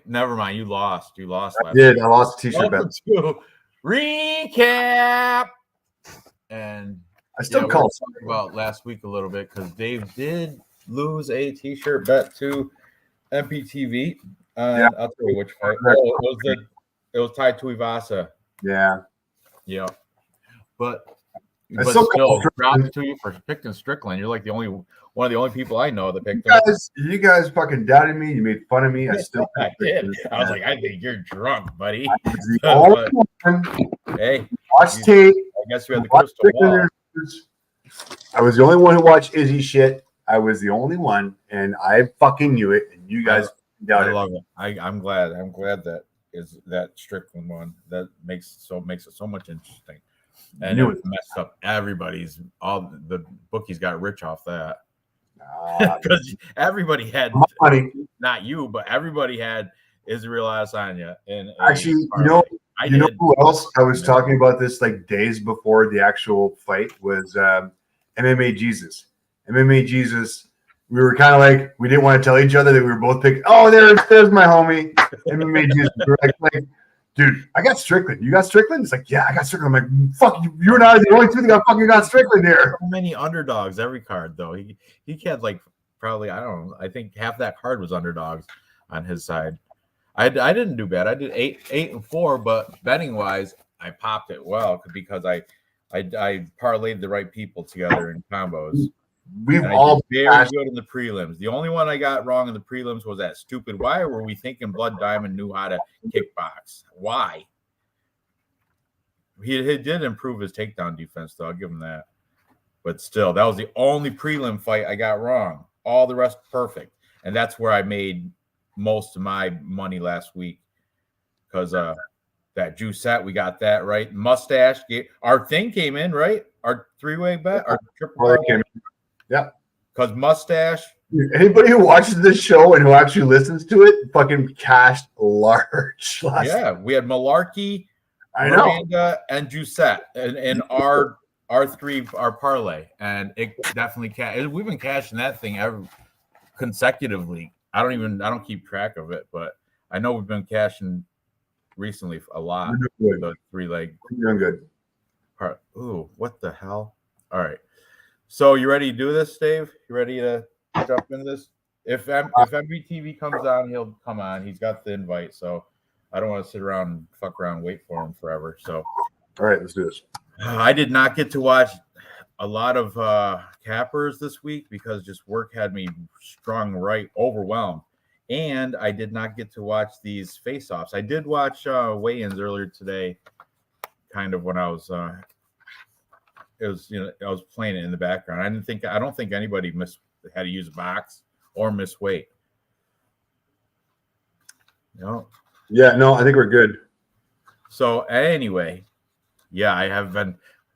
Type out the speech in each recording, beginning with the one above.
Never mind. You lost. You lost. I did. I lost a t-shirt bet. Welcome to recap. And I still call it. Talking about last week a little bit because Dave did lose a t-shirt bet to MPTV. Yeah. I'll tell you which fight. Oh, it was tied to Ivasa. Yeah. Yeah. But still props to you for picking Strickland. You're like one of the only people I know that picked him. You guys fucking doubted me. You made fun of me. I did. I was like, I think you're drunk, buddy. Hey, watch tape. I guess you had the crystal ball. I was the only one who watched Izzy shit. I was the only one, and I fucking knew it. And you guys doubted. I love it. I'm glad. I'm glad that Strickland one. That makes it so much interesting. And it messed up everybody's. All the bookies got rich off that because everybody had money. Not you, but everybody had Israel Adesanya. And actually, you know who else I was talking about this like days before the actual fight was MMA Jesus. MMA Jesus. We were kind of like we didn't want to tell each other that we were both picking. Oh, there's my homie MMA Jesus. We were like, dude, I got Strickland. You got Strickland? It's like, yeah, I got Strickland. I'm like, fuck, you and I are the only two that got Strickland here. So many underdogs every card though. He had like probably I don't know. I think half that card was underdogs on his side. I didn't do bad. I did 8-4, but betting wise, I popped it well because I parlayed the right people together in combos. We've all very good in the prelims. The only one I got wrong in the prelims was that stupid. Why were we thinking Blood Diamond knew how to kickbox? Why? He did improve his takedown defense, though. I'll give him that. But still, that was the only prelim fight I got wrong. All the rest perfect, and that's where I made most of my money last week because that juice set we got that right. Mustache, our thing came in right. Our three-way bet, our triple came in. Yeah, because Mustache. Anybody who watches this show and who actually listens to it, fucking cashed large. We had Malarkey, I know, Miranda, and Jusette, and our parlay, and it definitely cashed. We've been cashing that thing consecutively. I don't keep track of it, but I know we've been cashing recently a lot. The 3-leg. You're doing good. Ooh, what the hell? All right. So you ready to do this, Dave? You ready to jump into this? If MPTV comes on, he'll come on. He's got the invite, so I don't want to sit around and fuck around and wait for him forever. So, all right, let's do this. I did not get to watch a lot of cappers this week because just work had me overwhelmed, and I did not get to watch these face-offs. I did watch weigh-ins earlier today, kind of when I was. I was playing it in the background. I don't think anybody had to use a box or miss weight. No. Yeah, no, I think we're good. So anyway, yeah, I have been.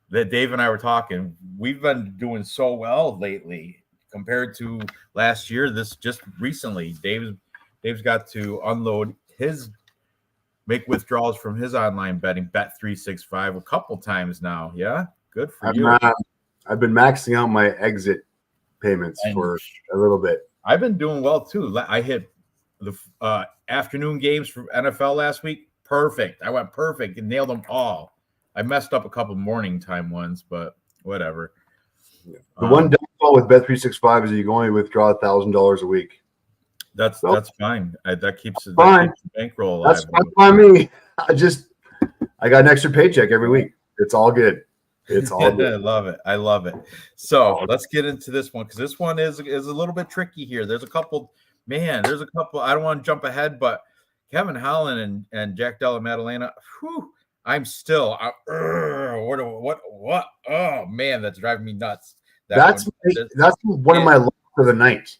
That Dave and I were talking. We've been doing so well lately compared to last year. This just recently, Dave's got to unload make withdrawals from his online betting, Bet365, a couple times now. Yeah. Good for you. I've been maxing out my exit payments for a little bit. I've been doing well too. I hit the afternoon games for NFL last week. Perfect. I went perfect and nailed them all. I messed up a couple morning time ones, but whatever. Yeah. The one downfall with Bet365 is that you can only withdraw $1,000 a week. That's fine. That keeps the bankroll alive. That's fine by me. I got an extra paycheck every week. It's all good. It's all good. I love it. So let's get into this one because this one is a little bit tricky here. There's a couple. I don't want to jump ahead, but Kevin Holland and Jack Della Maddalena. I'm still. What? Oh man, that's driving me nuts. That's one of my locks of the night.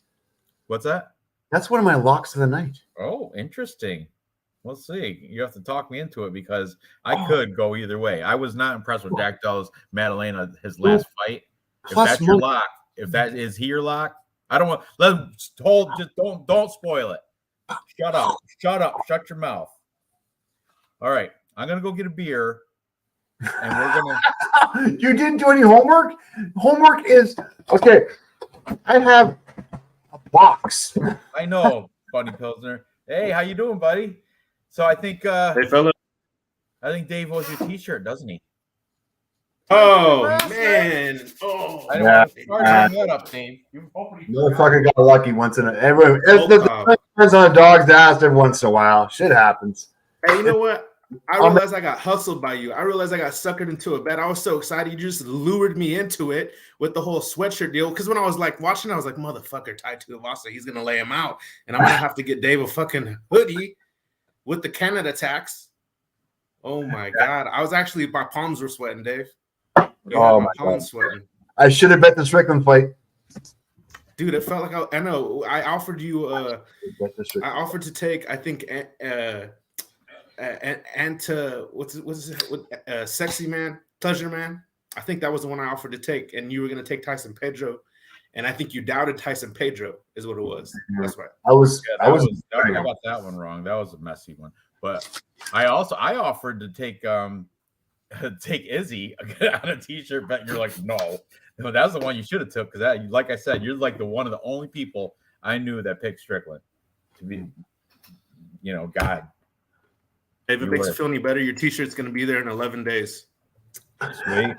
What's that? That's one of my locks of the night. Oh, interesting. We'll see. You have to talk me into it because I could go either way. I was not impressed with Jack Della Maddalena his last fight. If that's your lock, if that is he your lock, I don't want. Just don't spoil it. Shut up. Shut your mouth. All right, I'm gonna go get a beer, and we're gonna. You didn't do any homework. Homework is okay. I have a box. I know, Bunny Pilsner. Hey, how you doing, buddy? So I think Hey, fella. Dave owes you a T-shirt, doesn't he? Oh man! Oh, I didn't Yeah, want to start bringing that up, Dave. motherfucker got lucky once in a. Everyone, REECAAAP. it depends on a dog's ass every once in a while. Shit happens. Hey, you know what? I realized I got hustled by you. I realized I got suckered into a bet. I was so excited. You just lured me into it with the whole sweatshirt deal. Because when I was like watching, I was like, motherfucker, Tai Tuivasa, he's gonna lay him out, and I'm gonna have to get Dave a fucking hoodie with the Canada tax. Oh my god! My palms were sweating, Dave. Oh my my palms God. sweating. I should have bet the Strickland fight. Dude, it felt like I know. I offered you. Bet the I Strickland. offered to take. I think. Sexy Man, Pleasure Man. I think that was the one I offered to take, and you were going to take Tyson Pedro, and I think you doubted Tyson Pedro is what it was. That's right. I got that one wrong. That was a messy one. But I offered to take take Izzy on a T-shirt bet. You're like, no, that's the one you should have took because like I said, you're like one of the only people I knew that picked Strickland to be, God. If it makes you feel any better, your T-shirt's going to be there in 11 days. Sweet.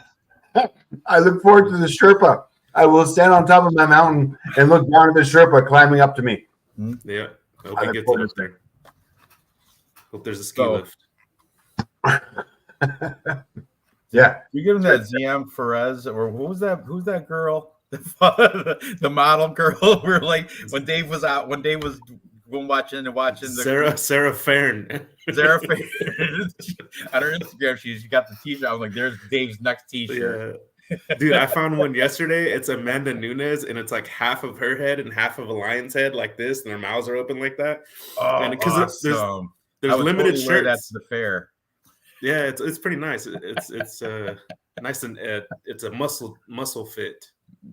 I look forward to the Sherpa. I will stand on top of my mountain and look down at the Sherpa climbing up to me. Yeah. I hope he gets it up there. Hope there's a ski lift. Yeah. You give him that ZM Perez or who's that girl? The model girl. We're like when Dave was watching Sarah Farron. Sarah Farron on her Instagram. She got the T-shirt. I was like, "There's Dave's next T-shirt." Yeah. Dude, I found one yesterday. It's Amanda Nunes, and it's like half of her head and half of a lion's head, like this, and their mouths are open like that. Oh, and because awesome. there's limited totally shirts. That's the fair. Yeah, it's pretty nice. It's nice and it's a muscle fit.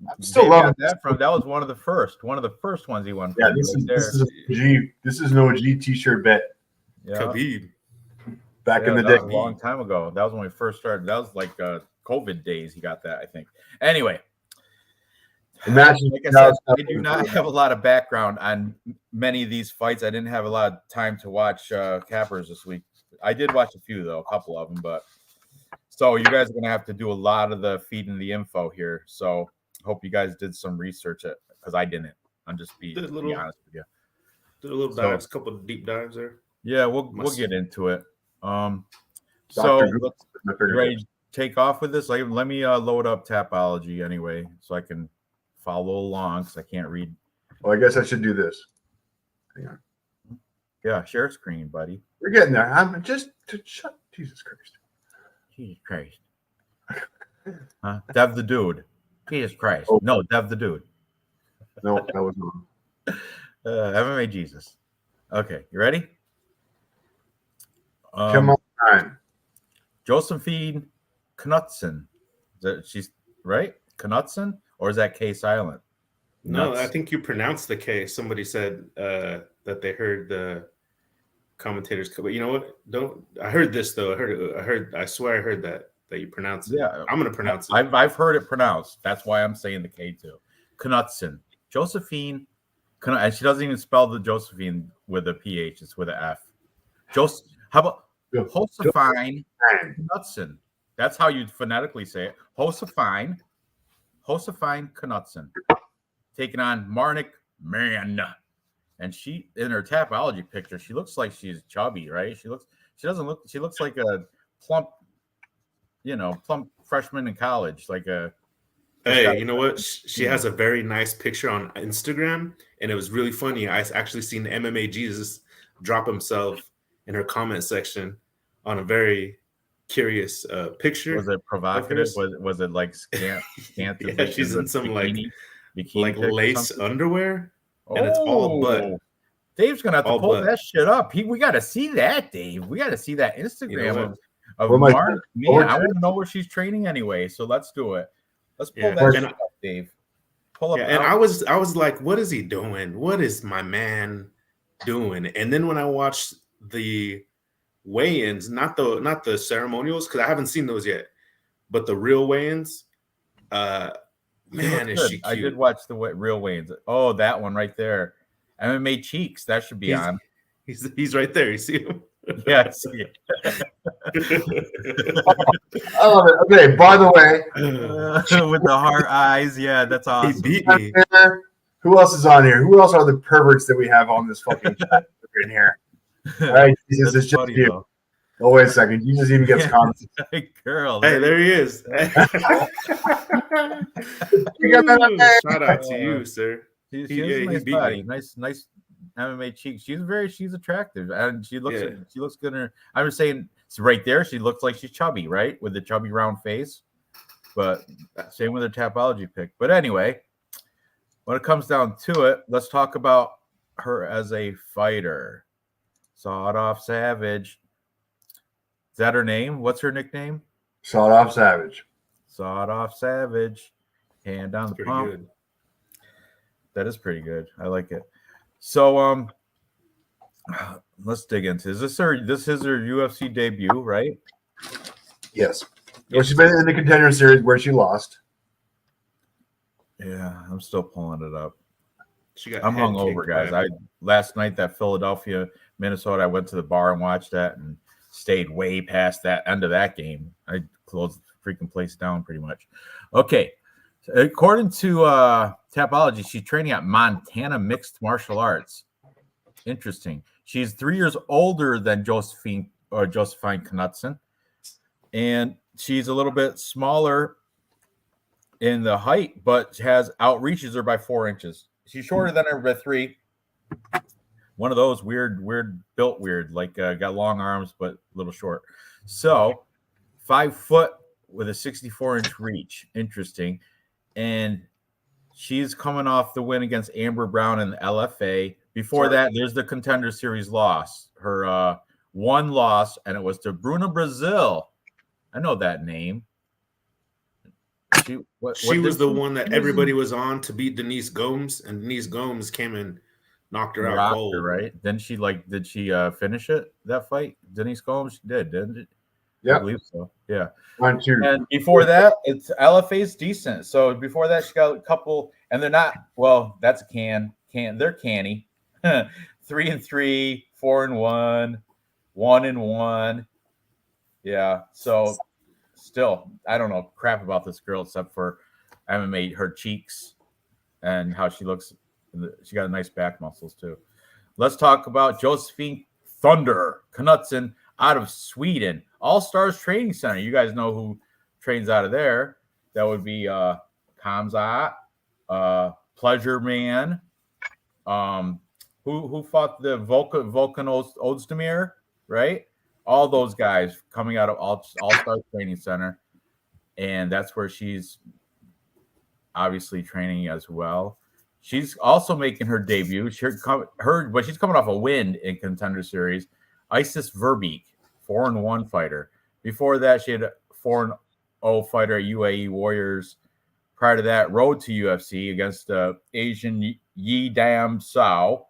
I'm still loving that was one of the first ones he won. Yeah, this is an OG T-shirt bet. Yeah. Khabib. Back in the day, a long time ago. That was when we first started. That was like COVID days. He got that, I think. Anyway, like I said, I do not have a lot of background on many of these fights. I didn't have a lot of time to watch cappers this week. I did watch a few though, a couple of them, but so you guys are gonna have to do a lot of the feeding the info here. So hope you guys did some research because I didn't. I'm just be honest with you. Did a little dives, a couple of deep dives there. Yeah, we'll get into it. So ready to take off with this? Like, let me load up Tapology anyway, so I can follow along because I can't read. Well, I guess I should do this. Hang on. Yeah, share screen, buddy. We're getting there. I'm just shut. Jesus Christ. Jesus Christ. Huh? Dev the dude. Jesus Christ. Oh. No, Dev the dude. No, that was wrong. MMA Jesus. Okay, you ready? Come on. Josephine Knutson. She's right? Knutson? Or is that K silent? No, I think you pronounced the K. Somebody said that they heard the commentators. But you know what? I heard this though. I swear I heard that you pronounced it. Yeah, I'm gonna pronounce it. I've heard it pronounced. That's why I'm saying the K too. Knutson. Josephine. And she doesn't even spell the Josephine with a PH. It's with an F. How about Josephine Knutson? That's how you phonetically say it. Josephine Knutson. Taking on Marnik Man. And she, in her Tapology picture, she looks like she's chubby, right? She looks like a plump freshman in college. Hey, you know what? She has a very nice picture on Instagram, and it was really funny. I actually seen MMA Jesus drop himself in her comment section on a very curious picture. Was it provocative? Was it like scant? Yeah, she's in some bikini like lace underwear, and it's all butt. Dave's gonna have to pull that shit up. We got to see that, Dave. We got to see that Instagram of Mark. Man, I want to know where she's training anyway. So let's do it. Let's pull that shit up, Dave. Pull up. Yeah, and I was like, what is he doing? What is my man doing? And then when I watched the weigh-ins, not the ceremonials, because I haven't seen those yet, but the real weigh-ins, man, is she cute. I did watch the real weigh-ins. Oh, that one right there. MMA Cheeks, that should be on. He's right there. You see him? Yeah, I see it. I love it. Okay, by the way, With the heart eyes, yeah, that's He awesome. beat me. who else is on here? Who else are the perverts that we have on this fucking chat in here? All right, Jesus, That's it's just funny, you. though. Oh, wait a second. Jesus even gets comments. Hey, girl. Hey, there he is. You got that up there? Shout out to you, sir. She He- has yeah, a he nice beat body, me. nice MMA cheeks. She's attractive, and she looks good. In her, I'm just saying, it's right there. She looks like she's chubby, right, with the chubby round face. But same with her Tapology pick. But anyway, when it comes down to it, let's talk about her as a fighter. Sawed Off Savage. Is that her name? What's her nickname? Sawed Off Savage. Sawed Off Savage. Hand down the Pretty pump. good. That is pretty good. I like it. So let's dig into this. This is her UFC debut, right? Yes. Well, she's been in the Contender Series where she lost. Yeah, I'm still pulling it up. I'm hungover, guys. Last night that Philadelphia, Minnesota, I went to the bar and watched that and stayed way past that end of that game. I closed the freaking place down pretty much. Okay. According to Tapology, she's training at Montana Mixed Martial Arts. Interesting. She's 3 years older than Josephine Knudsen, and she's a little bit smaller in the height, but outreaches her by 4 inches. She's shorter than her by 3. One of those built weird, like got long arms but a little short. So 5 foot with a 64-inch reach. Interesting. And she's coming off the win against Amber Brown in the LFA. Before that, there's the Contender Series loss. Her one loss, and it was to Bruna Brazil. I know that name. She was the one that everybody was on to beat Denise Gomes, and Denise Gomes came and knocked her out cold. Right? Then did she finish it, that fight? Denise Gomes? She did, didn't it? Yeah, I believe so. Yeah. 1, 2. And before that, it's LFA's decent. So before that, she got a couple, and they're not. Well, that's a can. They're canny. 3-3, 4-1, 1-1. Yeah. So still, I don't know crap about this girl except for MMA, her cheeks, and how she looks. She got nice back muscles too. Let's talk about Josephine Thunder Knudsen out of Sweden. All Stars Training Center. You guys know who trains out of there. That would be Kamzat, Pleasure Man, who fought the Volkan Ozdemir, right? All those guys coming out of All Stars Training Center. And that's where she's obviously training as well. She's also making her debut. But she's coming off a win in Contender Series. Isis Verbeek, 4-1 fighter. Before that, she had a 4-0 fighter at UAE Warriors. Prior to that, road to UFC against Asian Yi Dam Sao,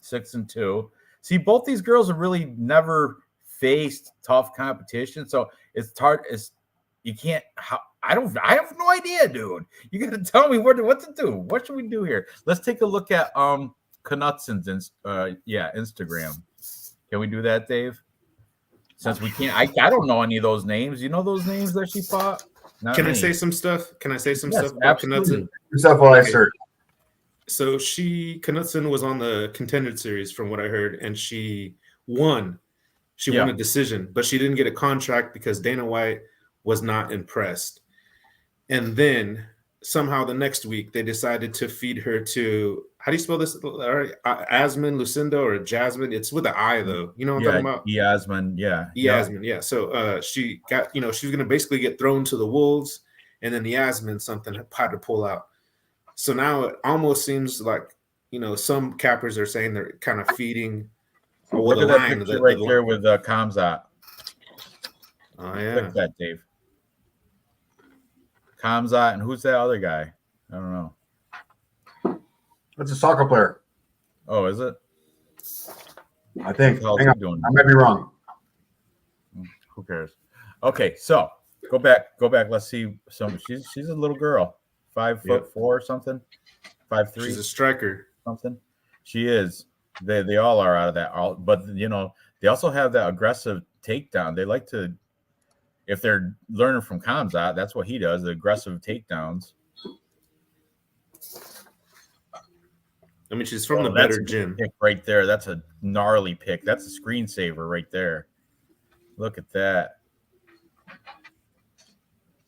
6-2. See, both these girls have really never faced tough competition, so it's hard. You can't. I have no idea, dude. You got to tell me what to do. What should we do here? Let's take a look at Knudsen's Instagram. Can we do that, Dave? Since we can't, I don't know any of those names. You know those names that she fought? Can I say some stuff? Yes, stuff about absolutely. Knudsen? Stuff while I search. So Knudsen was on the Contender Series, from what I heard, and she won. She won a decision, but she didn't get a contract because Dana White was not impressed. And then somehow the next week they decided to feed her to, how do you spell this? Asmin, Lucinda, or Jasmine? It's with an I though. You know what I'm talking about? Yasmin, Yasmin, yeah. So she got, she was gonna basically get thrown to the wolves, and then Yasmin something had to pull out. So now it almost seems like, some cappers are saying they're kind of feeding. Look at that picture right there with Kamzat. Oh yeah. Look at that, Dave. Kamzat, and who's that other guy? I don't know. That's a soccer player. Oh, is it? I think. How's he doing? I might be wrong. Who cares? Okay, so go back. Let's see. She's a little girl, 5'4" or something, 5'3". She's a striker. Something. She is. They all are out of that. But they also have that aggressive takedown. They like to, if they're learning from Kamzat, that's what he does, the aggressive takedowns. I mean, she's from the better gym. Pick right there. That's a gnarly pick. That's a screensaver right there. Look at that.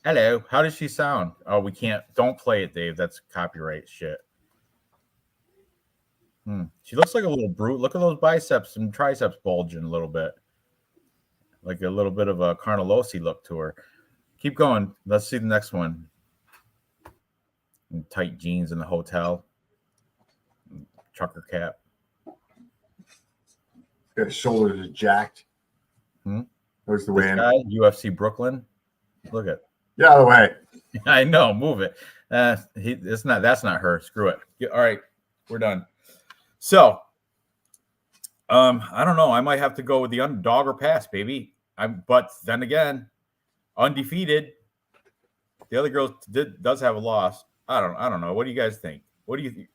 Hello. How does she sound? Oh, we can't. Don't play it, Dave. That's copyright shit. She looks like a little brute. Look at those biceps and triceps bulging a little bit. Like a little bit of a Carnelossi look to her. Keep going. Let's see the next one. And tight jeans in the hotel. Trucker cap. His shoulders are jacked. Where's the way in? UFC Brooklyn. Look at. Get out of the way. I know. Move it. It's not. That's not her. Screw it. All right. We're done. So, I don't know. I might have to go with the underdog or pass, baby. But then again, undefeated. The other girl does have a loss. I don't know. What do you guys think? What do you think?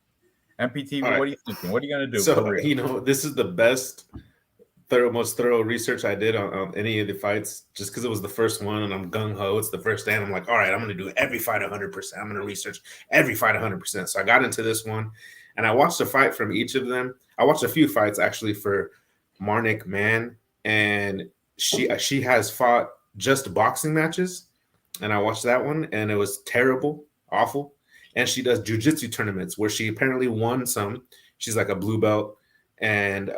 MPTV, right. What are you thinking? What are you going to do? So, this is the best, most thorough research I did on any of the fights, just because it was the first one and I'm gung-ho. It's the first day and I'm like, all right, I'm going to do every fight 100%. I'm going to research every fight 100%. So I got into this one and I watched a fight from each of them. I watched a few fights actually for Marnik Mann, and she has fought just boxing matches. And I watched that one and it was terrible, awful. And she does jiu-jitsu tournaments where she apparently won some. She's like a blue belt. And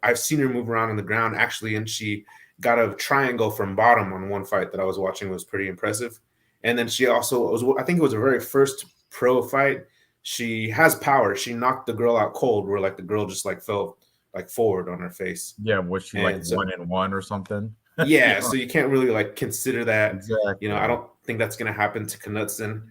I've seen her move around on the ground, actually. And she got a triangle from bottom on one fight that I was watching. It was pretty impressive. And then she also, I think it was her very first pro fight. She has power. She knocked the girl out cold where like the girl just like fell like forward on her face. Yeah, was she like 1-1 or something? Yeah, so you can't really like consider that. Exactly. I don't think that's going to happen to Knudsen.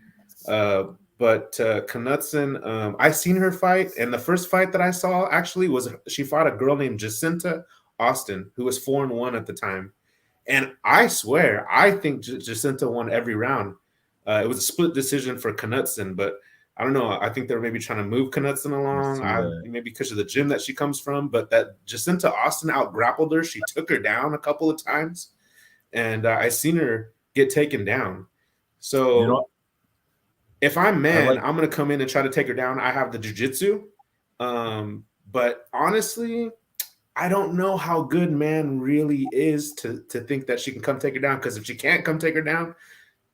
But Knudsen, I seen her fight, and the first fight that I saw actually was she fought a girl named Jacinta Austin, who was 4-1 at the time. And I swear, I think Jacinta won every round. It was a split decision for Knudsen, but I don't know. I think they're maybe trying to move Knudsen along, maybe because of the gym that she comes from. But that Jacinta Austin out-grappled her. She took her down a couple of times, and I seen her get taken down. So if I'm Man, I'm going to come in and try to take her down. I have the jiu-jitsu. But honestly, I don't know how good Man really is to think that she can come take her down. Because if she can't come take her down,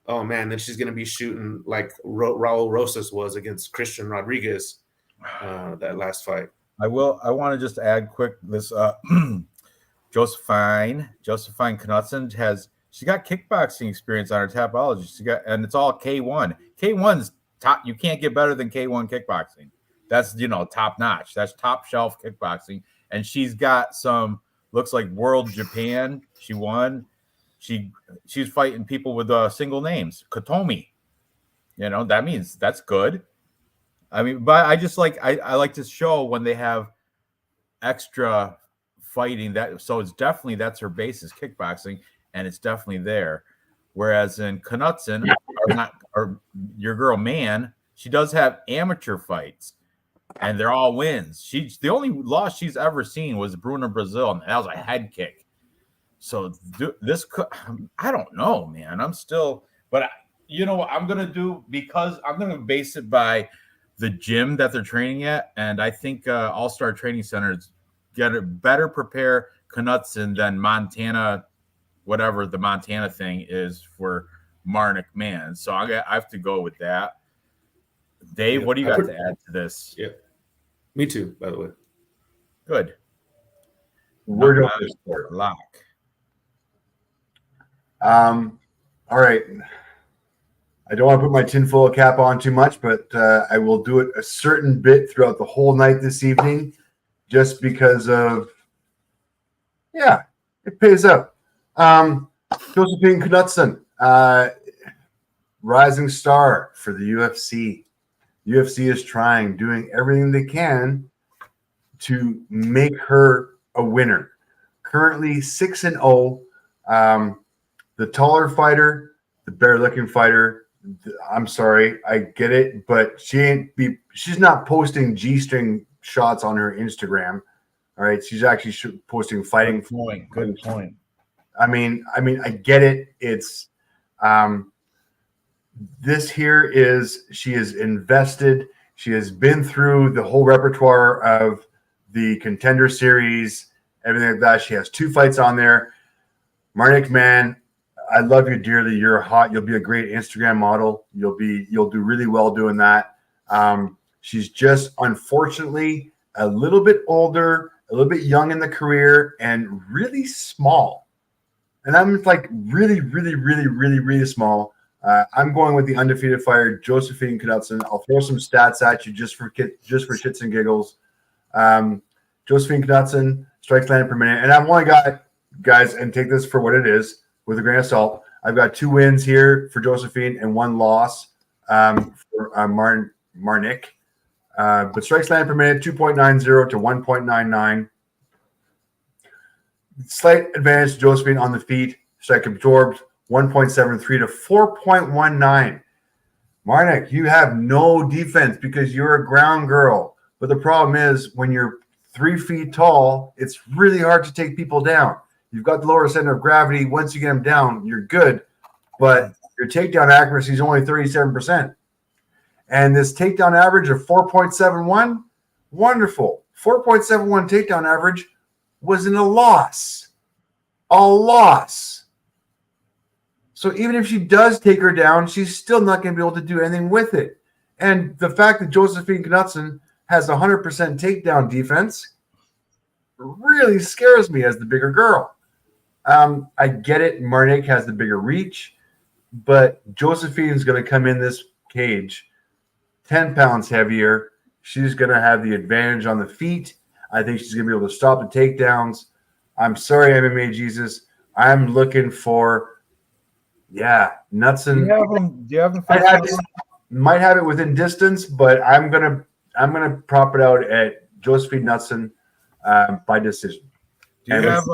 oh, man, then she's going to be shooting like Raul Rosas was against Christian Rodriguez that last fight. I want to just add quick this Josephine Knudsen she got kickboxing experience on her Tapology. And it's all K1. K1's top. You can't get better than K1 kickboxing. That's top notch. That's top shelf kickboxing. And she's got some looks like World Japan. She won. She's fighting people with single names. Kotomi. That means that's good. I mean, but I just I like to show when they have extra fighting so it's definitely that's her basis kickboxing. And it's definitely there. Whereas in Knudsen, or your girl Man, she does have amateur fights, and they're all wins. The only loss she's ever seen was Bruna Brazil, and that was a head kick. So this could, I don't know, man. I'm still, but what I'm gonna do, because I'm gonna base it by the gym that they're training at, and I think All Star Training Centers better prepare Knudsen than Montana. Whatever the Montana thing is for Marnik Man. So I have to go with that. Dave, what do you got to add to this? Yeah. Me too, by the way. Good. We're going to start. Lock. All right. I don't want to put my tinfoil cap on too much, but I will do it a certain bit throughout the whole night this evening just because of, it pays out. Josephine Knudsen, rising star for the UFC. UFC is doing everything they can to make her a winner. Currently 6-0. The taller fighter, the bear-looking fighter. I'm sorry, I get it, but she's not posting G-string shots on her Instagram. All right, she's actually posting fighting. Good point. I mean, I get it. It's this here is she is invested. She has been through the whole repertoire of the Contender Series, everything like that. She has 2 fights on there. Marnik, man, I love you dearly. You're hot. You'll be a great Instagram model. You'll do really well doing that. She's just unfortunately a little bit older, a little bit young in the career, and really small. And I'm like really, really, really, really, really small. I'm going with the undefeated fighter, Josephine Knudsen. I'll throw some stats at you just for shits and giggles. Josephine Knudsen, strikes landed per minute. And I've only got, guys, and take this for what it is with a grain of salt. I've got 2 wins here for Josephine and 1 loss for Marnik. But strikes landed per minute, 2.90 to 1.99. Slight advantage to Josephine on the feet. Strike absorbed, 1.73 to 4.19. Marnik, you have no defense because you're a ground girl. But the problem is when you're 3 feet tall, it's really hard to take people down. You've got the lower center of gravity. Once you get them down, you're good. But your takedown accuracy is only 37%. And this takedown average of 4.71, wonderful. 4.71 takedown average was in a loss. A loss. So even if she does take her down, she's still not going to be able to do anything with it. And the fact that Josephine Knudsen has 100% takedown defense really scares me as the bigger girl. I get it. Marnik has the bigger reach, but Josephine's going to come in this cage 10 pounds heavier. She's going to have the advantage on the feet. I think she's going to be able to stop the takedowns. I'm sorry, MMA Jesus. I'm looking for Knudsen. Do you have them? Might have it within distance, but I'm gonna prop it out at Josephine Knudsen by decision. Do you have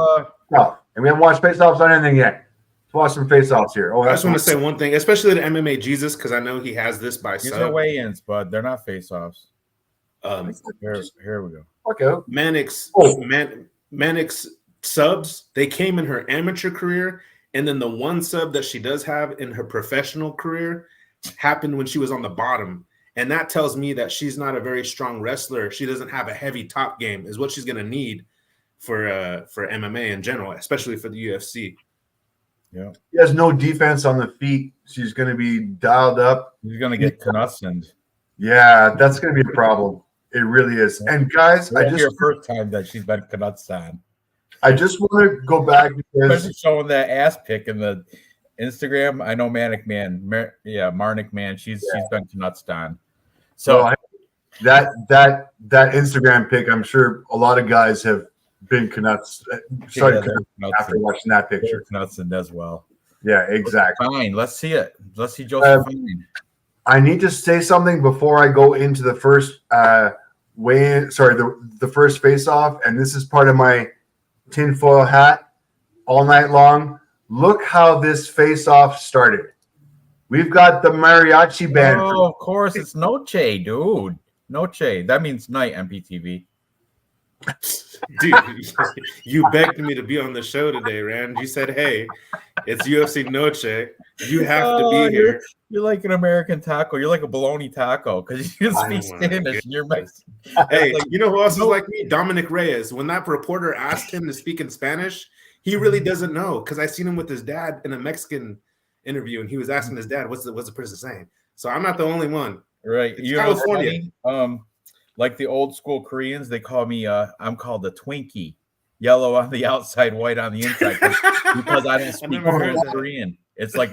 and we haven't watched face-offs on anything yet. Let's watch some face-offs here. I just want to say one thing, especially the MMA Jesus, because I know he has this by these sub. are weigh-ins, but they're not face-offs. Here we go. Okay. Manik's subs, they came in her amateur career. And then the one sub that she does have in her professional career happened when she was on the bottom. And that tells me that she's not a very strong wrestler. She doesn't have a heavy top game, is what she's going to need for MMA in general, especially for the UFC. Yeah. She has no defense on the feet. She's going to be dialed up. She's going to get Knudsen. Yeah, that's going to be a problem. It really is. And guys, I just your first time that she's been Knudsen. I just want to go back because especially showing that ass pic in the Instagram. I know Marnik Man. She's been Knudsen. So that Instagram pic, I'm sure a lot of guys have been Knudsen after watching that picture. Knudsen as well. Yeah, exactly. Fine. Let's see it. Let's see Josephine. I need to say something before I go into the first weigh-in. Sorry, the first face-off, and this is part of my tinfoil hat all night long. Look how this face-off started. We've got the mariachi band. Oh, of course, it's Noche, dude. Noche. That means night, MPTV. Dude, you begged me to be on the show today, Rand. You said, hey, it's UFC Noche. You have to be here. You're like an American taco. You're like a bologna taco because you speak Spanish and you're Mexican. Hey, you know who else is like me? Dominic Reyes. When that reporter asked him to speak in Spanish, he really doesn't know because I seen him with his dad in a Mexican interview and he was asking his dad, what's the person saying? So I'm not the only one. Right. It's California. Like the old school Koreans, they call me, I'm called a Twinkie. Yellow on the outside, white on the inside. Because I don't speak Korean. It's like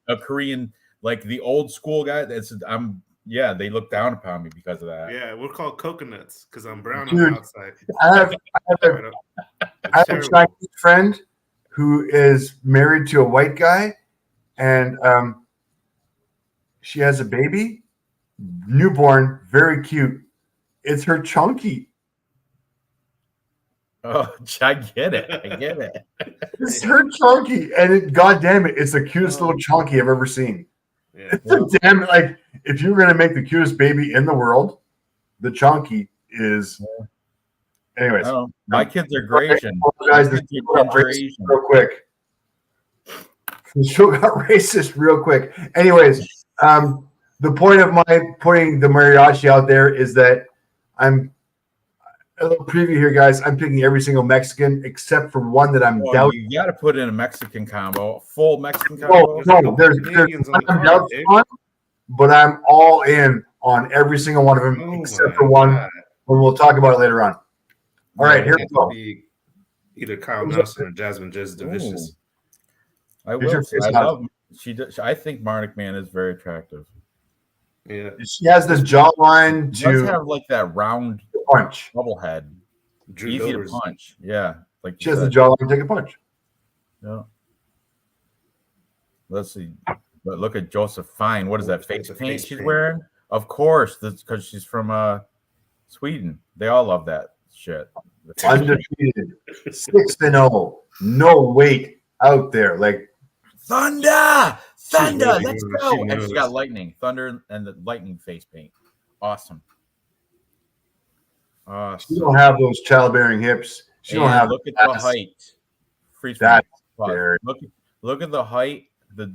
a Korean, like the old school guy. They look down upon me because of that. Yeah, we're called coconuts because I'm brown on the outside. I have a Chinese friend who is married to a white guy, and she has a baby, newborn, very cute. It's her chunky. Oh, I get it. It's her chunky, and God damn it, it's the cutest little chunky I've ever seen. Yeah. Damn it, like if you were gonna make the cutest baby in the world, the chunky is. Anyways, my kids are Grecian. Guys, this real quick. The show got racist real quick. Anyways, the point of my putting the mariachi out there is that I'm a little preview here, guys. I'm picking every single Mexican except for one that I'm doubting. You got to put in a Mexican combo, a full Mexican combo. No, there's I'm doubting one, but I'm all in on every single one of them except for one. When we'll talk about it later on. All right, here we go. Either Kyle Nelson or Jasmine Just Delicious. I will. I love. I think Marnik Man is very attractive. Yeah, she has this jawline. She does have like that round punch, bubble head, easy to punch. Yeah, like she has the jawline. Take a punch. Yeah. Let's see. But look at Josephine. What is that face paint she's wearing? Of course, that's because she's from Sweden. They all love that shit. Undefeated, 6-0, no weight out there. Like Thunder, let's go. And she got lightning, thunder, and the lightning face paint. Awesome. She don't have those childbearing hips. She don't have. Look at the height. That's look at the height. The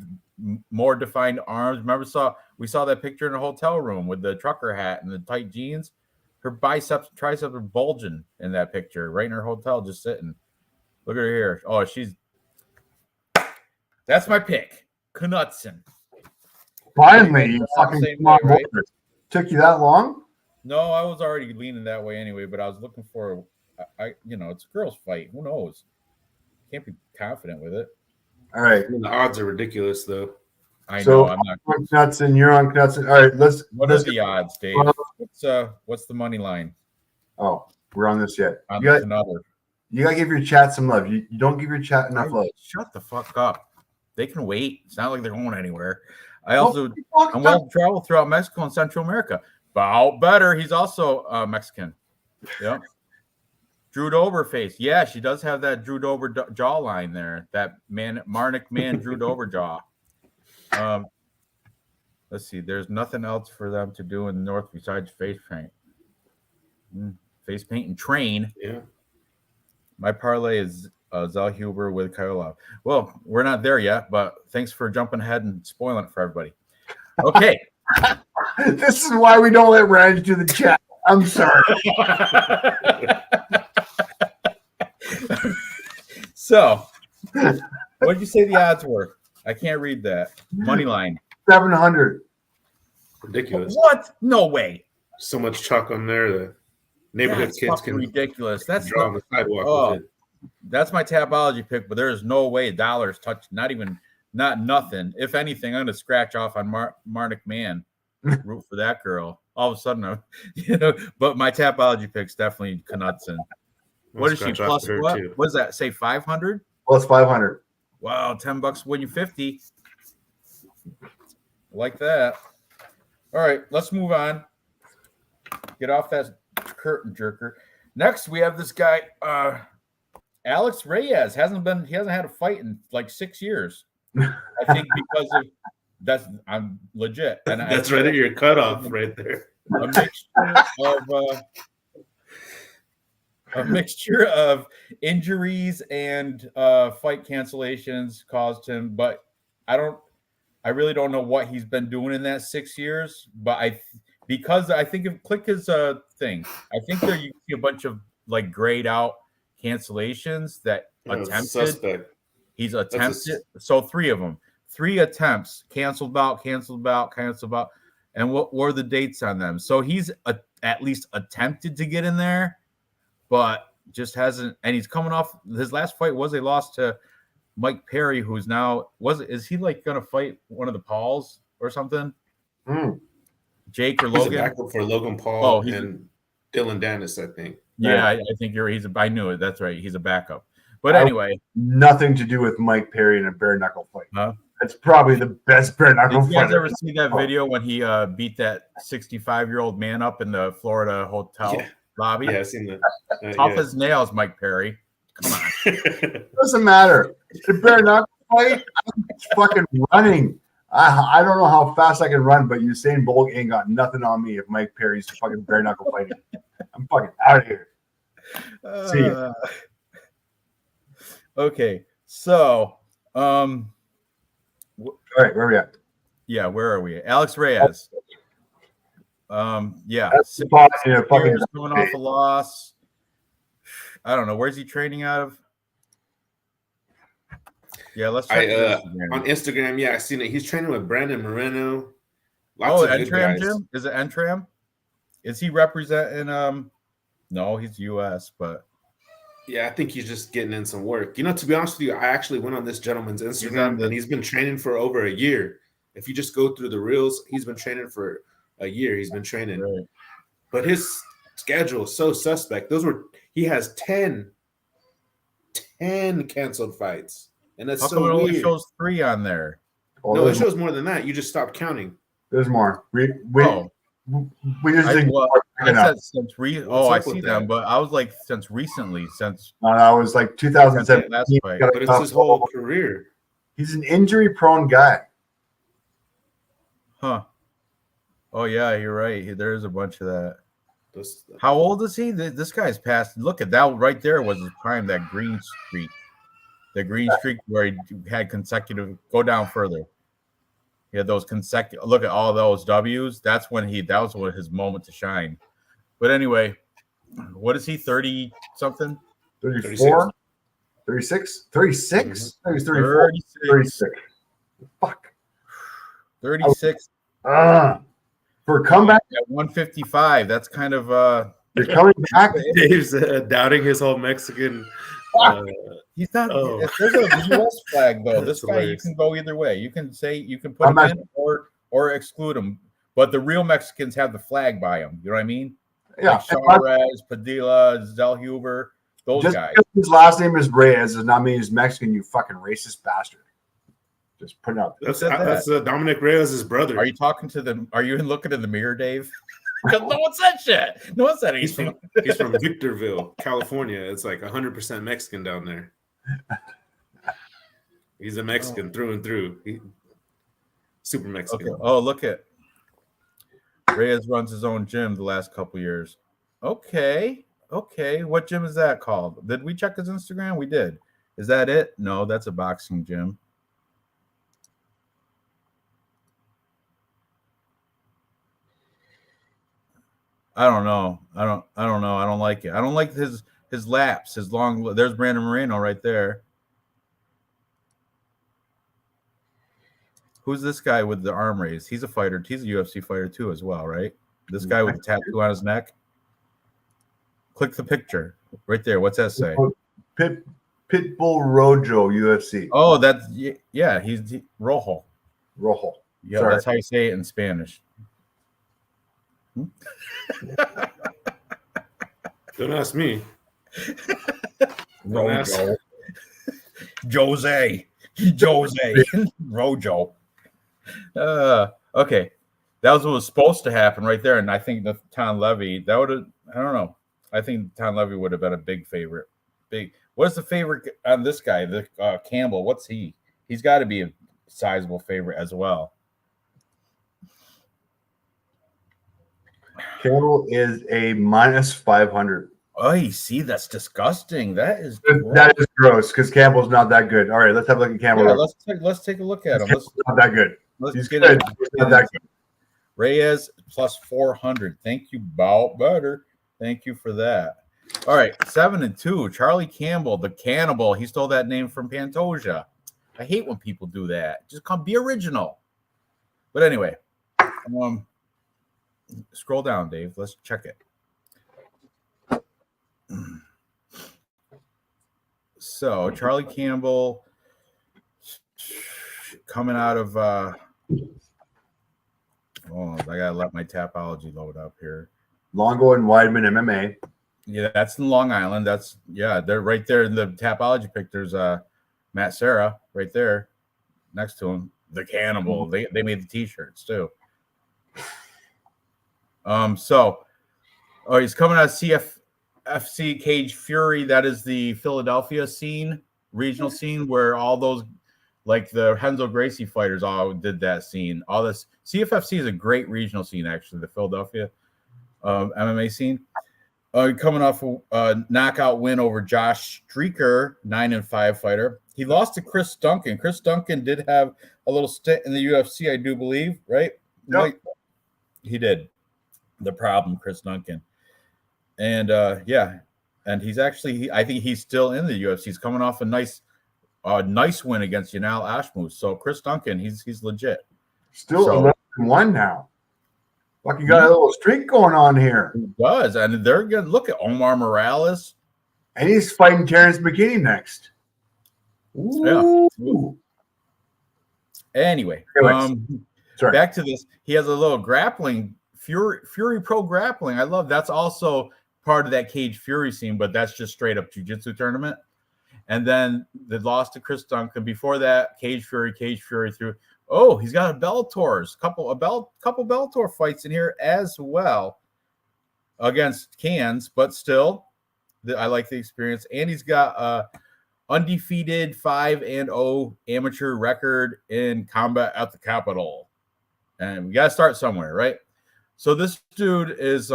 more defined arms. Remember, we saw that picture in a hotel room with the trucker hat and the tight jeans. Her biceps, triceps are bulging in that picture, right in her hotel, just sitting. Look at her here. Oh, that's my pick. Knudsen. Finally, you fucking right? Took you that long? No, I was already leaning that way anyway, but I was looking for it's a girls' fight. Who knows? Can't be confident with it. All right. The odds are ridiculous, though. I know. I'm not. Knudsen, you're on Knudsen. All right, What are the odds, Dave? What's the money line? Oh, we're on this yet. You gotta give your chat some love. You don't give your chat enough love. Shut the fuck up. They can wait. It's not like they're going anywhere. I'm well traveled throughout Mexico and Central America. About better. He's also Mexican. Yep. Drew Dober face. Yeah, she does have that Drew Dober jawline there. That Marnik Man Drew Dober jaw. Let's see. There's nothing else for them to do in the north besides face paint. Face paint and train. Yeah. My parlay is Zellhuber with Kyle. Well, we're not there yet, but thanks for jumping ahead and spoiling it for everybody. Okay. This is why we don't let Ranj do the chat. I'm sorry. So, what did you say the odds were? I can't read that. Money line. 700. Ridiculous. What? No way. So much chalk on there. The neighborhood kids can ridiculous. That's draw on the sidewalk with it. That's my Tapology pick, but there is no way dollars touch, not nothing. If anything, I'm going to scratch off on Marnik Man. Root for that girl. All of a sudden, but my Tapology pick's definitely Knudsen. What is she plus? What does that say? 500? Plus 500. Wow, $10 win you 50. Like that. All right, let's move on. Get off that curtain jerker. Next, we have this guy, Alex Reyes. He hasn't had a fight in like 6 years. I think because I'm legit. And that's right at your cutoff right there. A mixture of injuries and fight cancellations caused him, but I really don't know what he's been doing in that 6 years. But I think if click his thing, I think there you see a bunch of like grayed out cancellations that attempted. Suspect. He's attempted. So 3 of them. 3 attempts, canceled bout, and what were the dates on them? So he's at least attempted to get in there, but just hasn't. And he's coming off his last fight was a loss to Mike Perry, who's now is he like going to fight one of the Pauls or something? Jake or Logan? He's a backup for Logan Paul and Dylan Dennis, I think. Yeah, I think I knew it. That's right. He's a backup. But anyway, nothing to do with Mike Perry in a bare knuckle fight. Huh? That's probably the best bare knuckle fight. Did you guys ever see that video when he beat that 65-year-old man up in the Florida hotel lobby? Yeah, I've seen that. Tough as nails, Mike Perry. Come on. Doesn't matter. It's a bare knuckle fight. I'm fucking running. I don't know how fast I can run, but Usain Bolt ain't got nothing on me if Mike Perry's fucking bare knuckle fighting. I'm fucking out of here. See ya. Okay, so All right, where are we at? yeah, where are we? Alex Reyes. Yeah, That's the spot in a fucking years coming off a loss. I don't know. Where's he training out of? Yeah, let's check his Instagram. On Instagram. Yeah, I seen it. He's training with Brandon Moreno. Entram Gym? Is it Entram? Is he representing? No, he's U.S. But yeah, I think he's just getting in some work. You know, to be honest with you, I actually went on this gentleman's Instagram, and he's been training for over a year. If you just go through the reels, he's been training for a year. He's been training, right. But his schedule is so suspect. He has 10 canceled fights. And that's how so come it weird. only shows 3 on there? No, it shows more than that. You just stopped counting. There's more. We just I said since I see them, that? but I was like since recently, since I was like 2017. last fight. But it's his whole career. He's an injury-prone guy. Huh. Oh yeah, you're right. There is a bunch of that. How old is he? This guy's past. Look at that right there was his prime. That green streak. The green streak where he had consecutive. Go down further. He had those consecutive. Look at all those W's. That was his moment to shine. But anyway, what is he? 30 something? 34? 36? 36? I was 34. 36. Fuck. 36. For a comeback at 155. That's kind of you're coming back. Dave's doubting his whole Mexican. He's not. There's a U.S. flag though. This guy, hilarious. You can go either way. You can put him in or exclude him. But the real Mexicans have the flag by them. You know what I mean? Yeah. Like Chavez, Padilla, Zellhuber, those just guys. Because his last name is Reyes does not mean he's Mexican. You fucking racist bastard. Just put it out. That's Dominic Reyes' brother. Are you talking to them? Are you looking in the mirror, Dave? Because no one said shit. No one said anything. He's from Victorville, California. It's like 100% Mexican down there. He's a Mexican through and through. Super Mexican. Okay. Oh, look at Reyes runs his own gym the last couple years. Okay. What gym is that called? Did we check his Instagram? We did. Is that it? No, that's a boxing gym. I don't know. I don't know. I don't like it. I don't like his laps, his long. There's Brandon Moreno right there. Who's this guy with the arm raised? He's a fighter. He's a UFC fighter too, as well, right? This guy with the tattoo on his neck. Click the picture right there. What's that say? Pitbull Rojo UFC. Oh, that's yeah. He's Rojo. Rojo. Yeah, sorry. That's how you say it in Spanish. Don't ask me. Rojo. Jose. Rojo. Okay. That was what was supposed to happen right there. And I think the Tom Levy, that would have, I don't know. I think Tom Levy would have been a big favorite. What's the favorite on this guy? The Campbell. What's he? He's got to be a sizable favorite as well. Campbell is a minus 500. Oh, you see, that's disgusting. That is gross because Campbell's not that good. All right, let's have a look at Campbell. Yeah, let's take a look at him. Not that good. He's get good. Not that good. Reyes plus 400. Thank you, Bow Butter. Thank you for that. All right, 7-2. Charlie Campbell, the cannibal. He stole that name from Pantoja. I hate when people do that. Just be original. But anyway, scroll down, Dave. Let's check it. So Charlie Campbell coming out of I gotta let my Tapology load up here. Longo and Weidman MMA. Yeah, that's in Long Island. They're right there in the Tapology pic. There's Matt Serra right there next to him. The Cannibal. They made the t-shirts too. He's coming out of CFFC Cage Fury. That is the Philadelphia scene, regional scene, where all those, like the Renzo Gracie fighters, all did that scene. All this CFFC is a great regional scene, actually, the Philadelphia MMA scene. Coming off a knockout win over Josh Streaker, 9-5 fighter. He lost to Chris Duncan. Chris Duncan did have a little stint in the UFC, I do believe, right? Yep. He did. The problem, Chris Duncan. And and he's actually, I think he's still in the UFC. He's coming off a nice win against Yanal Ashmus. So Chris Duncan, he's legit. Still 11-1 now. Fucking got a little streak going on here. He does, and they're gonna look at Omar Morales. And he's fighting Terrence McKinney next. Ooh. Yeah. Anyway, sorry. Back to this. He has a little grappling, Fury Pro grappling. I love that's also part of that Cage Fury scene, but that's just straight up jiu-jitsu tournament. And then the loss to Chris Duncan. Before that, Cage Fury through. Oh, he's got a Bellator's couple Bellator fights in here as well against cans, but still, I like the experience. And he's got a undefeated 5-0 amateur record in combat at the Capitol. And we gotta start somewhere, right? So this dude is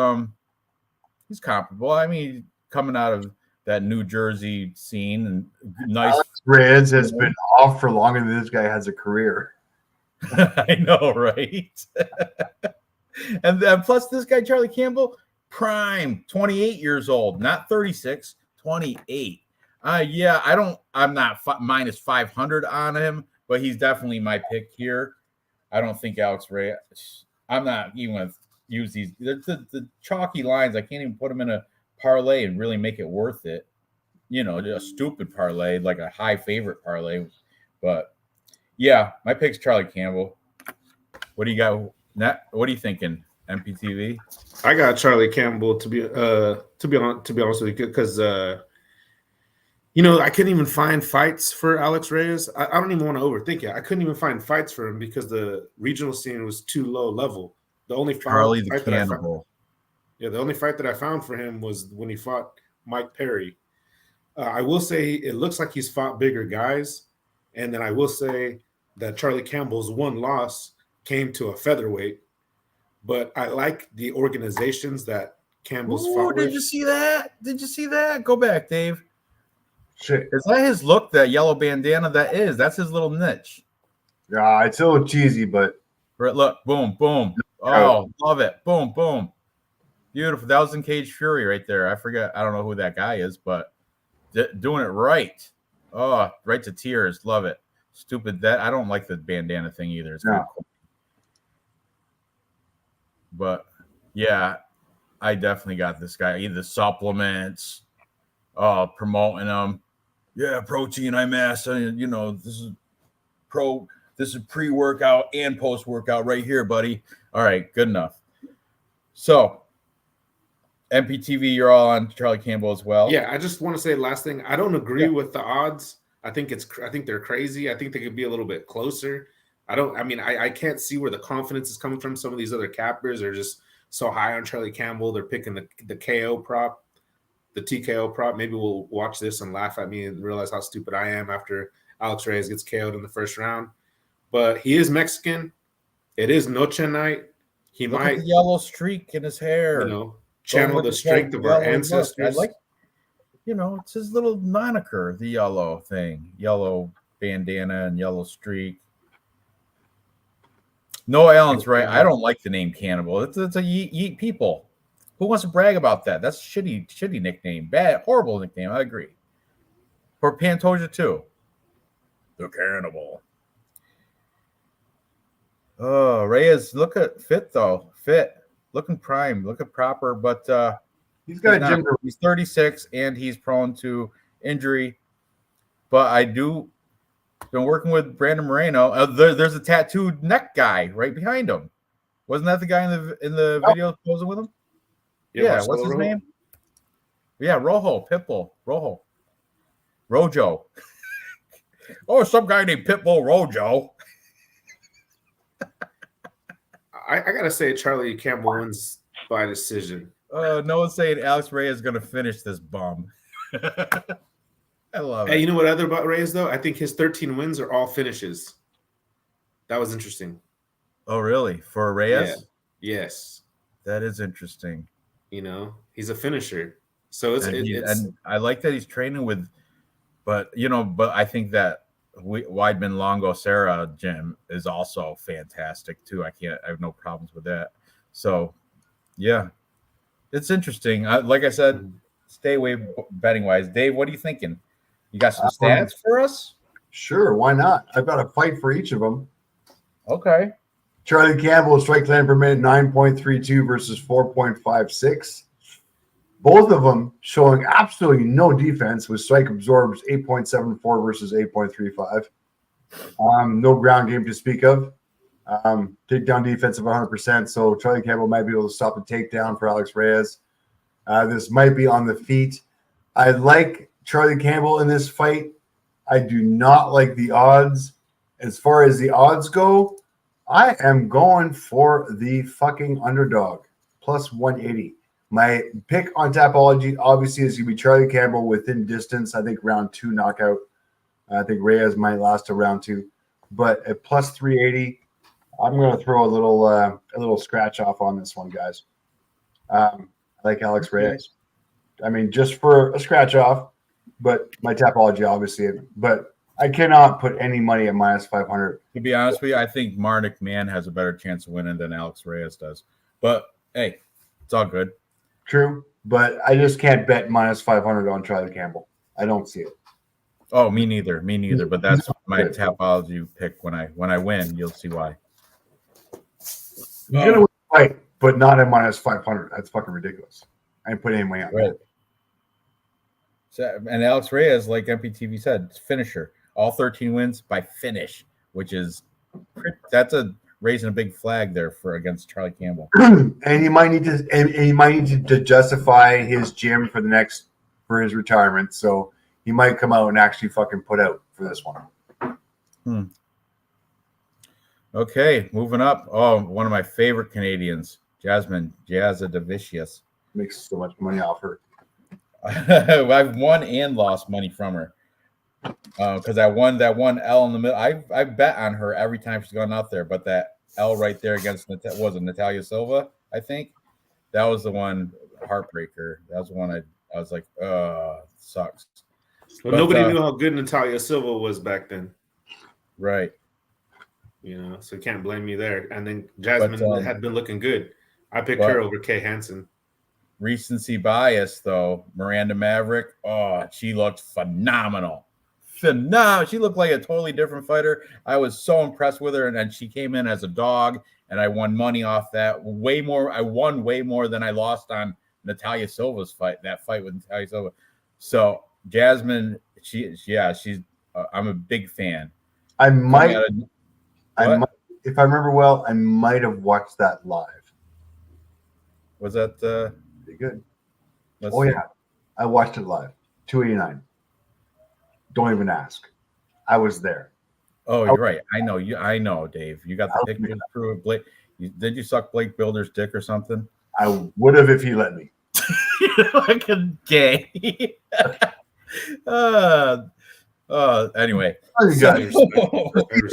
he's comparable. I mean, coming out of that New Jersey scene and nice. Alex Reyes has been off for longer than this guy has a career. I know, right? And then plus this guy, Charlie Campbell, prime, 28 years old, not 36, 28. I'm not minus 500 on him, but he's definitely my pick here. I don't think Alex Reyes, I'm not even going to use these. The chalky lines, I can't even put them in a parlay and really make it worth it. You know, a stupid parlay, like a high favorite parlay. But yeah, my pick's Charlie Campbell. What do you got? What are you thinking, MPTV? I got Charlie Campbell to be honest with you, because I couldn't even find fights for Alex Reyes. I don't even want to overthink it. I couldn't even find fights for him because the regional scene was too low level. The only Charlie the Cannibal. The only fight that I found for him was when he fought Mike Perry. I will say it looks like he's fought bigger guys, and then I will say that Charlie Campbell's one loss came to a featherweight. But I like the organizations that Campbell's fought with. Did you see that? Did you see that? Go back, Dave. Shit. Is that his look, that yellow bandana? That's his little niche. Yeah, it's a little cheesy, but Look, boom, boom. Oh, love it. Boom, boom. Beautiful. That was in Cage Fury right there. I forget. I don't know who that guy is, but doing it right. Oh, right to tears. Love it. Stupid. That I don't like the bandana thing either. It's pretty cool. But yeah, I definitely got this guy. Either supplements, promoting them. Yeah, protein, IMAS. This is pre-workout and post-workout right here, buddy. All right, good enough. So, MPTV, you're all on Charlie Campbell as well. Yeah, I just want to say last thing. I don't agree with the odds. I think they're crazy. I think they could be a little bit closer. I can't see where the confidence is coming from. Some of these other cappers are just so high on Charlie Campbell. They're picking the KO prop, the TKO prop. Maybe we'll watch this and laugh at me and realize how stupid I am after Alex Reyes gets KO'd in the first round. But he is Mexican. It is Noche night. He Look might at the yellow streak in his hair. Channel the strength of our ancestors. I like, it's his little moniker, the yellow thing, yellow bandana and yellow streak. Noah Allen's right. I don't like the name Cannibal. It's a yeet people. Who wants to brag about that? That's a shitty nickname. Bad, horrible nickname. I agree. For Pantoja too. The Cannibal. Oh, Reyes, look at fit though. Fit. Looking prime. Looking proper, but he's 36 and he's prone to injury. But I do been working with Brandon Moreno. There's a tattooed neck guy right behind him. Wasn't that the guy in the video posing with him? Yeah, what's his name? Yeah, Rojo, Pitbull, Rojo. Oh, some guy named Pitbull Rojo. I gotta say, Charlie Campbell wins by decision. No one's saying Alex Reyes is gonna finish this bum. I love it. Hey, you know what other about Reyes though? I think his 13 wins are all finishes. That was interesting. Oh, really? For Reyes? Yeah. Yes. That is interesting. You know, he's a finisher. So it's and I like that he's training with, but I think that Weidman Longo Serra gym is also fantastic too. I have no problems with that. So yeah, it's interesting. Like I said, stay away betting wise. Dave, what are you thinking? You got some stats for us? Sure, why not? I've got a fight for each of them. Okay. Charlie Campbell, strike land per minute 9.32 versus 4.56. Both of them showing absolutely no defense with strike absorbs 8.74 versus 8.35. No ground game to speak of. Takedown defense of 100%. So Charlie Campbell might be able to stop the takedown for Alex Reyes. This might be on the feet. I like Charlie Campbell in this fight. I do not like the odds. As far as the odds go, I am going for the fucking underdog, plus 180. My pick on Tapology obviously is going to be Charlie Campbell within distance. I think round 2 knockout. I think Reyes might last to round 2. But at plus 380, I'm going to throw a little scratch off on this one, guys. I like Alex Reyes. I mean, just for a scratch off, but my Tapology obviously. But I cannot put any money at minus 500. To be honest with you, I think Marnik Mann has a better chance of winning than Alex Reyes does. But hey, it's all good. True, but I just can't bet minus 500 on Charlie Campbell. I don't see it. Oh, me neither. But that's my Tapology pick. When I win, you'll see why. He's gonna win the fight, but not at minus 500. That's fucking ridiculous. I ain't put any money on that. So, and Alex Reyes, like MPTV said, finisher. All 13 wins by finish, which is raising a big flag there against Charlie Campbell. And he might need to justify his gym for his retirement. So he might come out and actually fucking put out for this one. Okay, moving up. Oh, one of my favorite Canadians, Jasmine Jasudavicius. Makes so much money off her. I've won and lost money from her because I won that one L in the middle. I bet on her every time she's gone out there, but that L right there against Natalia Silva, I think that was the one heartbreaker. That was the one I was like, sucks. Well, nobody knew how good Natalia Silva was back then, right? So you can't blame me there. And then Jasmine had been looking good. I picked her over Kay Hansen. Recency bias, though. Miranda Maverick, she looked phenomenal. She looked like a totally different fighter. I was so impressed with her, and then she came in as a dog, and I won money off that. I won way more than I lost on Natalia Silva's fight. That fight with Natalia Silva. So Jasmine, she's. I'm a big fan. If I remember well, I might have watched that live. Was that pretty good? Yeah, I watched it live. 289. Don't even ask. I was there. Oh, you're right. I know you. I know, Dave. You got the pictures through of Blake. Did you suck Blake Builder's dick or something? I would have if he let me. Like a gay. Anyway, He's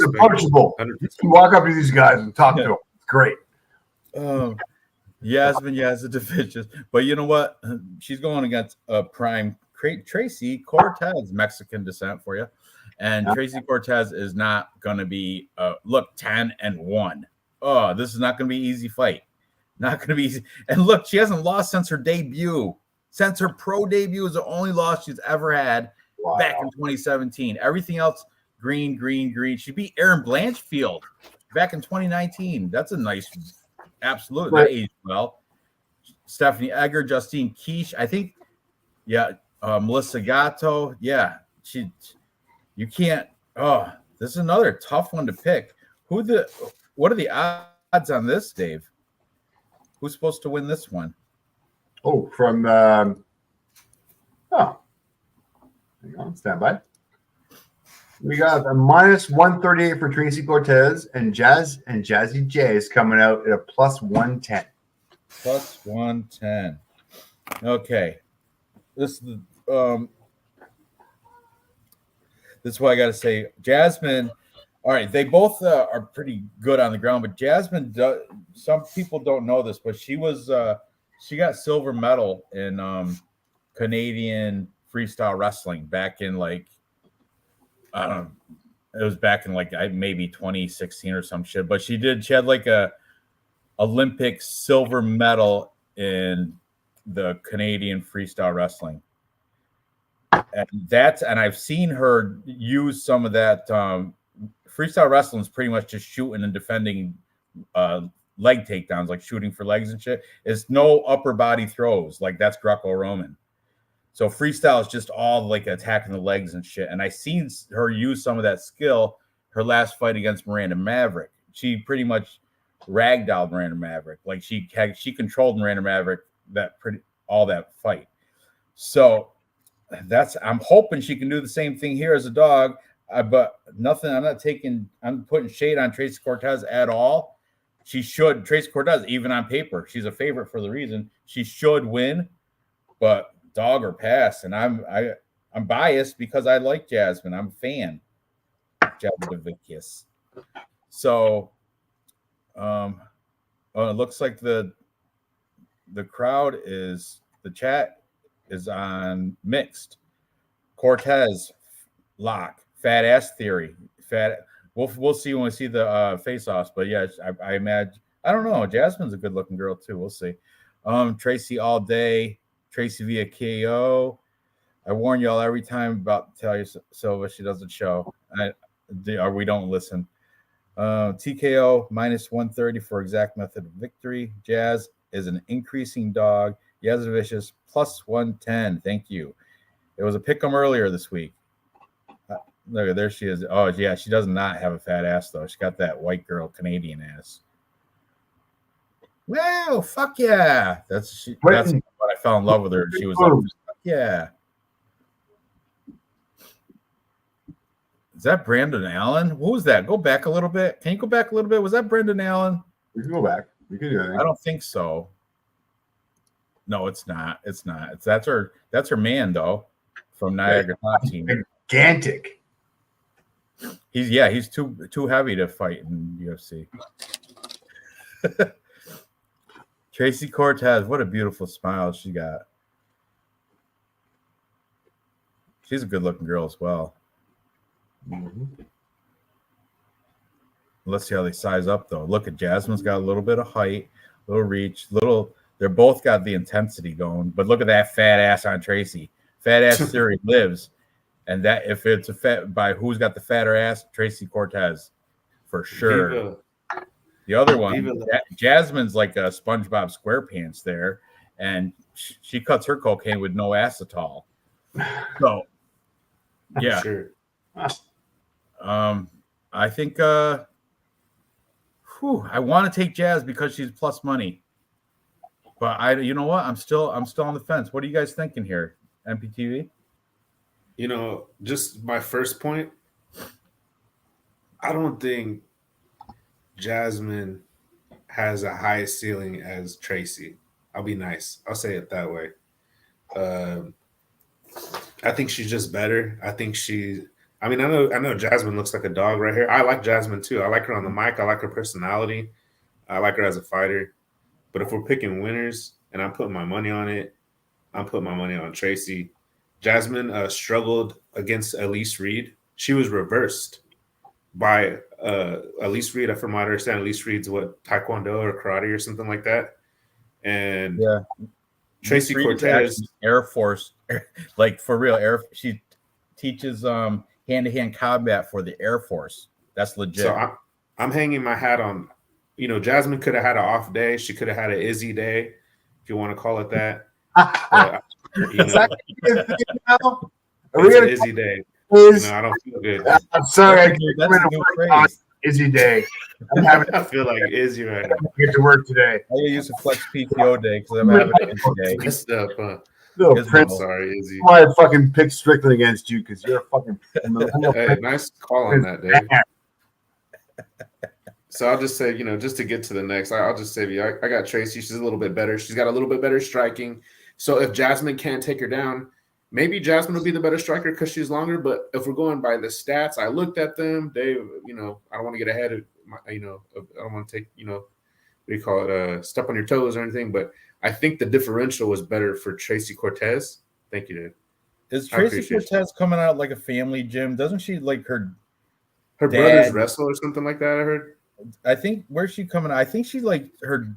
approachable. You can walk up to these guys and talk to them. It's great. Yasmin Jasudavicius, but you know what? She's going against a prime Tracy Cortez, Mexican descent for you, and Tracy Cortez is not going to be 10-1. Oh, this is not going to be an easy fight. Not going to be easy. And look, she hasn't lost since her debut. Since her pro debut is the only loss she's ever had back in 2017. Everything else, green. She beat Erin Blanchfield back in 2019. That's a nice, absolute. That aged well. Stephanie Egger, Justine Quiche, I think, Melissa Gatto. Yeah, you can't. Oh, this is another tough one to pick. What are the odds on this, Dave? Who's supposed to win this one? Oh, from hang on, stand by. We got a minus 138 for Tracy Cortez, and Jazzy J is coming out at a plus 110. Plus 110. Okay. This is what I got to say. Jasmine, all right, they both are pretty good on the ground, but Jasmine, some people don't know this, but she was she got silver medal in Canadian freestyle wrestling back in like I don't know. It was back in like maybe 2016 or some shit. But she had like a Olympic silver medal in the Canadian freestyle wrestling. And I've seen her use some of that. Freestyle wrestling is pretty much just shooting and defending leg takedowns, like shooting for legs and shit. It's no upper body throws. Like that's Greco-Roman. So freestyle is just all like attacking the legs and shit. And I seen her use some of that skill her last fight against Miranda Maverick. She pretty much ragdolled Miranda Maverick. Like she controlled Miranda Maverick all that fight. So I'm hoping she can do the same thing here as a dog. But nothing. I'm putting shade on Tracy Cortez at all. Tracy Cortez, even on paper, she's a favorite for the reason she should win, but dog or pass. And I'm biased because I like Jasmine. I'm a fan. Jasmine. So it looks like the crowd the chat is on mixed. Cortez lock, fat ass theory, fat. We'll see when we see the face-offs, but yeah, I imagine. I don't know. Jasmine's a good-looking girl too. We'll see. Tracy all day. Tracy via KO. I warn y'all every time about Talia Silva. She doesn't show. Or we don't listen. TKO minus 130 for exact method of victory. Jazz is an increasing dog. Yazovicius plus 110. Thank you. It was a pick 'em earlier this week. Look, there she is. Oh, yeah, she does not have a fat ass, though. She got that white girl Canadian ass. Wow, fuck yeah. That's what I fell in love with her. She was like, fuck yeah. Is that Brandon Allen? What was that? Go back a little bit. Can you go back a little bit? Was that Brandon Allen? We can go back. We can do anything. I don't think so. No, it's not. It's not. That's her man, though, from Niagara Top Team. Gigantic. He's too heavy to fight in UFC. Tracy Cortez, what a beautiful smile she got. She's a good-looking girl as well. Mm-hmm. Let's see how they size up, though. Look at Jasmine's got a little bit of height, little reach, They're both got the intensity going, but look at that fat ass on Tracy. Fat ass theory lives. And that if it's a fat by who's got the fatter ass, Tracy Cortez, for sure. Viva. The other one, Jasmine's like a SpongeBob SquarePants there, and she cuts her cocaine with no acetol. So, yeah. Sure. I think I want to take Jazz because she's plus money. But you know what? I'm still on the fence. What are you guys thinking here? MPTV? Just my first point, I don't think Jasmine has a high ceiling as Tracy. I'll be nice. I'll say it that way. I think she's just better. I know Jasmine looks like a dog right here. I like Jasmine too. I like her on the mic. I like her personality. I like her as a fighter. But if we're picking winners and I'm putting my money on it, I'm putting my money on Tracy. Jasmine struggled against Elise Reed. She was reversed by Elise Reed. From what I understand, Elise Reed's Taekwondo or karate or something like that. And yeah, Tracy Cortez, Air Force, like for real. She teaches hand-to-hand combat for the Air Force. That's legit. So I'm hanging my hat on. Jasmine could have had an off day. She could have had an Izzy day, if you want to call it that. It's an Izzy day. I don't feel good. I'm sorry. That's a new phrase. Izzy day. I feel like Izzy right now. I get to work today. I use a flex PTO day because I'm having an Izzy day. Messed up, huh? No, I'm sorry, Izzy. Why I fucking picked Strickland against you because you're a fucking. Hey, nice call on that, Dave. So I'll just say, just to get to the next, I'll just say, I got Tracy. She's a little bit better. She's got a little bit better striking. So if Jasmine can't take her down, maybe Jasmine will be the better striker because she's longer. But if we're going by the stats, I looked at them. Dave, I don't want to get ahead of I don't want to take, what do you call it, step on your toes or anything. But I think the differential was better for Tracy Cortez. Thank you, dude. Is Tracy Cortez coming out like a family gym? Doesn't she like her brothers wrestle or something like that? I heard. I think where's she coming out? I think she's like her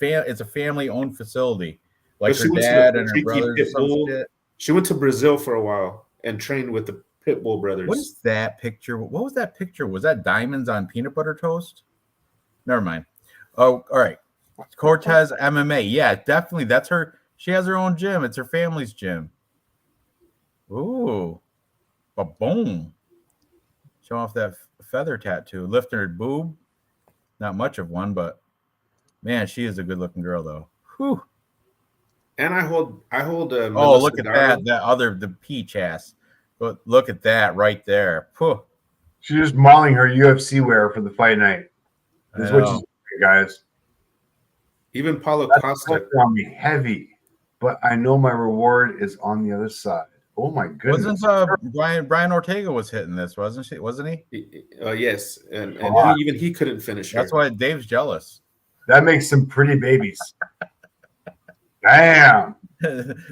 it's a family owned facility. Like her dad and her brothers or some shit. She went to Brazil for a while and trained with the Pitbull brothers. What is that picture? What was that picture? Was that diamonds on peanut butter toast? Never mind. Oh, all right. Cortez MMA. Yeah, definitely. That's her. She has her own gym. It's her family's gym. Ooh. Boom. Show off that feather tattoo. Lifting her boob. Not much of one, but man, she is a good looking girl though. Whew. And I hold oh, look at that. The peach ass. But look at that right there. Whew. She's just modeling her UFC wear for the fight night. This is what she's doing, guys. Even Paulo Costa on me heavy, but I know my reward is on the other side. Oh my goodness! Wasn't Brian Ortega was hitting this, wasn't he? Yes, and even he couldn't finish. That's why Dave's jealous. That makes some pretty babies. Damn.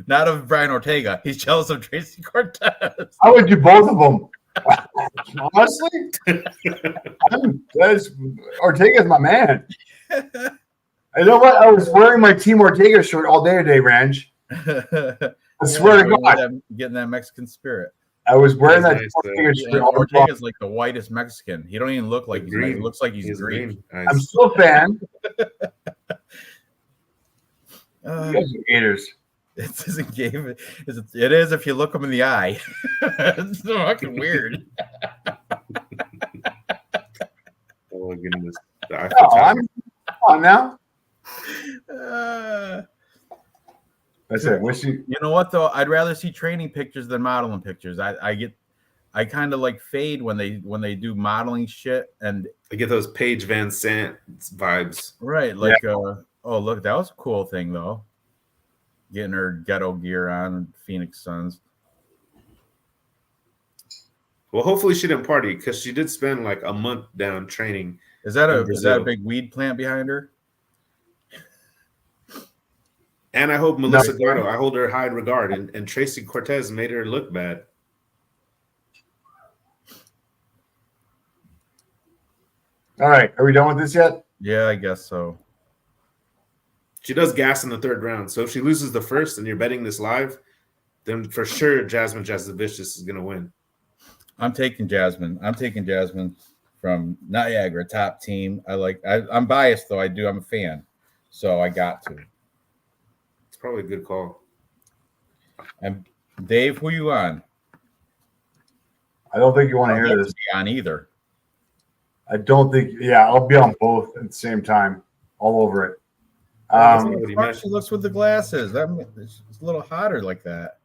Not of Brian Ortega. He's jealous of Tracy Cortez. I would do both of them. Honestly, Ortega's my man. You know what? I was wearing my Team Ortega shirt all day today, Ranj. I swear to God. Getting that Mexican spirit. I was wearing that Ortega shirt. Ortega's like the whitest Mexican. He don't even look like he's green. He looks like he's green. Nice. I'm still a fan. You guys are haters. It isn't game. It is if you look them in the eye. It's so fucking weird. Oh goodness! Come on now. That's it. You know what though? I'd rather see training pictures than modeling pictures. I kind of like fade when they do modeling shit, and I get those Paige Van Sant vibes. Right, like oh look, that was a cool thing though. Getting her ghetto gear on, Phoenix Suns. Well, hopefully she didn't party because she did spend like a month down training. Is that a big weed plant behind her? And I hope Melissa Gatto, I hold her high in regard, and Tracy Cortez made her look bad. All right, are we done with this yet? Yeah, I guess so. She does gas in the third round. So if she loses the first and you're betting this live, then for sure Jasmine Jasovicius is going to win. I'm taking Jasmine. I'm taking Jasmine from Niagara, top team. I'm biased though. I'm a fan. So I got to. It's probably a good call. And Dave, who you on? I don't think you want to hear this. Be on either. I don't think. Yeah, I'll be on both at the same time, all over it. She looks with the glasses. It's a little hotter like that.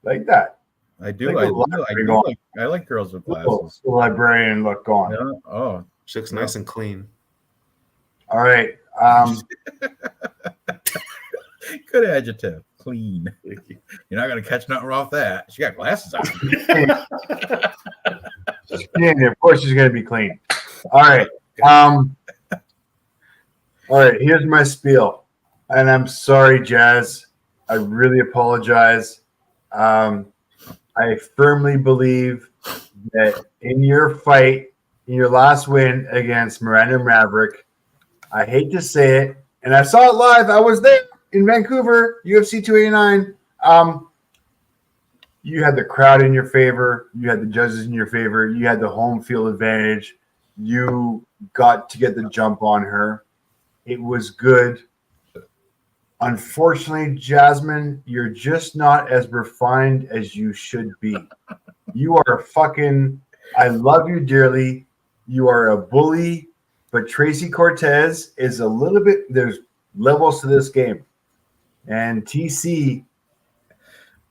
Like that. I do. I like girls with glasses. The librarian look going. Yeah. Oh, she looks nice and clean. All right. Good adjective. Clean. You're not gonna catch nothing off that. She got glasses on. Yeah, of course she's gonna be clean. All right. All right, here's my spiel. And I'm sorry, Jazz. I really apologize. I firmly believe that in your fight, in your last win against Miranda Maverick, I hate to say it, and I saw it live. I was there in Vancouver, UFC 289. You had the crowd in your favor. You had the judges in your favor. You had the home field advantage. You got to get the jump on her. It was good. Unfortunately, Jasmine, you're just not as refined as you should be. You are I love you dearly. You are a bully, but Tracy Cortez is a little bit, there's levels to this game. And TC,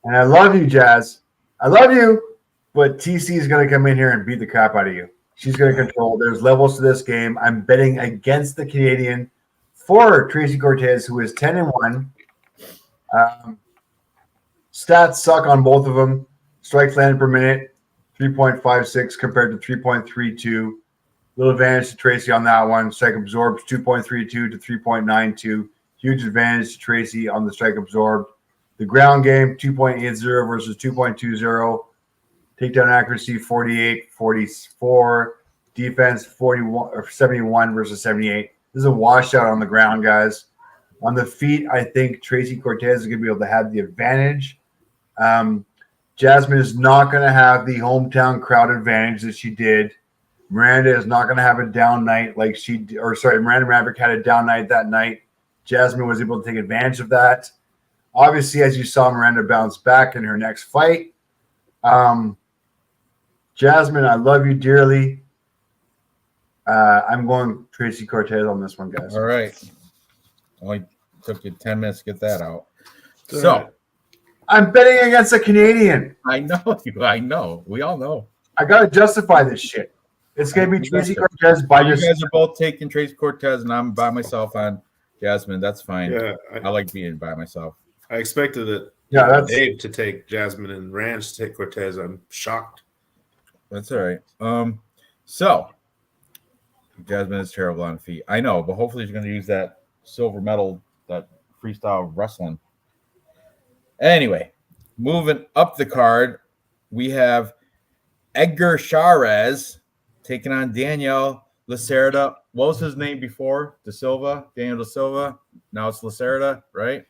and I love you, Jazz. I love you, but TC is going to come in here and beat the crap out of you. She's going to control. There's levels to this game. I'm betting against the Canadian for Tracy Cortez, who is 10-1. Stats suck on both of them. Strikes landed per minute, 3.56 compared to 3.32. Little advantage to Tracy on that one. Strike absorbs 2.32 to 3.92. huge advantage to Tracy on the strike absorbed. The ground game, 2.80 versus 2.20. Takedown accuracy, 48, 44. Defense, 41 or 71 versus 78. This is a washout on the ground, guys. On the feet, I think Tracy Cortez is going to be able to have the advantage. Jasmine is not going to have the hometown crowd advantage that she did. Miranda is not going to have a down night like Miranda Maverick had a down night that night. Jasmine was able to take advantage of that. Obviously, as you saw, Miranda bounce back in her next fight. Jasmine, I love you dearly. I'm going Tracy Cortez on this one, guys. All right. Only took you 10 minutes to get that out. So I'm betting against a Canadian. I know you. I know. We all know. I got to justify this shit. It's going to be Tracy Cortez by you yourself. guys are both taking Tracy Cortez, and I'm by myself on Jasmine. That's fine. Yeah, I like being by myself. I expected it. Yeah, that's Dave to take Jasmine and Ranch to take Cortez. I'm shocked. That's all right. So Jasmine is terrible on feet. I know, but hopefully she's going to use that silver medal, that freestyle wrestling. Anyway, moving up the card, we have Edgar Chairez taking on Daniel Lacerda. What was his name before? Daniel Da Silva. Now it's Lacerda, right?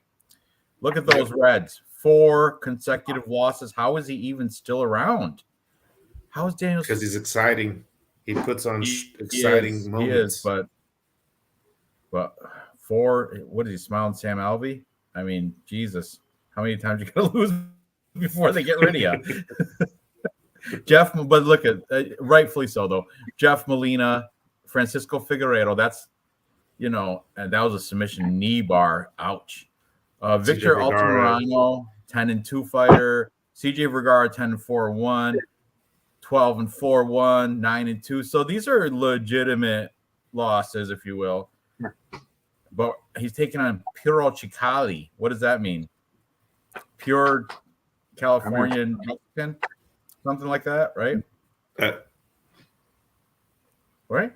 Look at those reds. 4 consecutive losses. How is he even still around? How is Daniel? Because he's exciting. He puts on exciting moments. He is, but 4. What is he smiling, Sam Alvey? I mean, Jesus, how many times you gotta lose before they get rid of you? Jeff, but look at rightfully so though. Jeff Molina, Francisco Figueiredo. That's and that was a submission knee bar. Ouch. Victor Altamirano, 10-2 fighter. CJ Vergara, 10-4-1. 12-4-1, 9-2. So these are legitimate losses, if you will. But he's taking on Puro Chicali. What does that mean? Pure Californian Mexican? Something like that, right? Right?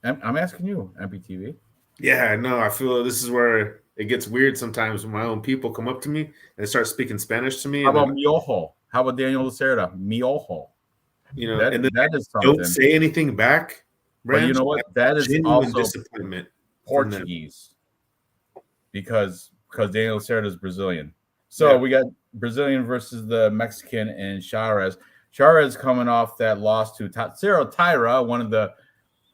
I'm asking you, MPTV. Yeah, no, I feel this is where it gets weird sometimes when my own people come up to me and they start speaking Spanish to me. How about Miojo? How about Daniel Lacerda? Miojo. And then that is something. Don't say anything back. But you know what? That is also disappointment. Portuguese. Because Daniel Lacerda is Brazilian. So we got Brazilian versus the Mexican and Chairez. Chairez coming off that loss to Tatsuro Taira, one of the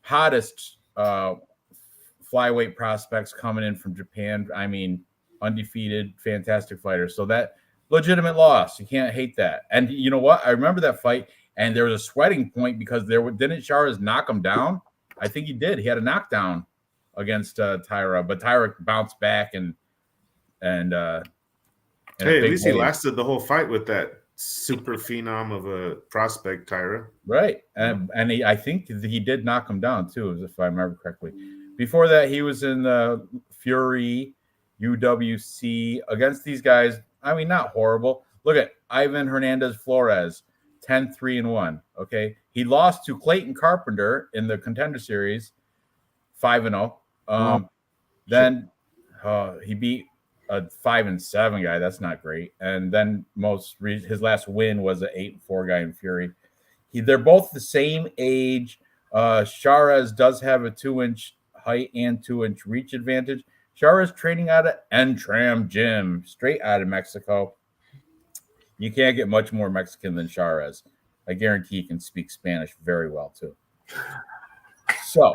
hottest flyweight prospects coming in from Japan. I mean, undefeated, fantastic fighter. So that legitimate loss. You can't hate that. And you know what? I remember that fight, and there was a sweating point because didn't Chairez knock him down? I think he did. He had a knockdown against Taira, but Taira bounced back and hey, at least he lasted the whole fight with that super phenom of a prospect, Taira. Right, and I think he did knock him down too, if I remember correctly. Before that, he was in the Fury, UWC against these guys. I mean, not horrible. Look at Ivan Hernandez Flores, 10-3-1. Okay, he lost to Clayton Carpenter in the Contender Series, 5-0. Then he beat a 5-7 guy. That's not great. And then his last win was an 8-4 guy in Fury. They're both the same age. Chairez does have a 2-inch height and 2-inch reach advantage. Chairez training out of Entram Gym, straight out of Mexico. You can't get much more Mexican than Chairez. I guarantee he can speak Spanish very well too. So,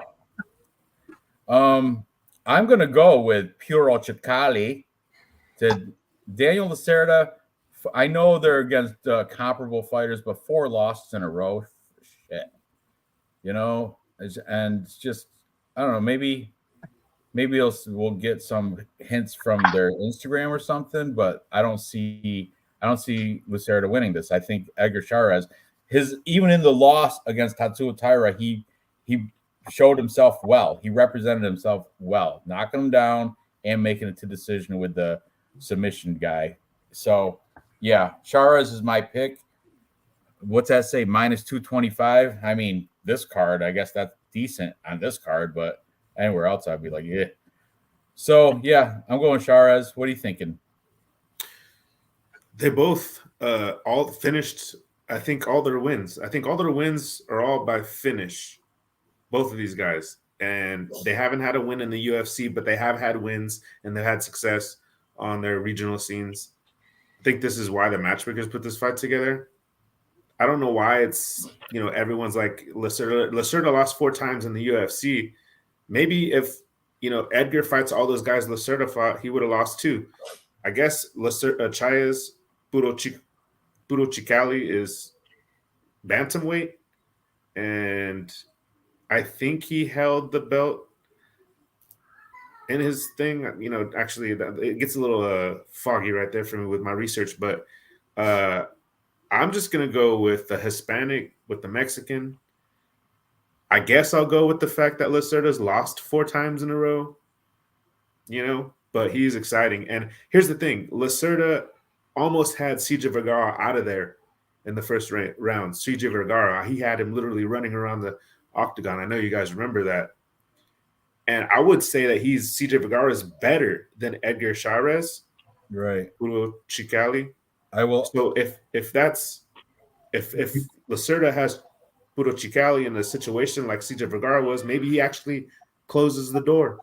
I'm going to go with Puro Chicali to Daniel Lacerda. I know they're against comparable fighters, but 4 losses in a row. Shit. And it's just, I don't know, maybe we'll get some hints from their Instagram or something, but I don't see Lacerda winning this. I think Edgar Chairez, even in the loss against Tatsuro Taira, he showed himself well. He represented himself well, knocking him down and making it to decision with the submission guy. So yeah, Chairez is my pick. What's that say? -225. I mean, this card, I guess that's decent on this card, but anywhere else I'd be like, yeah. So yeah, I'm going Charez. What are you thinking? They both all finished. I think all their wins. I think all their wins are all by finish. Both of these guys, and they haven't had a win in the UFC, but they have had wins and they've had success on their regional scenes. I think this is why the matchmakers put this fight together. I don't know why it's everyone's like Lacerda lost 4 times in the UFC. Maybe if Edgar fights all those guys Lacerda fought, he would have lost too. I guess Chaya's Chikali is bantamweight, and I think he held the belt in his thing. Actually, it gets a little foggy right there for me with my research, but I'm just going to go with the Hispanic, with the Mexican. I guess I'll go with the fact that Lacerda's lost 4 times in a row, but he's exciting. And here's the thing. Lacerda almost had CJ Vergara out of there in the first round. CJ Vergara, he had him literally running around the octagon. I know you guys remember that. And I would say that CJ Vergara is better than Edgar Charez. Right. Puro Chikali. I will. So if Lacerda has Puro Chikali in a situation like CJ Vergara was, maybe he actually closes the door,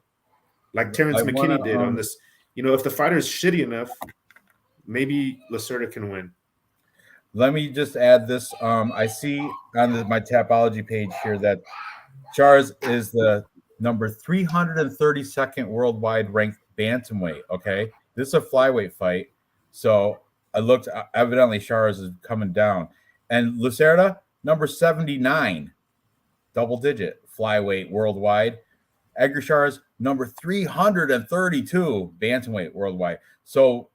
like Terrence McKinney did on this. If the fighter is shitty enough, maybe Lacerda can win. Let me just add this. I see on my Tapology page here that Charez is the number 332nd worldwide ranked bantamweight. Okay, this is a flyweight fight, so I looked. Evidently, Charez is coming down, and Lacerda number 79, double digit flyweight worldwide. Edgar Charez number 332 bantamweight worldwide. So,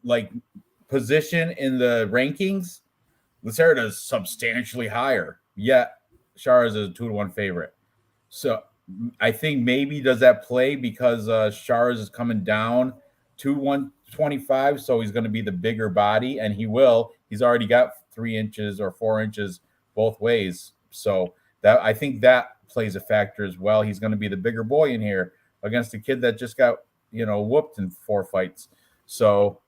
like, position in the rankings, Lacerda is substantially higher. Yet Charez is a 2-1 favorite. So I think maybe does that play because Charez is coming down to 125, so he's going to be the bigger body, and he will. He's already got 3 inches or 4 inches both ways. So that I think that plays a factor as well. He's going to be the bigger boy in here against a kid that just got whooped in 4 fights. So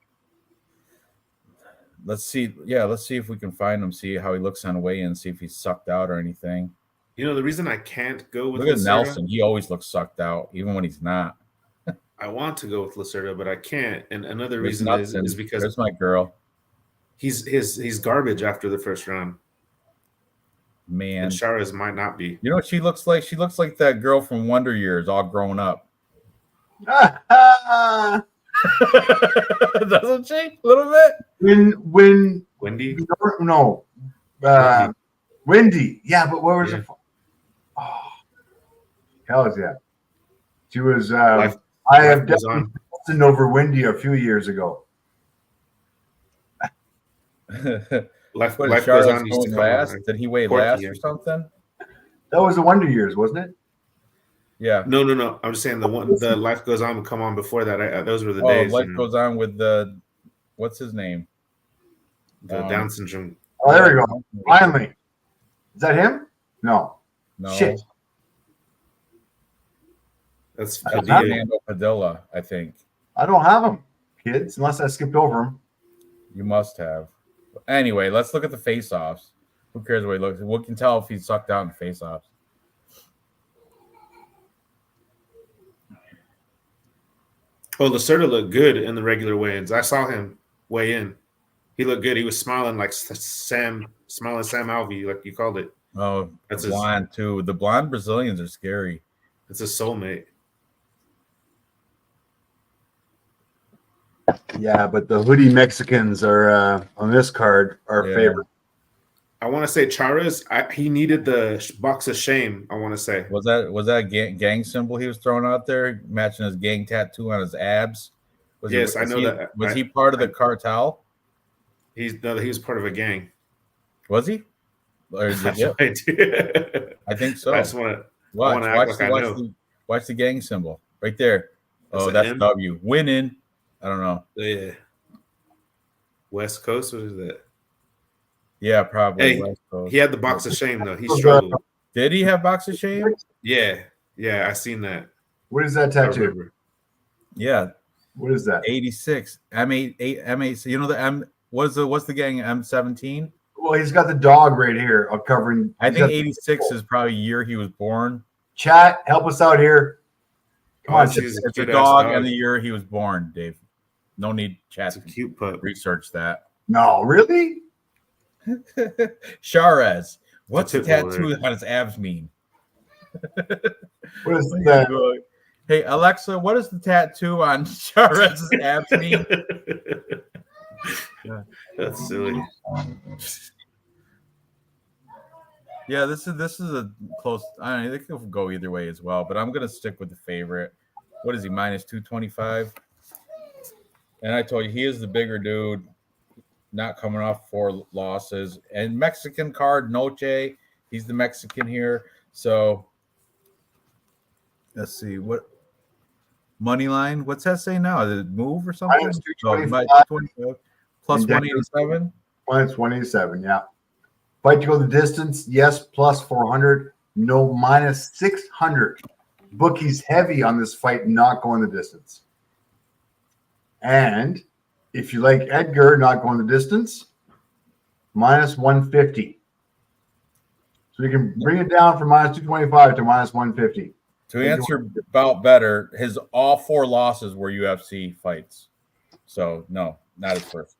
let's see. Yeah, let's see if we can find him, see how he looks on weigh-in, see if he's sucked out or anything. The reason I can't go with Look at Lacerda, Nelson. He always looks sucked out, even when he's not. I want to go with Lacerda, but I can't. And another reason is because there's my girl. He's garbage after the first round. Man, and Charez might not be. You know what she looks like? She looks like that girl from Wonder Years, all grown up. Doesn't she? A little bit. When Wendy? No. Wendy. Yeah, but what was it? Oh, hell yeah. She was. I have definitely listened over Wendy a few years ago. Life goes on. Used to last. Did he weigh last or something? That was the Wonder Years, wasn't it? Yeah. No. I'm just saying the Life Goes On would come on before that. Those were the days. Life Goes On with what's his name? The Down syndrome. Oh, there we go. Finally. Is that him? No. Shit. That's Padilla, I think. I don't have him, kids, unless I skipped over him. You must have. Anyway, let's look at the face-offs. Who cares what he looks? We can tell if he's sucked out in face-offs. Oh, Lacerda looked good in the regular weigh-ins. I saw him weigh in. He looked good. He was smiling like Sam Alvey, like you called it. Oh, that's blonde too. The blonde Brazilians are scary. It's a soulmate. Yeah, but the hoodie Mexicans are on this card are favorite. I want to say Charez. He needed the box of shame. I want to say was that a gang symbol he was throwing out there, matching his gang tattoo on his abs. I know that. Was he part of the cartel? He was part of a gang. Was he? Or is it, I think so. I just want to watch the gang symbol right there. That's M? W. Winning. I don't know. Yeah. West Coast. What is that? Yeah, probably. Hey, West Coast. He had the box of shame though. He struggled. Did he have box of shame? Yeah. I seen that. What is that tattoo? Yeah. What is that? 86 M8 M8. So you know the M. What's the gang M17? Well, he's got the dog right here covering. I think 86 is probably year he was born. Chat, help us out here. Come on, chat. It's a dog and the year he was born, Dave. No need chat. It's a cute pup. Research that. No, really? Charez. What's the That's it, tattoo on his abs mean? What is that? Hey, Alexa, what does the tattoo on Charez's abs mean? That's silly. Yeah, this is a close. I don't know. It could go either way as well, but I'm gonna stick with the favorite. What is he, minus 225? And I told you he is the bigger dude, not coming off 4 losses. And Mexican card, Noche. He's the Mexican here. So let's see what money line. What's that say now? Did it move or something? Minus 225 plus 187. Minus 187, yeah. Fight to go the distance, yes, plus 400. No, minus 600. Bookie's heavy on this fight, not going the distance. And if you like Edgar not going the distance, minus 150. So you can bring it down from minus 225 to minus 150. To answer about better, his all 4 losses were UFC fights. So no, not his first.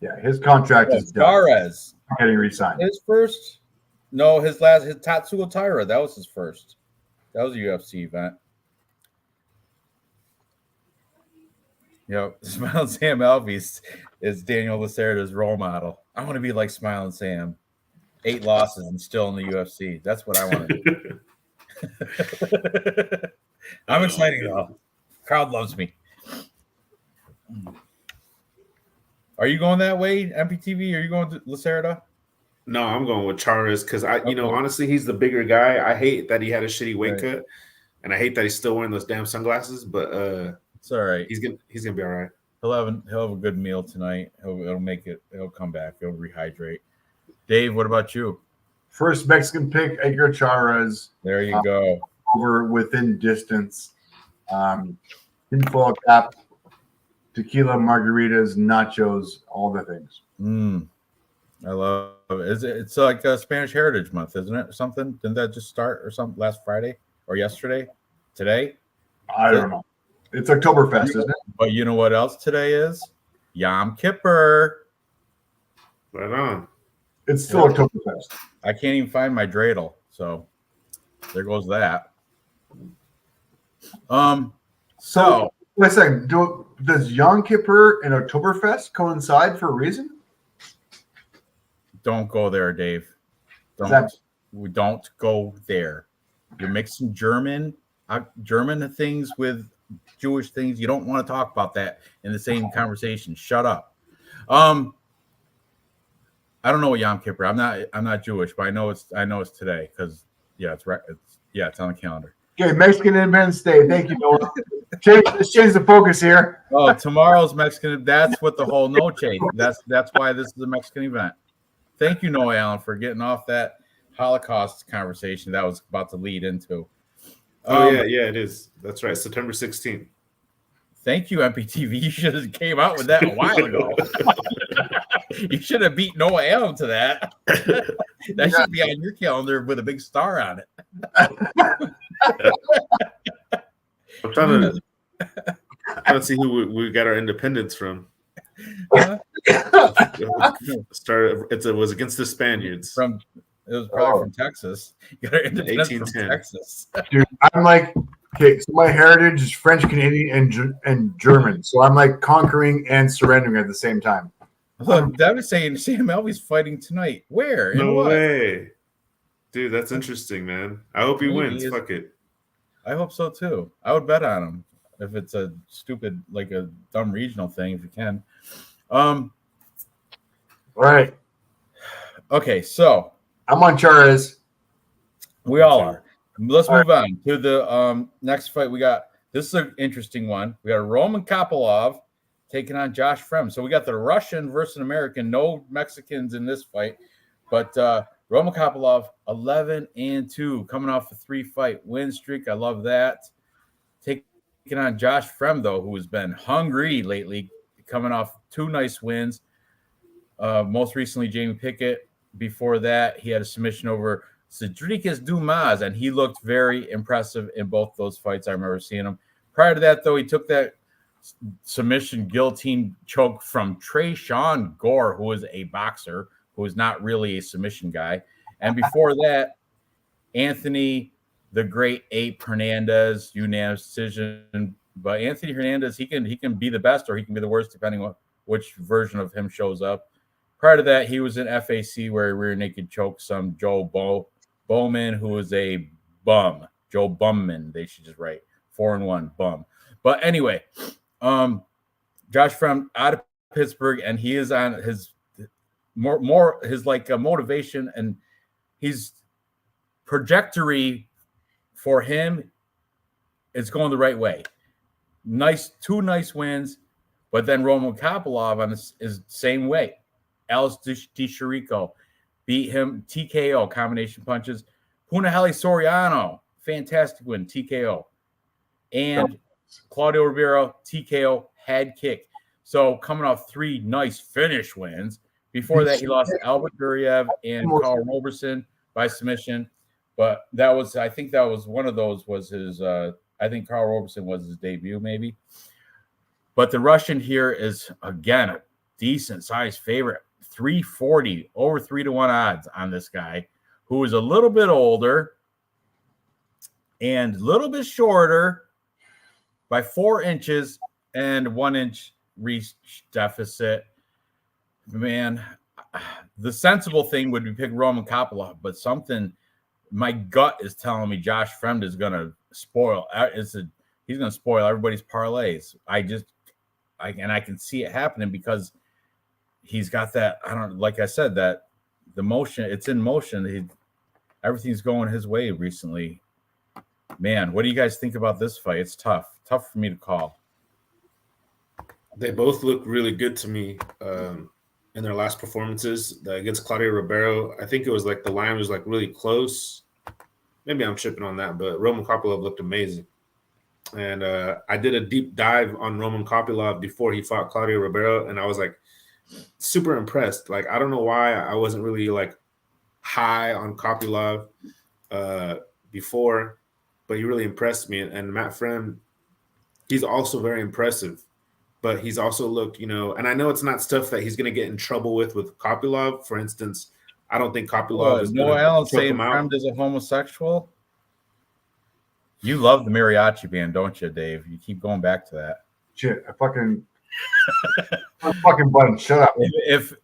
Yeah, his contract is done. Suarez Getting re-signed. his first. No, his Tatsuo Taira. That was his first. That was a UFC event. Smiling Sam Alves is Daniel Lacerda's role model. I want to be like Smiling Sam. 8 losses and still in the UFC. That's what I want to do. I'm excited though. Crowd loves me. Are you going that way, MPTV? Are you going to Lacerda? No, I'm going with Charez because honestly, he's the bigger guy. I hate that he had a shitty weight cut, and I hate that he's still wearing those damn sunglasses. But it's all right. He's gonna be all right. He'll have a good meal tonight. He'll make it. He'll come back. He'll rehydrate. Dave, what about you? First Mexican pick, Edgar Charez. There you go. Over within distance. Tinfoil cap, tequila, margaritas, nachos, all the things. I love it. It's like a Spanish Heritage Month, isn't it? Or something? Didn't that just start or something last Friday or yesterday? Today? I don't know. It's Oktoberfest, isn't it? But you know what else today is? Yom Kippur. Right on. It's still Oktoberfest. I can't even find my dreidel, so there goes that. So wait a second. Does Yom Kippur and Oktoberfest coincide for a reason? Don't go there, Dave. We don't go there. You're mixing German things with Jewish things. You don't want to talk about that in the same conversation. Shut up. I don't know what Yom Kippur. I'm not Jewish, but I know it's today because it's right. It's on the calendar. Okay, Mexican Independence Day. Thank you, Noah. Let's change the focus here. Oh, tomorrow's Mexican. That's what the whole Noche. That's why this is a Mexican event. Thank you, Noah Allen, for getting off that Holocaust conversation that was about to lead into. Yeah, it is. That's right. September 16th. Thank you, MPTV. You should have came out with that a while ago. You should have beat Noah Allen to that. That should be on your calendar with a big star on it. I'm trying to see who we got our independence from. It was against the Spaniards. It was probably from Texas. You got our independence from 1810. Texas. Dude, I'm like, okay, so my heritage is French, Canadian, and German. So I'm like conquering and surrendering at the same time. Look, that was saying Sam Alvey's fighting tonight. Where? No way. Dude, that's interesting, man. I hope he wins. Fuck it. I hope so too. I would bet on him if it's a stupid, like a dumb regional thing, if you can. All right. Okay, so I'm on Charez. we all are. Let's move on to the next fight. This is an interesting one. We got Roman Kopylov taking on Josh Frem. So we got the Russian versus American. No Mexicans in this fight, but Roman Kopylov, 11-2, coming off a 3-fight win streak. I love that. Taking on Josh Fremdo, who has been hungry lately, coming off 2 nice wins. Most recently, Jamie Pickett. Before that, he had a submission over Cedricus Dumas, and he looked very impressive in both those fights. I remember seeing him. Prior to that, though, he took that submission guillotine choke from Trayshawn Gore, who is a boxer, who is not really a submission guy. And before that, Anthony, the great Ape Hernandez, unanimous decision. But Anthony Hernandez, he can be the best or he can be the worst, depending on which version of him shows up. Prior to that, he was in FAC where he rear naked choked some Joe Bowman, who is a bum. Joe Bumman, they should just write 4-1 bum. But anyway, Josh from out of Pittsburgh, and he is on his more his like motivation and his trajectory for him is going the right way. Two nice wins, but then Roman Kopylov on this is same way. Alex DiChirico beat him TKO, combination punches. Punahele Soriano, fantastic win, TKO. And Claudio Ribeiro, TKO, head kick. So coming off 3 nice finish wins. Before that, he lost to Albert Guriev and Carl Roberson by submission. But I think that was one of those was his, I think Carl Roberson was his debut maybe. But the Russian here is, again, a decent size favorite. 340, over 3-1 odds on this guy, who is a little bit older and a little bit shorter by 4 inches and 1 inch reach deficit. Man, the sensible thing would be pick Roman Kopylov, but something my gut is telling me Josh Fremd is going to spoil. He's going to spoil everybody's parlays. I can see it happening because he's got that, like I said, that the motion, it's in motion. Everything's going his way recently. Man, what do you guys think about this fight? It's tough for me to call. They both look really good to me in their last performances. Against Claudio Ribeiro, I think it was like the line was like really close. Maybe I'm tripping on that, but Roman Kopylov looked amazing. And I did a deep dive on Roman Kopylov before he fought Claudio Ribeiro, and I was like super impressed. Like, I don't know why I wasn't really like high on Kopylov before, but he really impressed me. And Matt Fremd, he's also very impressive, but he's also looked, and I know it's not stuff that he's going to get in trouble with Kopylov. For instance, I don't think Kopylov is Noah Allen saying Fremd is a homosexual. You love the mariachi band, don't you, Dave? You keep going back to that. Shit, I'm fucking button. Shut up. If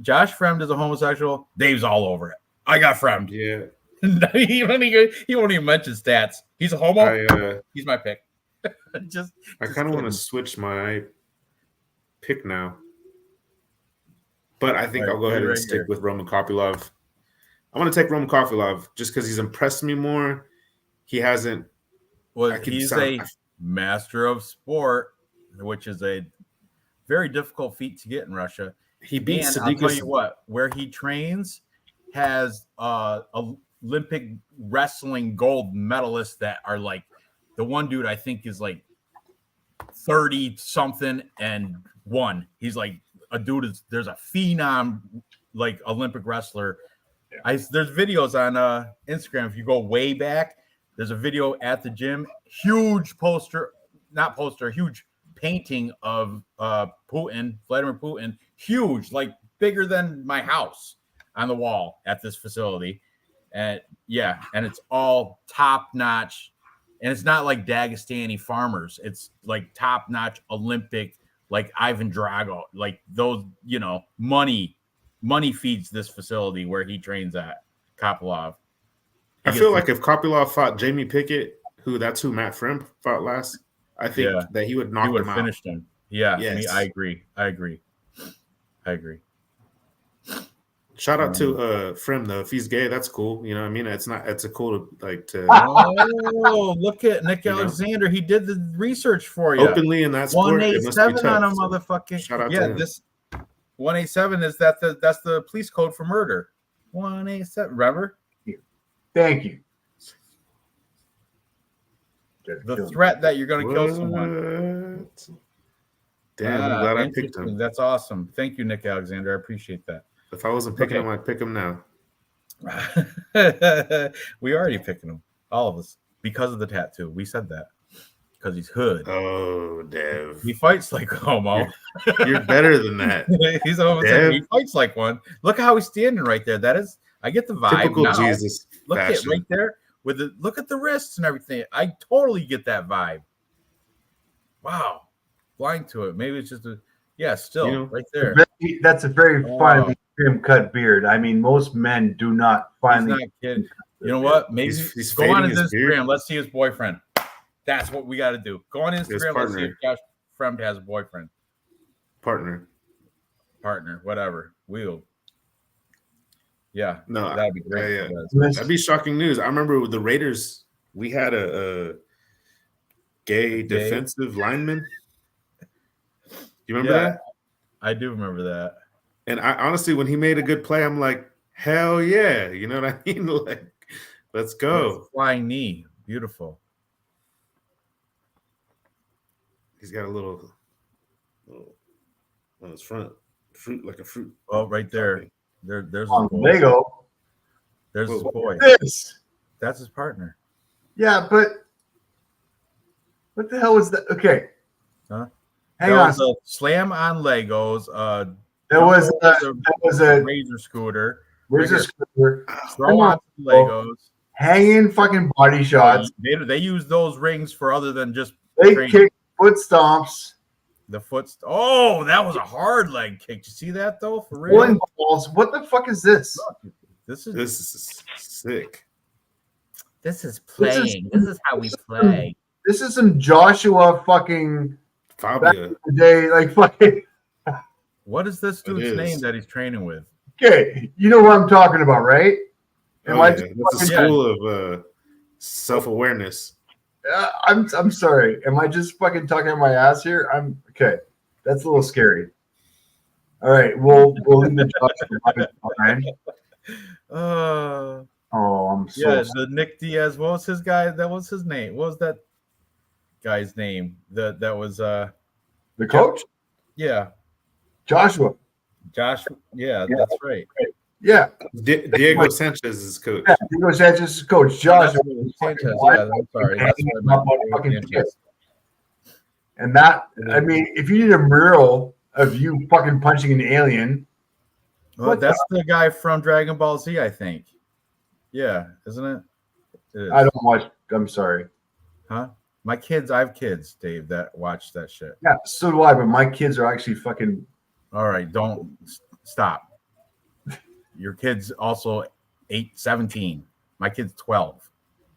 Josh Fremd is a homosexual, Dave's all over it. I got Fremd. Yeah. he won't even mention stats. He's a homo. He's my pick. I kind of want to switch my pick now, but I think I'll go ahead and stick with Roman Kopylov. I'm going to take Roman Kopylov just because he's impressed me more. He hasn't. Well, he's a master of sport, which is a very difficult feat to get in Russia. He beats. I'll tell you what, where he trains has Olympic wrestling gold medalists that are like the one dude I think is like 30 something and one. He's like a dude. There's a phenom like Olympic wrestler. Yeah. There's videos on Instagram. If you go way back, there's a video at the gym. Huge huge painting of Putin, Vladimir Putin. Huge, like bigger than my house on the wall at this facility. And yeah, and it's all top notch. And it's not like Dagestani farmers. It's like top notch Olympic, like Ivan Drago, like those, money feeds this facility where he trains at, Kopylov. I feel like if Kopylov fought Jamie Pickett, that's who Matt Fremd fought last, I think that he would knock him out. Finished him. Yeah, yes. I agree. Shout out to Fremd though. If he's gay, that's cool. You know what I mean? It's a cool to. Oh, look at Nick Alexander. He did the research for you openly in that sport. 187 on a motherfucking. Shout out to him. This 187 is that's the police code for murder. 187. Remember? Thank you. The threat that you're going to kill someone. Damn, I'm glad I picked him. That's awesome. Thank you, Nick Alexander. I appreciate that. If I wasn't picking him, I'd pick him now. We already picking him, all of us, because of the tattoo. We said that because he's hood. Oh, Dev, he fights like a homo. You're better than that. He's almost like, he fights like one. Look how he's standing right there. That is, I get the vibe. Typical now. Jesus. Look fashion. at right there with the look at the wrists and everything. I totally get that vibe. Wow, blind to it. Maybe it's just still right there. That's a very finely trim cut beard. I mean, most men do not finally. He's not kidding. You know what? Maybe he's go on his Instagram. Beard. Let's see his boyfriend. That's what we got to do. Go on Instagram. Let's see if Josh Fremd has a boyfriend. Partner, whatever. Yeah. No, that'd be great. Yeah. That'd be shocking news. I remember with the Raiders, we had a gay defensive lineman. You remember that? I do remember that. And I honestly, when he made a good play, I'm like, hell yeah. You know what I mean? Like, let's go. Flying knee. Beautiful. He's got a little on his front fruit, like a fruit. Oh, right there. There's on Lego. There's his boy. That's his partner. Yeah, but what the hell was that? Okay. Huh? Hang on. A slam on Legos. That was a razor scooter. Razor scooter. Throw on Legos. Hanging fucking body shots. They use those rings for other than just. They kick foot stomps. The foot. Oh, that was a hard leg kick. Did you see that though? For real. Balls. What the fuck is this? This is sick. This is playing. This is how we play. This is some Joshua fucking Fabia. Back in the day, like fucking. What is this dude's name that he's training with? Okay, you know what I'm talking about, right? It's a school of self-awareness. I'm sorry. Am I just fucking talking on my ass here? I'm okay. That's a little scary. All right, we'll leave the I'm so the Nick Diaz. What was his guy? That was his name. What was that guy's name? That was the coach. Yeah, Joshua. Yeah, that's right. Yeah, Diego Sanchez is coach. Yeah, Diego Sanchez is coach. Joshua Sanchez. Yeah, I'm sorry. That's and that, I mean, if you need a mural of you fucking punching an alien. Well, that's the guy from Dragon Ball Z, I think. Yeah, isn't it? It is. I don't watch. I'm sorry. Huh? I have kids, Dave, that watch that shit. Yeah, so do I, but my kids are actually fucking. All right, don't stop. Your kid's also 17. My kid's 12.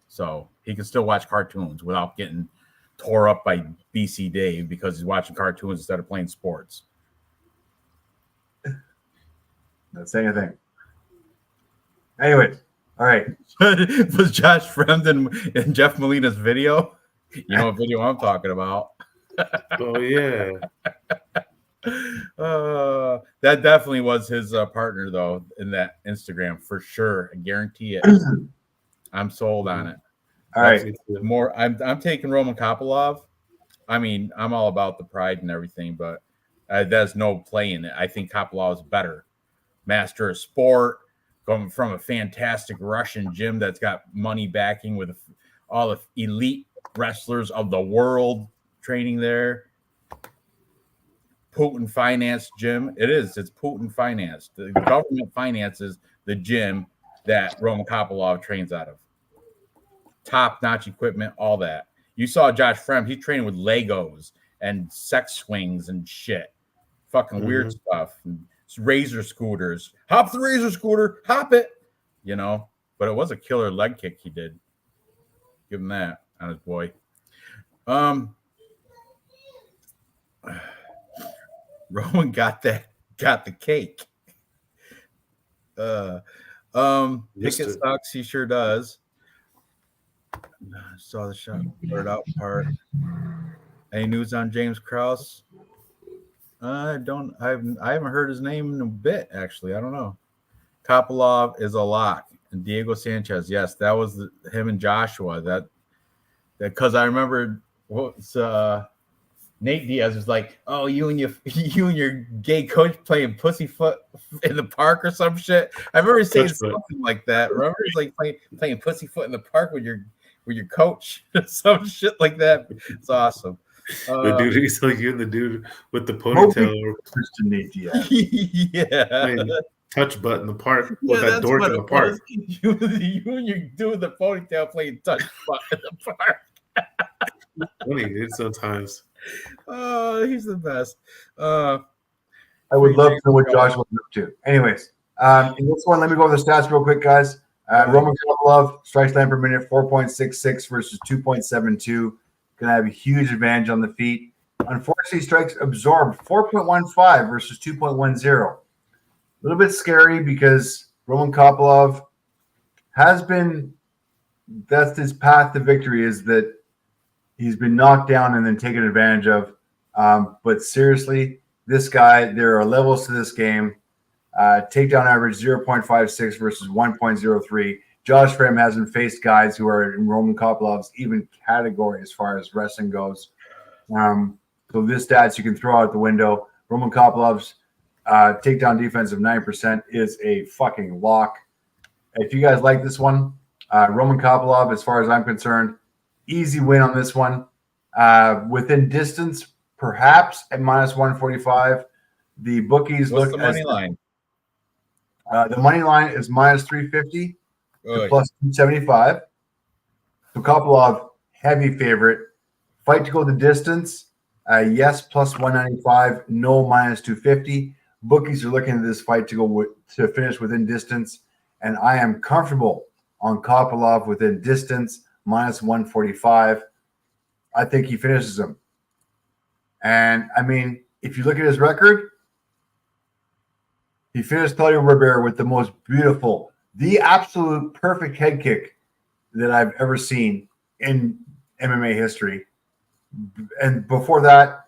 So he can still watch cartoons without getting tore up by BC Dave because he's watching cartoons instead of playing sports. Not saying a thing. Anyway, all right. Was Josh Fremd in Jeff Molina's video? You know what video I'm talking about. Oh, yeah. That definitely was his partner, though, in that Instagram for sure. I guarantee it. I'm sold on it. All right. I'm taking Roman Kopylov. I mean, I'm all about the pride and everything, but there's no play in it. I think Kopylov is better. Master of sport, going from a fantastic Russian gym that's got money backing with all the elite wrestlers of the world training there. Putin financed gym. It's Putin financed. The government finances the gym that Roman Kopylov trains out of. Top-notch equipment, all that. You saw Josh Fremd. He's training with Legos and sex swings and shit. Fucking weird stuff. And razor scooters. Hop the razor scooter. Hop it. You know? But it was a killer leg kick he did. Give him that on his boy. Roman got the cake. Pickett sucks. He sure does. Saw the shot blurred out part. Any news on James Krause? I haven't heard his name in a bit, actually. I don't know. Kopylov is a lock. And Diego Sanchez, yes, that was him and Joshua. That because I remember Nate Diaz was like, "Oh, you and your gay coach playing pussyfoot in the park or some shit." I remember saying something like that. Remember, it's like playing pussyfoot in the park with your coach, some shit like that. It's awesome. The dude, he's like you and the dude with the ponytail. Christian Nate Diaz. Yeah. Touch butt in the park with that dork in the park. You and your dude with the ponytail playing touch butt in the park. Funny, dude, sometimes. Oh, he's the best. I would love to know what Josh was up to. Anyways, in this one, let me go over the stats real quick, guys. Roman Kopylov, strikes land per minute, 4.66 versus 2.72. Going to have a huge advantage on the feet. Unfortunately, strikes absorbed 4.15 versus 2.10. A little bit scary because Roman Kopylov has been, that's his path to victory, is that he's been knocked down and then taken advantage of. But seriously, this guy, there are levels to this game. Takedown average 0.56 versus 1.03. Josh Fram hasn't faced guys who are in Roman Kopylov's even category as far as wrestling goes. So this stats you can throw out the window. Roman Kopylov's takedown defense of 9% is a fucking lock. If you guys like this one, Roman Kopylov, as far as I'm concerned, easy win on this one. Within distance, perhaps at minus 145. The bookies What's look the money line? The money line is minus 350 to plus 275. So Kopylov, heavy favorite. Fight to go the distance. Yes, plus 195. No, minus 250. Bookies are looking at this fight to go to finish within distance, and I am comfortable on Kopylov within distance, minus 145. I think he finishes him. And I mean, if you look at his record, he finished Claudio Rivera with the most beautiful, the absolute perfect head kick that I've ever seen in MMA history. And before that,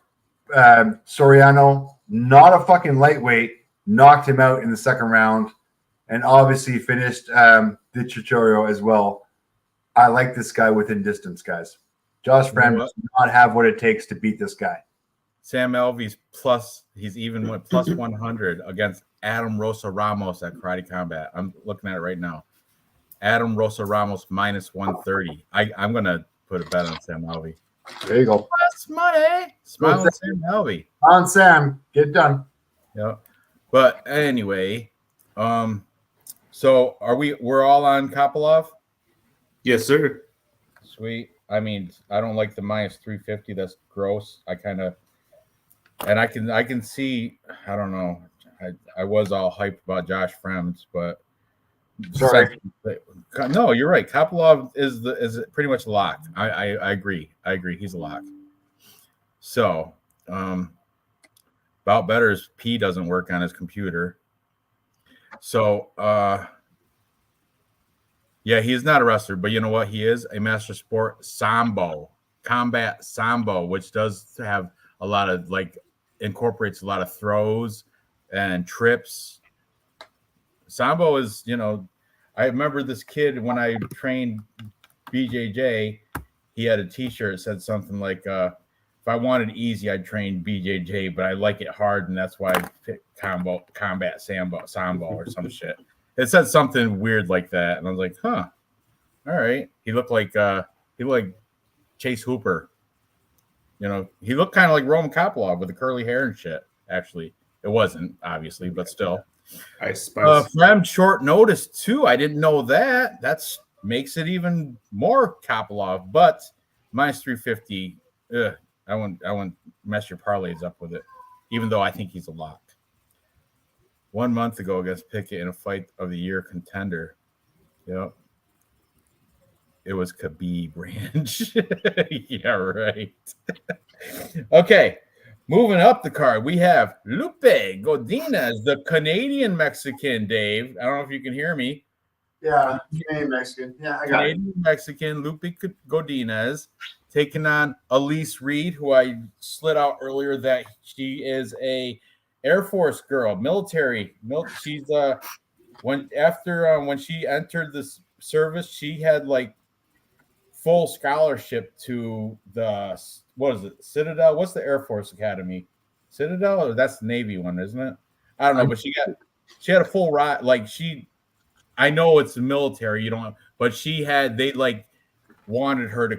Soriano, not a fucking lightweight, knocked him out in the second round, and obviously finished the Chichorio as well. I like this guy within distance, guys. Josh Fram does not have what it takes to beat this guy. Sam Alvey's he's even went plus 100 against Adam Rosa Ramos at Karate Combat. I'm looking at it right now. Adam Rosa Ramos minus 130. I'm going to put a bet on Sam Alvey. There you go. That's money. Smile on Sam Alvey. On Sam. Get it done. Yeah. But anyway, so we're all on Kopylov? Yes, sir. Sweet. I mean, I don't like the minus 350. That's gross. I can see, I don't know. I was all hyped about Josh Frems, but sorry. No, you're right. Kopylov is pretty much locked. I agree. He's a lock. So, Bout Better's P doesn't work on his computer. So, yeah, he's not a wrestler, but you know what? He is a master sport combat sambo, which does have a lot of incorporates a lot of throws and trips. Sambo is, I remember this kid when I trained BJJ, he had a t-shirt that said something like, if I wanted easy, I'd train BJJ, but I like it hard, and that's why I picked combat sambo or some shit. It said something weird like that, and I was like, huh, all right. He looked like Chase Hooper. He looked kind of like Roman Kopylov with the curly hair and shit. Actually, it wasn't, obviously, but still. From short notice too. I didn't know that. That makes it even more Kopylov, but minus 350. I wouldn't mess your parlays up with it, even though I think he's a lock. 1 month ago against Pickett in a fight of the year contender. Yep. It was Khabib Ranch. Yeah, right. Okay. Moving up the card, we have Lupe Godinez, the Canadian Mexican, Dave. I don't know if you can hear me. Yeah, Canadian Mexican. Yeah, I got Canadian Mexican, Lupe Godinez, taking on Elise Reed, who I slid out earlier that she is a Air Force girl, military. She's when she entered this service, she had like full scholarship to the what is it, Citadel? What's the Air Force Academy? Citadel, or that's the Navy one, isn't it? I don't know, but she had a full ride. Like I know it's the military, but they like wanted her to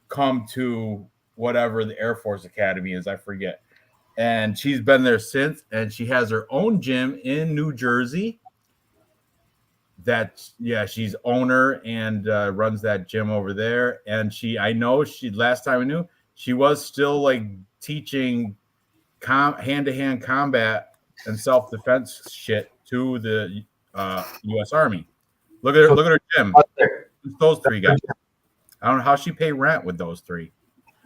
come to whatever the Air Force Academy is, I forget. And she's been there since, and she has her own gym in New Jersey. She's owner and runs that gym over there. And last time I knew, she was still like teaching hand-to-hand combat and self-defense shit to the U.S. Army. Look at her gym. Those three guys. I don't know how she pay rent with those three.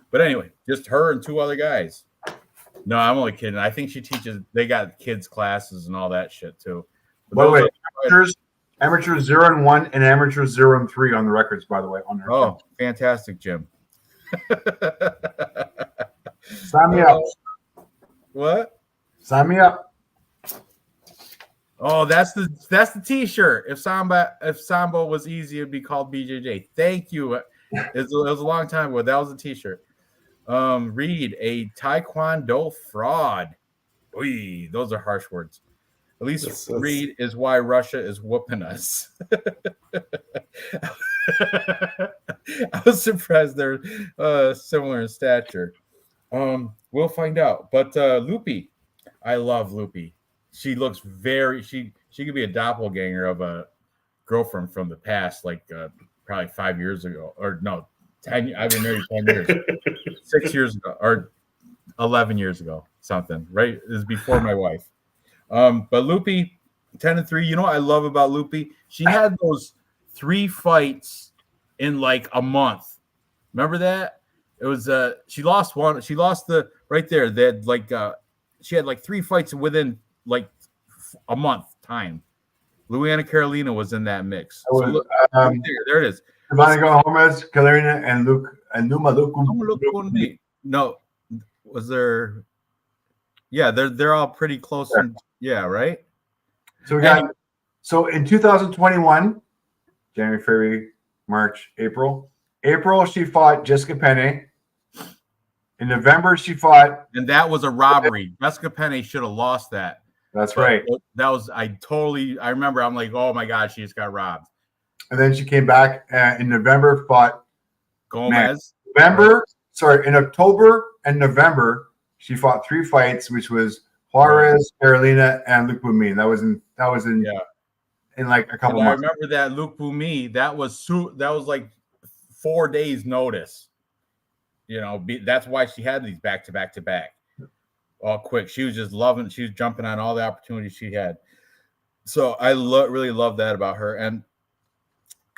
But anyway, just her and two other guys. No, I'm only kidding. I think she teaches. They got kids classes and all that shit too. By the way, amateur 0 and 1 and amateur 0 and 3 on the records. By the way, on her. Oh, fantastic, Jim. Sign me up. What? Sign me up. Oh, that's the T-shirt. If Samba was easy, it'd be called BJJ. Thank you. It was a long time ago. That was a T-shirt. Reed, a Taekwondo fraud. Oy, those are harsh words. At least Reed is why Russia is whooping us. I was surprised they're similar in stature. We'll find out. But Loopy, I love Loopy. She looks she could be a doppelganger of a girlfriend from the past, like probably 5 years ago, or no, 10. I've been married 10 years, 6 years ago, or 11 years ago, something. Right, it was before my wife. But Loopy, 10-3. You know what I love about Loopy? She had those 3 fights in like a month. Remember that? It was she lost one. She lost the right there. That like she had like 3 fights within like a month time. Luana Carolina was in that mix. So look, there it is. Ivana Gomez, Carolina, and Numa. No, was there? Yeah, they're all pretty close. Sure. Yeah, right. So we got in 2021, January, February, March, April. April, she fought Jessica Penne. In November, she fought, and that was a robbery. Jessica Penne should have lost that. That's right. That was I remember. I'm like, oh my god, she just got robbed. And then she came back in November, fought Gomez. In October and November, she fought 3 fights, which was Juarez, Carolina, and Luke Bumi. That was in like a couple months. I remember that Luke Bumi. That was like 4 days notice. That's why she had these back to back. All quick. She was just loving. She was jumping on all the opportunities she had. So I really love that about her. And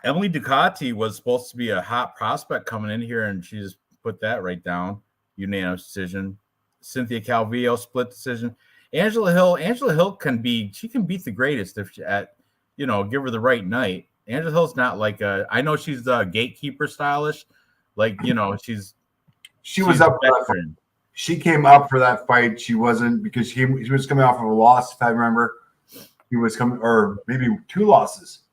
Emily Ducati was supposed to be a hot prospect coming in here, and she just put that right down. Unanimous decision. Cynthia Calvillo split decision. Angela Hill can beat the greatest if she give her the right night. Angela Hill's not like I know she's gatekeeper stylish, she was up for that fight. She came up for that fight. She wasn't, because she was coming off of a loss, if I remember. He was coming, or maybe 2 losses.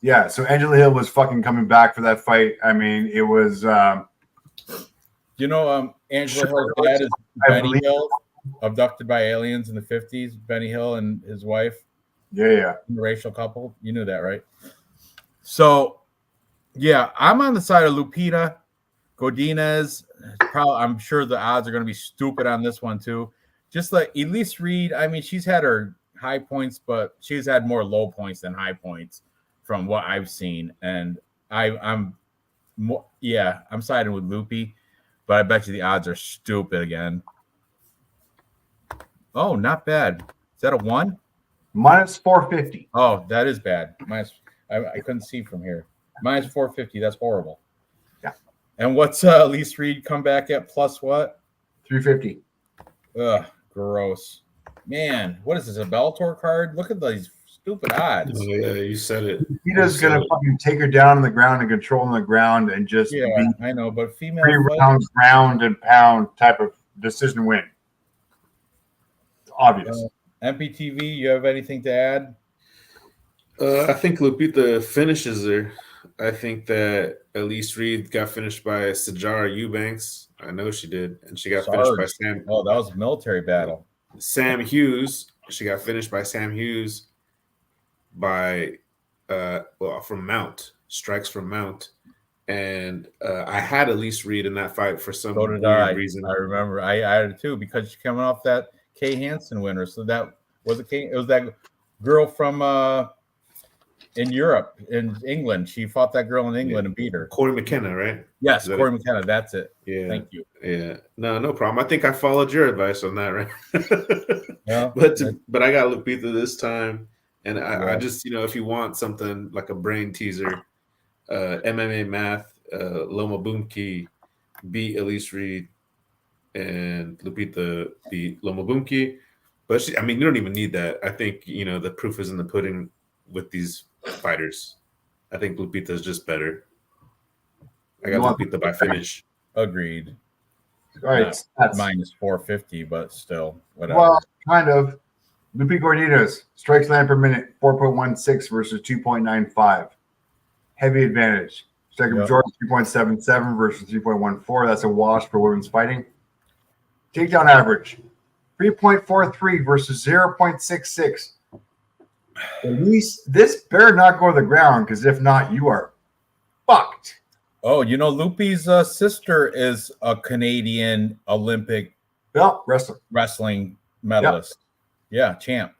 Yeah, so Angela Hill was fucking coming back for that fight. I mean, it was Angela Hill's dad is Benny Hill, abducted by aliens in the 50s. Benny Hill and his wife. Yeah. Interracial couple. You knew that, right? So, yeah, I'm on the side of Lupita Godinez. I'm sure the odds are going to be stupid on this one too. Just like Elise Reed, I mean, she's had her high points, but she's had more low points than high points from what I've seen. And I'm siding with Loopy, but I bet you the odds are stupid again. Oh, not bad. Is that a 1? Minus 450. Oh, that is bad. I couldn't see from here. Minus 450. That's horrible. Yeah. And what's Elise Reed come back at plus what? 350. Ugh, gross. Man, what is this, a Bellator card? Look at these stupid odds. Oh, yeah, you said it. Peter's going to fucking take her down on the ground and control on the ground and just I know, but female 3 rounds, round and pound type of decision win. It's obvious. MPTV, you have anything to add? I think Lupita finishes her. I think that Elise Reed got finished by Sajara Eubanks. I know she did, and she got finished by Sarge. Oh, that was a military battle. Sam Hughes. She got finished by Sam Hughes by from Mount, strikes from Mount. And I had Elise Reed in that fight for some So did weird reason. I remember I had it too because she's coming off that Kay Hansen winner. So that was it was that girl from in Europe, in England. She fought that girl in England and beat her. Corey McKenna, right? Yes, Corey McKenna. That's it. Yeah. Thank you. Yeah. No problem. I think I followed your advice on that, right? Yeah, but I got Lupita this time. And I just, if you want something like a brain teaser, MMA Math, Loma Boomki beat Elise Reed and Lupita beat Loma Boomki. But you don't even need that. I think, the proof is in the pudding with these fighters. I think Lupita is just better. I got Lupita by finish. Agreed. All right, that's minus 450, but still, whatever. Well, kind of. Lupi Gordinas, strikes land per minute, 4.16 versus 2.95. Heavy advantage. Second majority, 3.77 versus 3.14. That's a wash for women's fighting. Takedown average, 3.43 versus 0.66. At least this better not go to the ground, because if not, you are fucked. Oh, Lupi's sister is a Canadian Olympic wrestling medalist. Yeah, champ.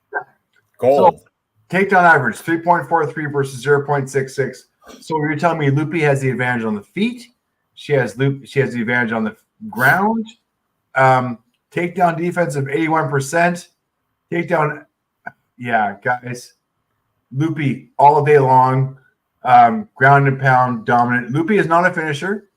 Gold. So, takedown average, 3.43 versus 0.66. So you're telling me Lupi has the advantage on the feet. She has the advantage on the ground. Takedown defense of 81%. Takedown, guys. Lupi all day long. Ground and pound dominant. Lupi is not a finisher.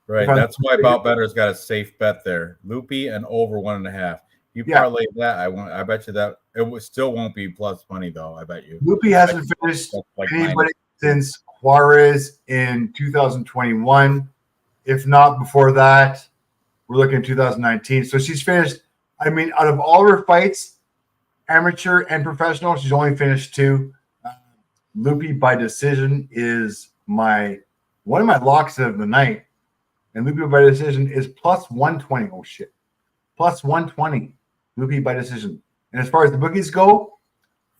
Right. That's why Bout Better's got a safe bet there. Lupi and over 1.5. You parlay that. I bet you that it still won't be plus money though. I bet you. Lupi hasn't finished anybody since Juarez in 2021. If not before that, we're looking at 2019. So she's finished. Out of all her fights, amateur and professional, she's only finished 2. Lupi by decision is one of my locks of the night, and Lupi by decision is plus 120. Oh shit, plus 120. Lupi by decision. And as far as the bookies go,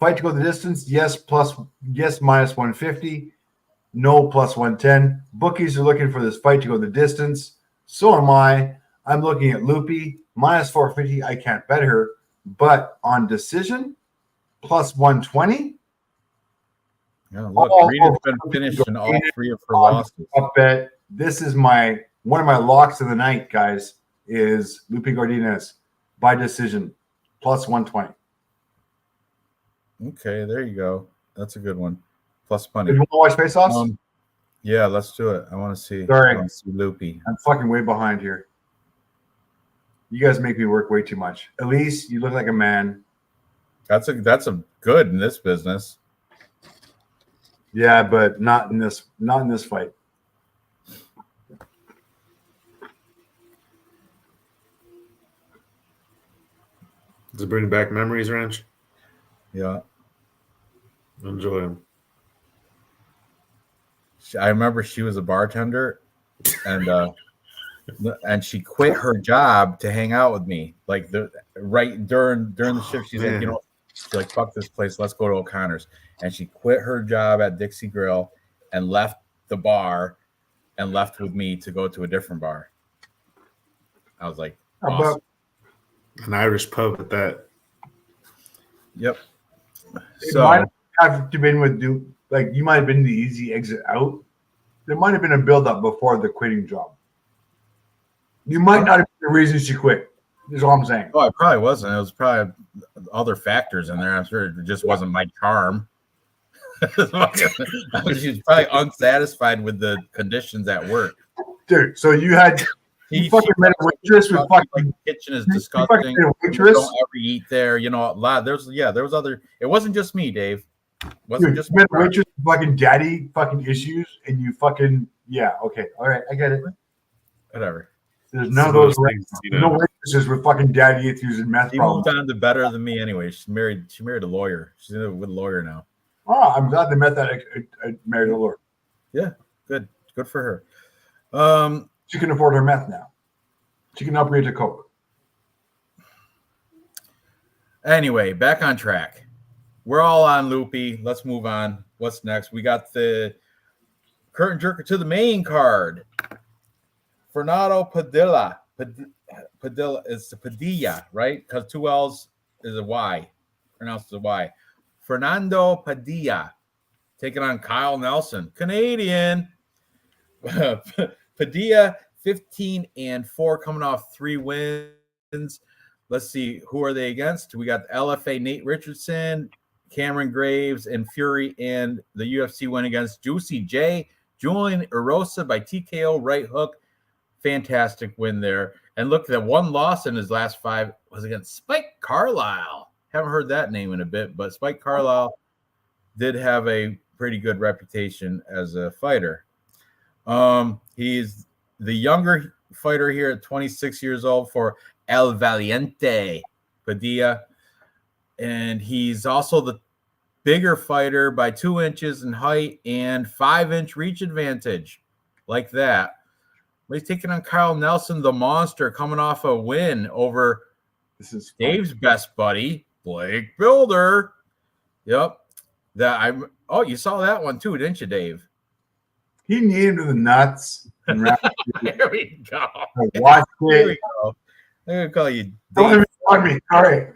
fight to go the distance, yes minus 150, no plus 110. Bookies are looking for this fight to go the distance. So am I. I'm looking at Lupi minus 450. I can't bet her, but on decision plus 120. Yeah, look, Reed's been finished in all 3 of her losses. Bet. This is one of my locks of the night, guys. Is Lupi Gordinas by decision plus 120. Okay, there you go. That's a good one. Plus money. Do you want to watch face-offs? Yeah, let's do it. I want to see. Sorry, I want to see Lupi. I'm fucking way behind here. You guys make me work way too much. Elise, you look like a man. That's a good in this business. Yeah, but not in this fight. Does it bring back memories, Ranj? Yeah. Enjoy them. I remember she was a bartender, and she quit her job to hang out with me. Like during the shift, she's like, fuck this place, let's go to O'Connor's. And she quit her job at Dixie Grill and left the bar and left with me to go to a different bar. I was like, awesome. An Irish pub at that. Yep. So might have been you might have been the easy exit out. There might have been a build-up before the quitting job. You might not have been the reason she quit. Is all I'm saying. Oh, it probably wasn't. It was probably other factors in there. I'm sure it just wasn't my charm. She was probably unsatisfied with the conditions at work. Dude, so you fucking met a waitress with fucking like, the kitchen is disgusting. Don't ever eat there. A lot. There was other. It wasn't just me, Dave. Just met a waitress with fucking daddy fucking issues, and you fucking okay, all right, I get it. Whatever. There's none of those no waitresses with fucking daddy issues and meth problems. She moved on to better than me anyway. She married a lawyer. She's with a lawyer now. Oh, I'm glad they met that Mary Lord. Yeah, good for her. She can afford her meth now. She can upgrade to coke. Anyway, back on track. We're all on loopy. Let's move on. What's next? We got the curtain jerker to the main card. Fernando Padilla. Padilla is Padilla, right? Because 2 L's is a Y. Pronounced as a Y. Fernando Padilla taking on Kyle Nelson. Canadian. Padilla 15-4 coming off 3 wins. Let's see, who are they against? We got LFA Nate Richardson, Cameron Graves, and Fury, and the UFC win against Juicy J, Julian Erosa by TKO right hook. Fantastic win there. And look, that one loss in his last 5 was against Spike Carlisle. Haven't heard that name in a bit, but Spike Carlisle did have a pretty good reputation as a fighter. He's the younger fighter here at 26 years old for El Valiente Padilla. And he's also the bigger fighter by 2 inches in height and 5-inch reach advantage. Like that. He's taking on Kyle Nelson, the monster, coming off a win over Dave's best buddy, Blake Builder. Yep. You saw that one too, didn't you, Dave? He kneed him to the nuts. And There we go. Watch There we it. go. I'm going to call you Don't Dave. even talk me. All right.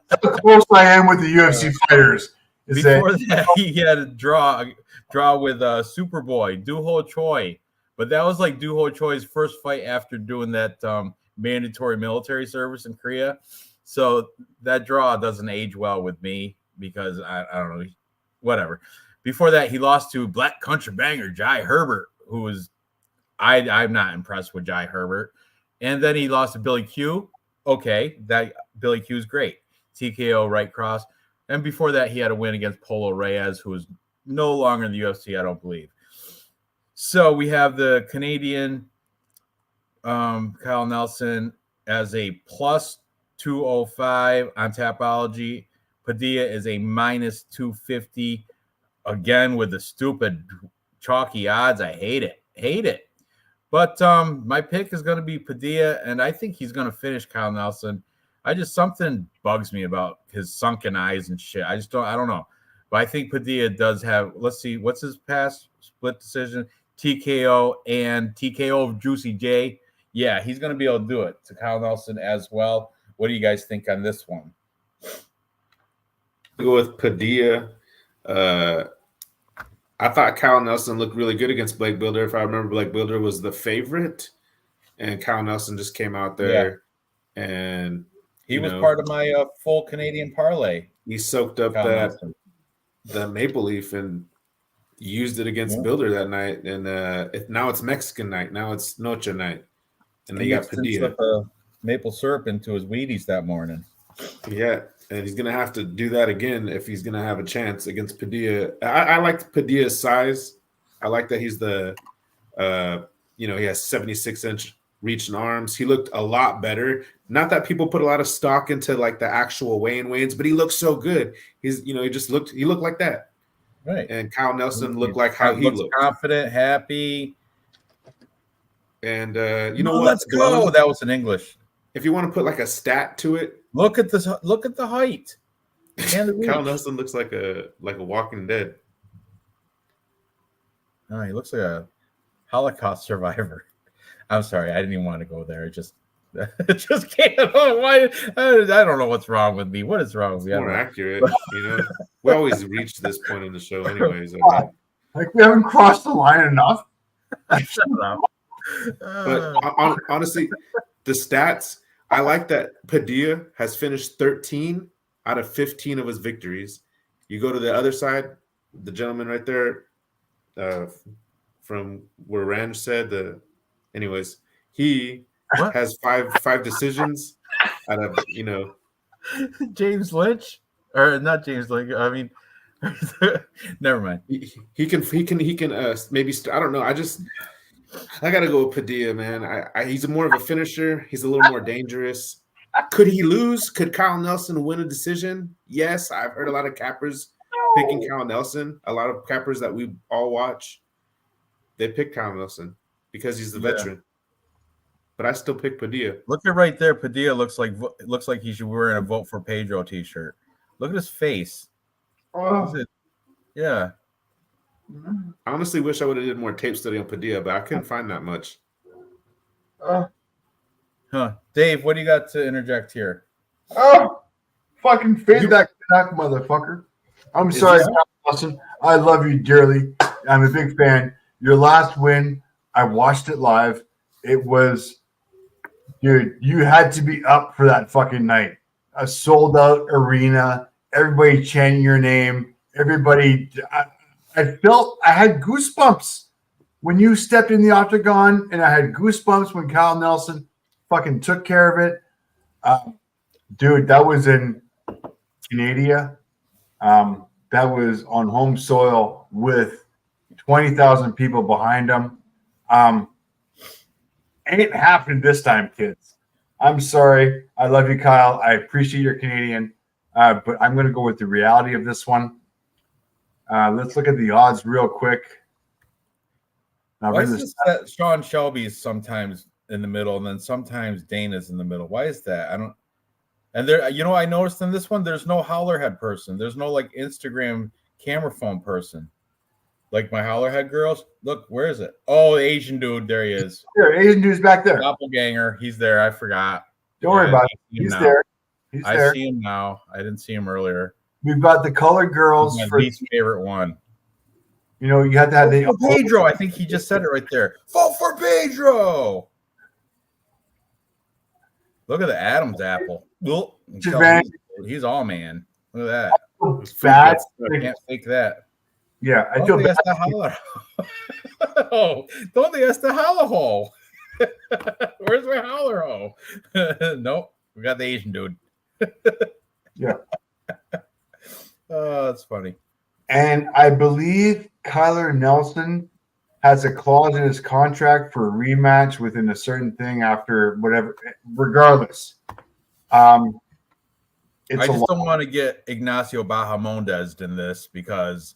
How close I am with the UFC fighters. Before that, he had a draw with Superboy, Doo-Ho Choi. But that was like Doo-Ho Choi's first fight after doing that mandatory military service in Korea. So that draw doesn't age well with me because I don't know, whatever. Before that, he lost to Black Country Banger, Jai Herbert, who was I'm not impressed with Jai Herbert. And then he lost to Billy Q. Okay, that Billy Q is great. TKO right cross. And before that, he had a win against Polo Reyes, who is no longer in the UFC, I don't believe. So we have the Canadian Kyle Nelson as a plus 205 on Tapology. Padilla is a minus 250. Again, with the stupid chalky odds. I hate it. But my pick is going to be Padilla, and I think he's going to finish Kyle Nelson. Something bugs me about his sunken eyes and shit. I don't know. But I think Padilla does have, let's see, what's his past split decision? TKO and TKO of Juicy J. Yeah, he's going to be able to do it to Kyle Nelson as well. What do you guys think on this one? I'll go with Padilla. I thought Kyle Nelson looked really good against Blake Builder. If I remember, Blake Builder was the favorite, and Kyle Nelson just came out there, and he was part of my full Canadian parlay. He soaked up the maple leaf and used it against Builder that night, and now it's Mexican night. Now it's Noche night, and they got Padilla. Maple syrup into his Wheaties that morning. Yeah, and he's gonna have to do that again if he's gonna have a chance against Padilla. I like Padilla's size. I like that he's he has 76-inch reach and arms. He looked a lot better. Not that people put a lot of stock into like the actual weigh-ins, but he looked so good. He looked like that. Right. And Kyle Nelson looked like how he looked. Confident, happy. And let's go. That was in English. If you want to put like a stat to it, look at the height. And the reach. Kyle Nelson looks like a Walking Dead. Oh, he looks like a Holocaust survivor. I'm sorry, I didn't even want to go there. It just can't. I don't know what's wrong with me. What is wrong with me? It's more accurate, We always reach this point in the show, anyways. Like we haven't crossed the line enough. Shut up. But honestly, the stats, I like that Padilla has finished 13 out of 15 of his victories. You go to the other side, the gentleman right there, from where Ranj said anyways, he has five decisions out of James Lynch, or not James Lynch. I mean, never mind. He can maybe I don't know. I gotta go with Padilla, man. He's more of a finisher. He's a little more dangerous. Could he lose? Could Kyle Nelson win a decision? Yes, I've heard a lot of cappers picking Kyle Nelson. A lot of cappers that we all watch, they pick Kyle Nelson because he's the veteran. But I still pick Padilla. Look at right there. Padilla looks like he should be wearing a Vote for Pedro t-shirt. Look at his face. Yeah. I honestly wish I would have did more tape study on Padilla, but I couldn't find that much. Dave, what do you got to interject here? Fucking fade that Canuck, motherfucker. I'm sorry, Austin. I love you dearly. I'm a big fan. Your last win, I watched it live. It was, dude, you had to be up for that fucking night. A sold out arena, everybody chanting your name, everybody. I felt I had goosebumps when you stepped in the octagon, and I had goosebumps when Kyle Nelson fucking took care of it. Dude, that was in Canada. That was on home soil with 20,000 people behind him. Ain't happening this time, kids. I'm sorry. I love you, Kyle. I appreciate you're Canadian. But I'm going to go with the reality of this one. Let's look at the odds real quick. Now, why is this that Sean Shelby's sometimes in the middle and then sometimes Dana's in the middle? Why is that? I don't. And there, I noticed in this one, there's no Howlerhead person. There's no like Instagram camera phone person. Like my Howlerhead girls. Look, where is it? Oh, the Asian dude. There he is. There, Asian dude's back there. Doppelganger. He's there. I forgot. Don't worry about it. He's there. He's there. I see him now. I didn't see him earlier. We've got the colored girls. My least favorite one. You have to have the Pedro. I think he just said it right there. Vote for Pedro. Look at the Adam's apple. He's all man. Look at that. Bad. I can't fake that. Yeah, I feel bad. Oh, don't they ask the holler hole? Where's my holler hole? Nope, we got the Asian dude. Yeah. Oh, that's funny. And I believe Kyler Nelson has a clause in his contract for a rematch within a certain thing after whatever. Regardless, I just don't want to get Ignacio Bahamondes in this because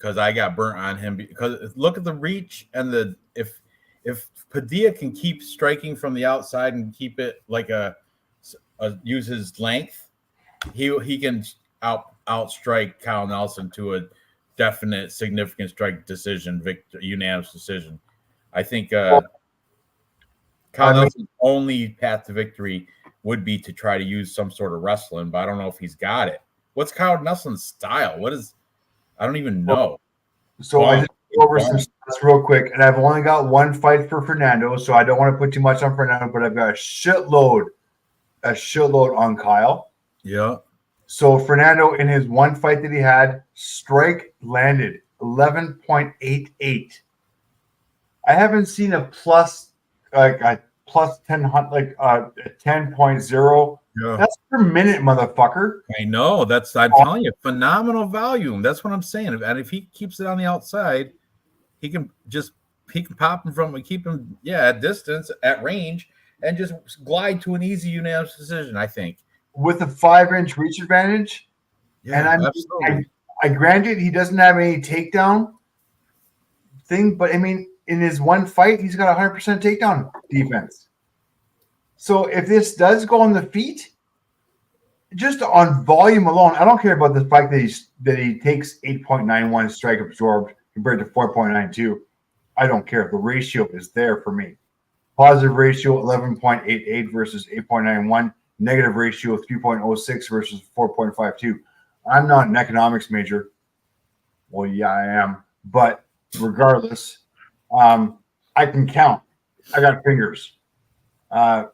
I got burnt on him. Because look at the reach and if Padilla can keep striking from the outside and keep it like use his length, he can outstrike Kyle Nelson to a definite significant strike decision, unanimous decision. I think Kyle Nelson's only path to victory would be to try to use some sort of wrestling, but I don't know if he's got it. What's Kyle Nelson's style? I don't even know. So I just go over some stats real quick, and I've only got one fight for Fernando, so I don't want to put too much on Fernando, but I've got a shitload on Kyle. Yeah. So Fernando, in his one fight that he had, strike landed 11.88. I haven't seen a plus 10 like 10.0. Yeah. That's per minute, motherfucker. I know. I'm telling you, phenomenal volume. That's what I'm saying. And if he keeps it on the outside, he can pop him keep him at distance, at range, and just glide to an easy unanimous decision, I think. With a 5-inch reach advantage. Yeah, and absolutely. I granted he doesn't have any takedown thing, but I mean, in his one fight, he's got 100% takedown defense. So if this does go on the feet, just on volume alone, I don't care about the fact that he takes 8.91 strike absorbed compared to 4.92. I don't care. The ratio is there for me. Positive ratio 11.88 versus 8.91. Negative ratio 3.06 versus 4.52. I'm not an economics major. Well, yeah, I am. But regardless, I can count. I got fingers.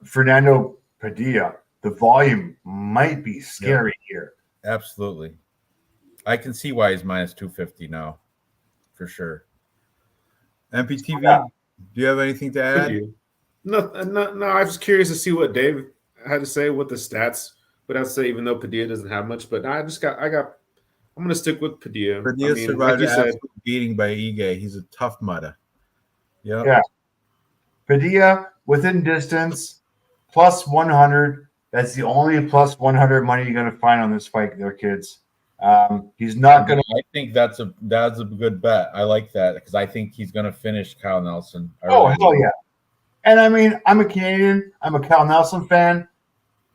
Fernando Padilla, the volume might be scary here. Absolutely. I can see why he's minus 250 now, for sure. MPTV, do you have anything to add? No. I was curious to see what Dave had to say with the stats, but I'd say even though Padilla doesn't have much, but I'm going to stick with Padilla. Padilla survived an absolute beating by Ige. He's a tough mudder. Yep. Yeah. Padilla within distance, plus 100. That's the only plus 100 money you're going to find on this fight, there, kids. He's not going to. I think that's a good bet. I like that because I think he's going to finish Kyle Nelson. Oh, hell yeah. And I mean, I'm a Canadian. I'm a Kyle Nelson fan.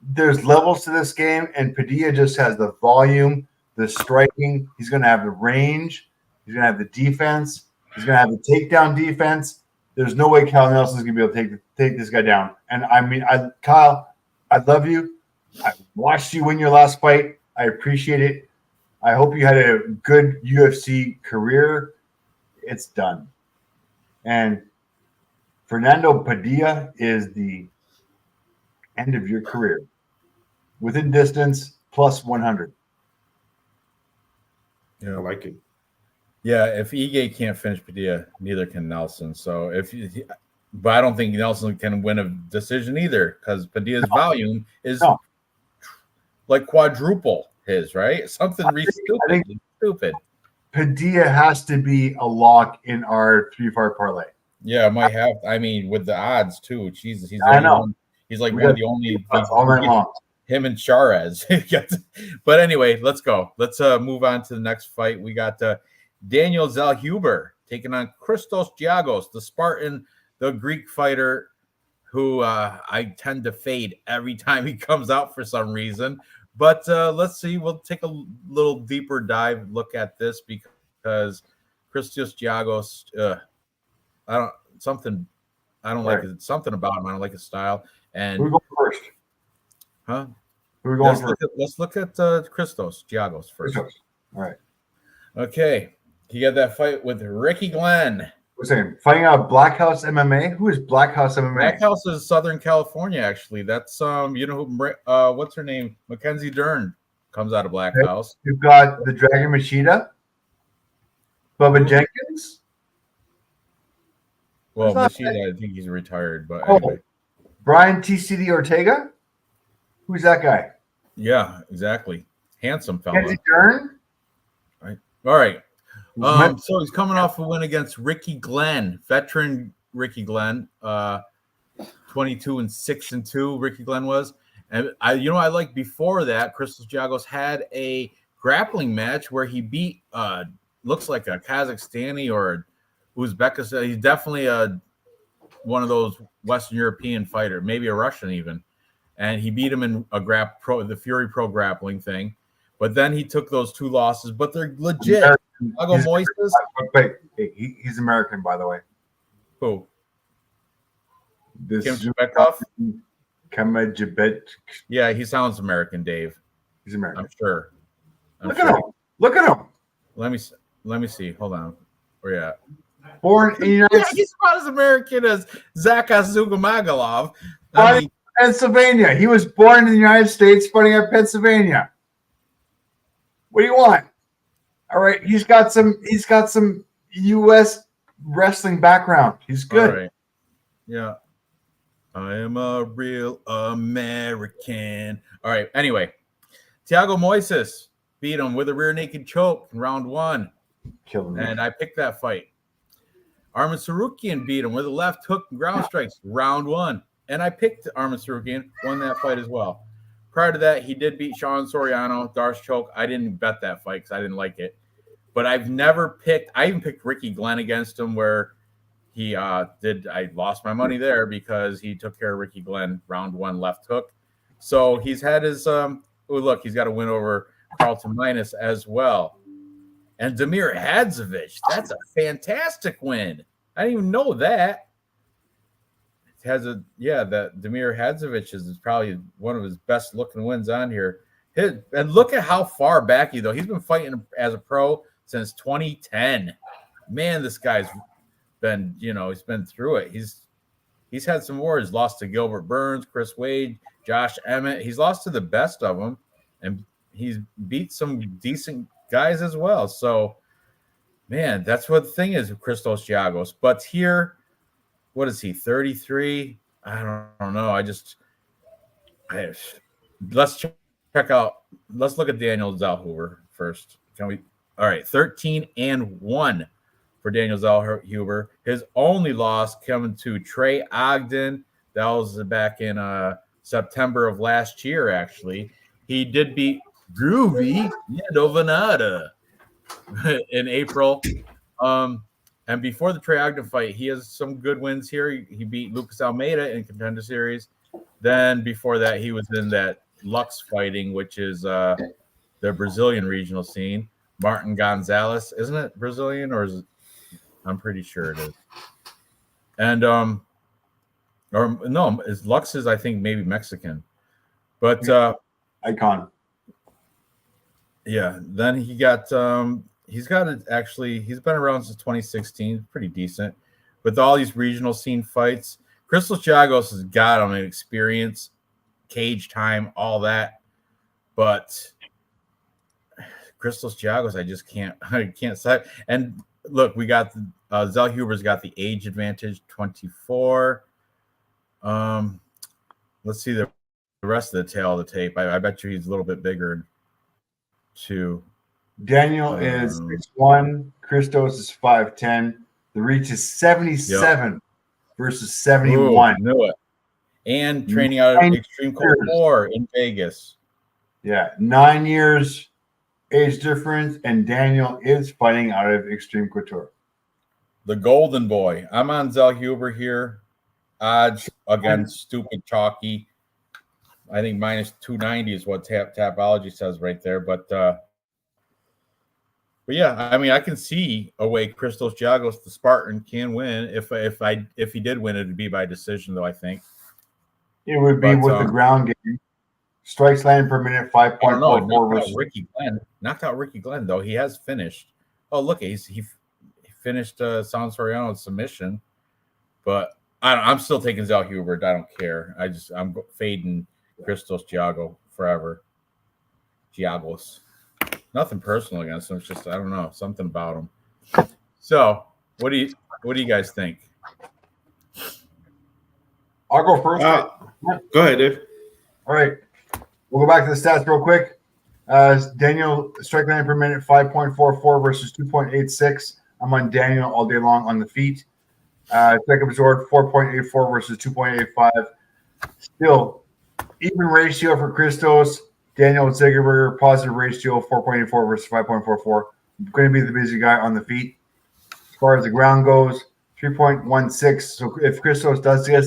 There's levels to this game, and Padilla just has the volume, the striking. He's going to have the range. He's going to have the defense. He's going to have the takedown defense. There's no way Kyle Nelson's going to be able to take this guy down. And I mean, Kyle, I love you. I watched you win your last fight. I appreciate it. I hope you had a good UFC career. It's done. And Fernando Padilla is the end of your career. Within distance, plus 100. Yeah, I like it. Yeah, if Ige can't finish Padilla, neither can Nelson. So but I don't think Nelson can win a decision either because Padilla's volume is like quadruple his, right? Something stupid. Padilla has to be a lock in our 3-fight parlay. Yeah, it might have. I mean, with the odds too. Jesus, he's I know. He's like one of the only all night long. Him and Charez. But anyway, let's go. Let's move on to the next fight. We got Daniel Zellhuber taking on Christos Giagos, the Spartan, the Greek fighter who I tend to fade every time he comes out for some reason. But let's see. We'll take a little deeper look at this because Christos Giagos, I don't like it. Something about him. I don't like his style. And who's going first? Huh? Who are we going first? Let's look at Christos Giagos first. All right. Okay. He got that fight with Ricky Glenn. We're saying fighting out Black House MMA. Who is Black House MMA? Black House is Southern California, actually. That's you know who what's her name? Mackenzie Dern comes out of Black House. You've got the Dragon Machida, Bubba Jenkins. Well, Machida, I think he's retired, but anyway. Brian TCD Ortega. Who's that guy? Yeah, exactly. Handsome fella. Mackenzie Dern. Right. All right. So he's coming off a win against Ricky Glenn, veteran Ricky Glenn, 22-6-2. Ricky Glenn was, and I like before that, Christos Giagos had a grappling match where he beat looks like a Kazakhstani or Uzbekistan. He's definitely one of those Western European fighter, maybe a Russian even, and he beat him in the Fury Pro grappling thing. But then he took those 2 losses, but they're legit. Wait, he's American, by the way. Who? This Kamajibet. Yeah, he sounds American, Dave. He's American. I'm sure. Look at him. Look at him. Let me see. Hold on. Where you at? Born in the United States. He's about as American as Zach Azugamagalov. Pennsylvania. He was born in the United States, fighting at Pennsylvania. What do you want? All right, he's got some U.S. wrestling background. He's good. All right. Yeah. I am a real American. All right. Anyway, Thiago Moises beat him with a rear naked choke in round 1. Killed him. And I picked that fight. Arman Sarukian beat him with a left hook and ground strikes round 1. And I picked Arman Sarukian, won that fight as well. Prior to that, he did beat Sean Soriano, Darce choke. I didn't bet that fight because I didn't like it. But I even picked Ricky Glenn against him where he I lost my money there because he took care of Ricky Glenn, round 1 left hook. So he's had his he's got a win over Carlton Minus as well. And Damir Hadzovic, that's a fantastic win. I didn't even know that. That Damir Hadzovic is probably one of his best looking wins on here. And look at how far back he's been fighting as a pro since 2010. Man, this guy's been, he's been through it. He's had some wars. Lost to Gilbert Burns, Chris Wade, Josh Emmett. He's lost to the best of them, and he's beat some decent guys as well. So, man, that's what the thing is with Christos Giagos. But here, what is he, 33? I don't know. Let's check out. Let's look at Daniel Zellhuber first. Can we? All right, 13-1 for Daniel Zellhuber. His only loss coming to Trey Ogden. That was back in September of last year, actually. He did beat Groovy Novanada in April. And before the Trey Ogden fight, he has some good wins here. He beat Lucas Almeida in Contender Series. Then before that, he was in that Lux fighting, which is the Brazilian regional scene. Martin Gonzalez, isn't it Brazilian, or is it? I'm pretty sure it is. And or no, Lux is, I think, maybe Mexican. But Icon. Yeah, then he got he's got it actually. He's been around since 2016, pretty decent. With all these regional scene fights, Christos Giagos has got him an experience, cage time, all that. But Christos Giagos, I can't say. And look, we got Zell Huber's got the age advantage, 24. Let's see the rest of the tail of the tape. I bet you he's a little bit bigger too. Daniel is 6'1", Christos is 5'10". The reach is 77 versus 71. Ooh, knew it. And training out of Extreme Couture in Vegas. Yeah, 9 years age difference, and Daniel is fighting out of Extreme Couture. The Golden Boy. I'm on Zell Huber here. Odds, again, stupid chalky. I think minus 290 is what Tapology says right there. But yeah, I mean, I can see a way Christos Giagos, the Spartan, can win. If he did win, it would be by decision, though, I think. It would be with the ground game. Strikes landed per minute, 5.44. Ricky Glenn. Knocked out Ricky Glenn, though. He has finished. Oh, look, he finished San Soriano's submission. But I'm still taking Zell Hubert. I don't care. I'm fading Christos Giagos forever. Giagos. Nothing personal against him. It's just, I don't know, something about him. So, what do you guys think? I'll go first. Go ahead, Dave. All right. We'll go back to the stats real quick. Daniel, strike landing per minute, 5.44 versus 2.86. I'm on Daniel all day long on the feet. Strike absorbed, 4.84 versus 2.85. Still, even ratio for Christos. Daniel Zegerberger, positive ratio, 4.84 versus 5.44. Going to be the busy guy on the feet. As far as the ground goes, 3.16. So if Christos does get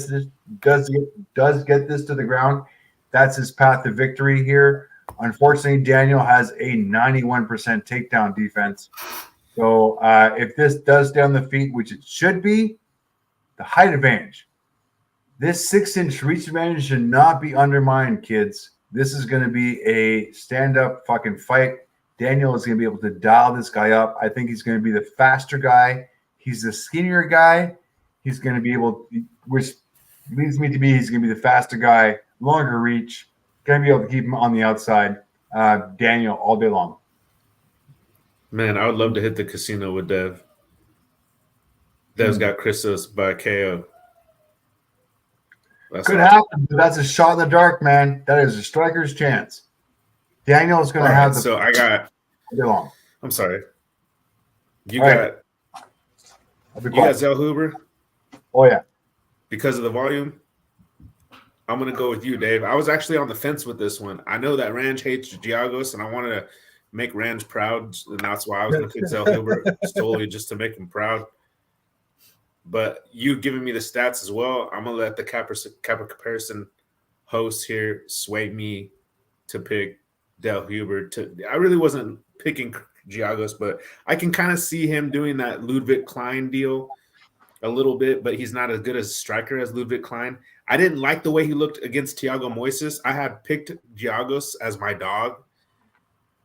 this to the ground, that's his path to victory here. Unfortunately, Daniel has a 91% takedown defense. So if this does stay on the feet, which it should be, the height advantage. This 6-inch reach advantage should not be undermined, kids. This is going to be a stand-up fucking fight. Daniel is going to be able to dial this guy up. I think he's going to be the faster guy. He's the skinnier guy. He's going to be able, which leads me to be, he's going to be the faster guy, longer reach, going to be able to keep him on the outside. Daniel all day long. Man, I would love to hit the casino with Dev. Dev's got Christos by KO. Could happen, but that's a shot in the dark, man. That is a striker's chance. Daniel is going to have the. So I got. Long. I'm sorry. You got Zell Huber? Oh, yeah. Because of the volume? I'm going to go with you, Dave. I was actually on the fence with this one. I know that Ranj hates Giagos, and I wanted to make Ranj proud, and that's why I was going to pick Zell Huber solely just to make him proud. But you giving me the stats as well, I'm going to let the Capper comparison host here sway me to pick Del Huber. I really wasn't picking Giagos, but I can kind of see him doing that Ludwig Klein deal a little bit, but he's not as good as a striker as Ludwig Klein. I didn't like the way he looked against Thiago Moises. I had picked Giagos as my dog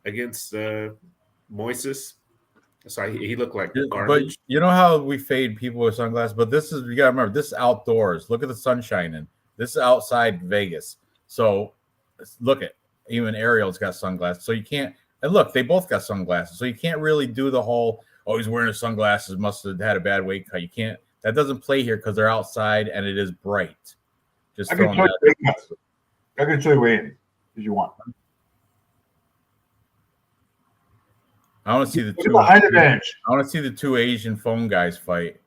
against Moises. So he looked like garbage. But you know how we fade people with sunglasses? But you got to remember, this is outdoors. Look at the sun shining. This is outside Vegas. So look at, even Ariel's got sunglasses. So you can't, and look, they both got sunglasses. So you can't really do the whole, oh, he's wearing his sunglasses, must have had a bad weight cut. You can't, that doesn't play here because they're outside and it is bright. Just I can show you weight if you want. I want to see the two. Behind the bench. I want to see the two Asian phone guys fight.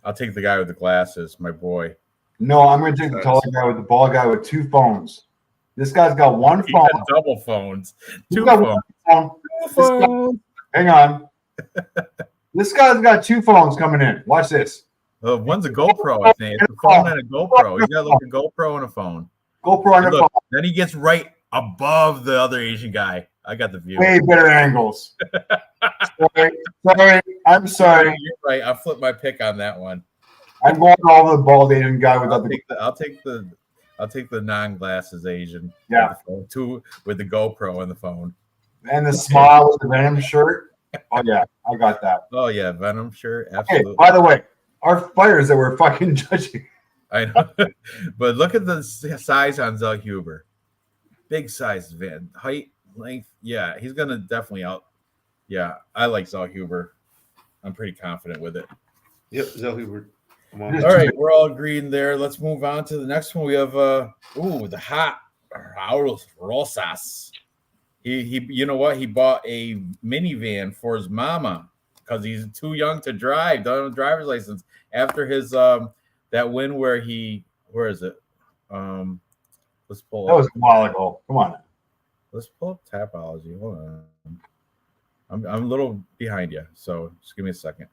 I'll take the guy with the glasses, my boy. No, I'm going to take the taller guy with the bald guy with 2 phones. This guy's got 1 He phone. got double phones. He's 2 got phones. 1 phone. Hang on. This guy's got 2 phones coming in. Watch this. One's a GoPro, I think. It's a phone and a GoPro. He's got like a GoPro and a phone. GoPro and a phone. Then he gets right above the other Asian guy. I got the view. Way better angles. sorry. I'm sorry. You're right. I flipped my pick on that one. I'm going all the bald Asian guy without I'll take the non-glasses Asian. Yeah. With the GoPro and the phone. And the smile with the Venom shirt. Oh yeah, I got that. Oh yeah, Venom shirt. Absolutely. Okay, by the way, our fighters that we're fucking judging. I know. But look at the size on Zell Huber. Big size, Van. Height, length. Yeah, he's gonna definitely out. Yeah, I like Zell Huber. I'm pretty confident with it. Yep, Zell Huber. Come on. All right, we're all agreed there. Let's move on to the next one. We have the hot Raul Rosas. He you know what? He bought a minivan for his mama because he's too young to drive. Don't have a driver's license after his that win where is it? Let's pull That was a while ago. Come on. Let's pull up Tapology. Hold on. I'm a little behind you, so just give me a second.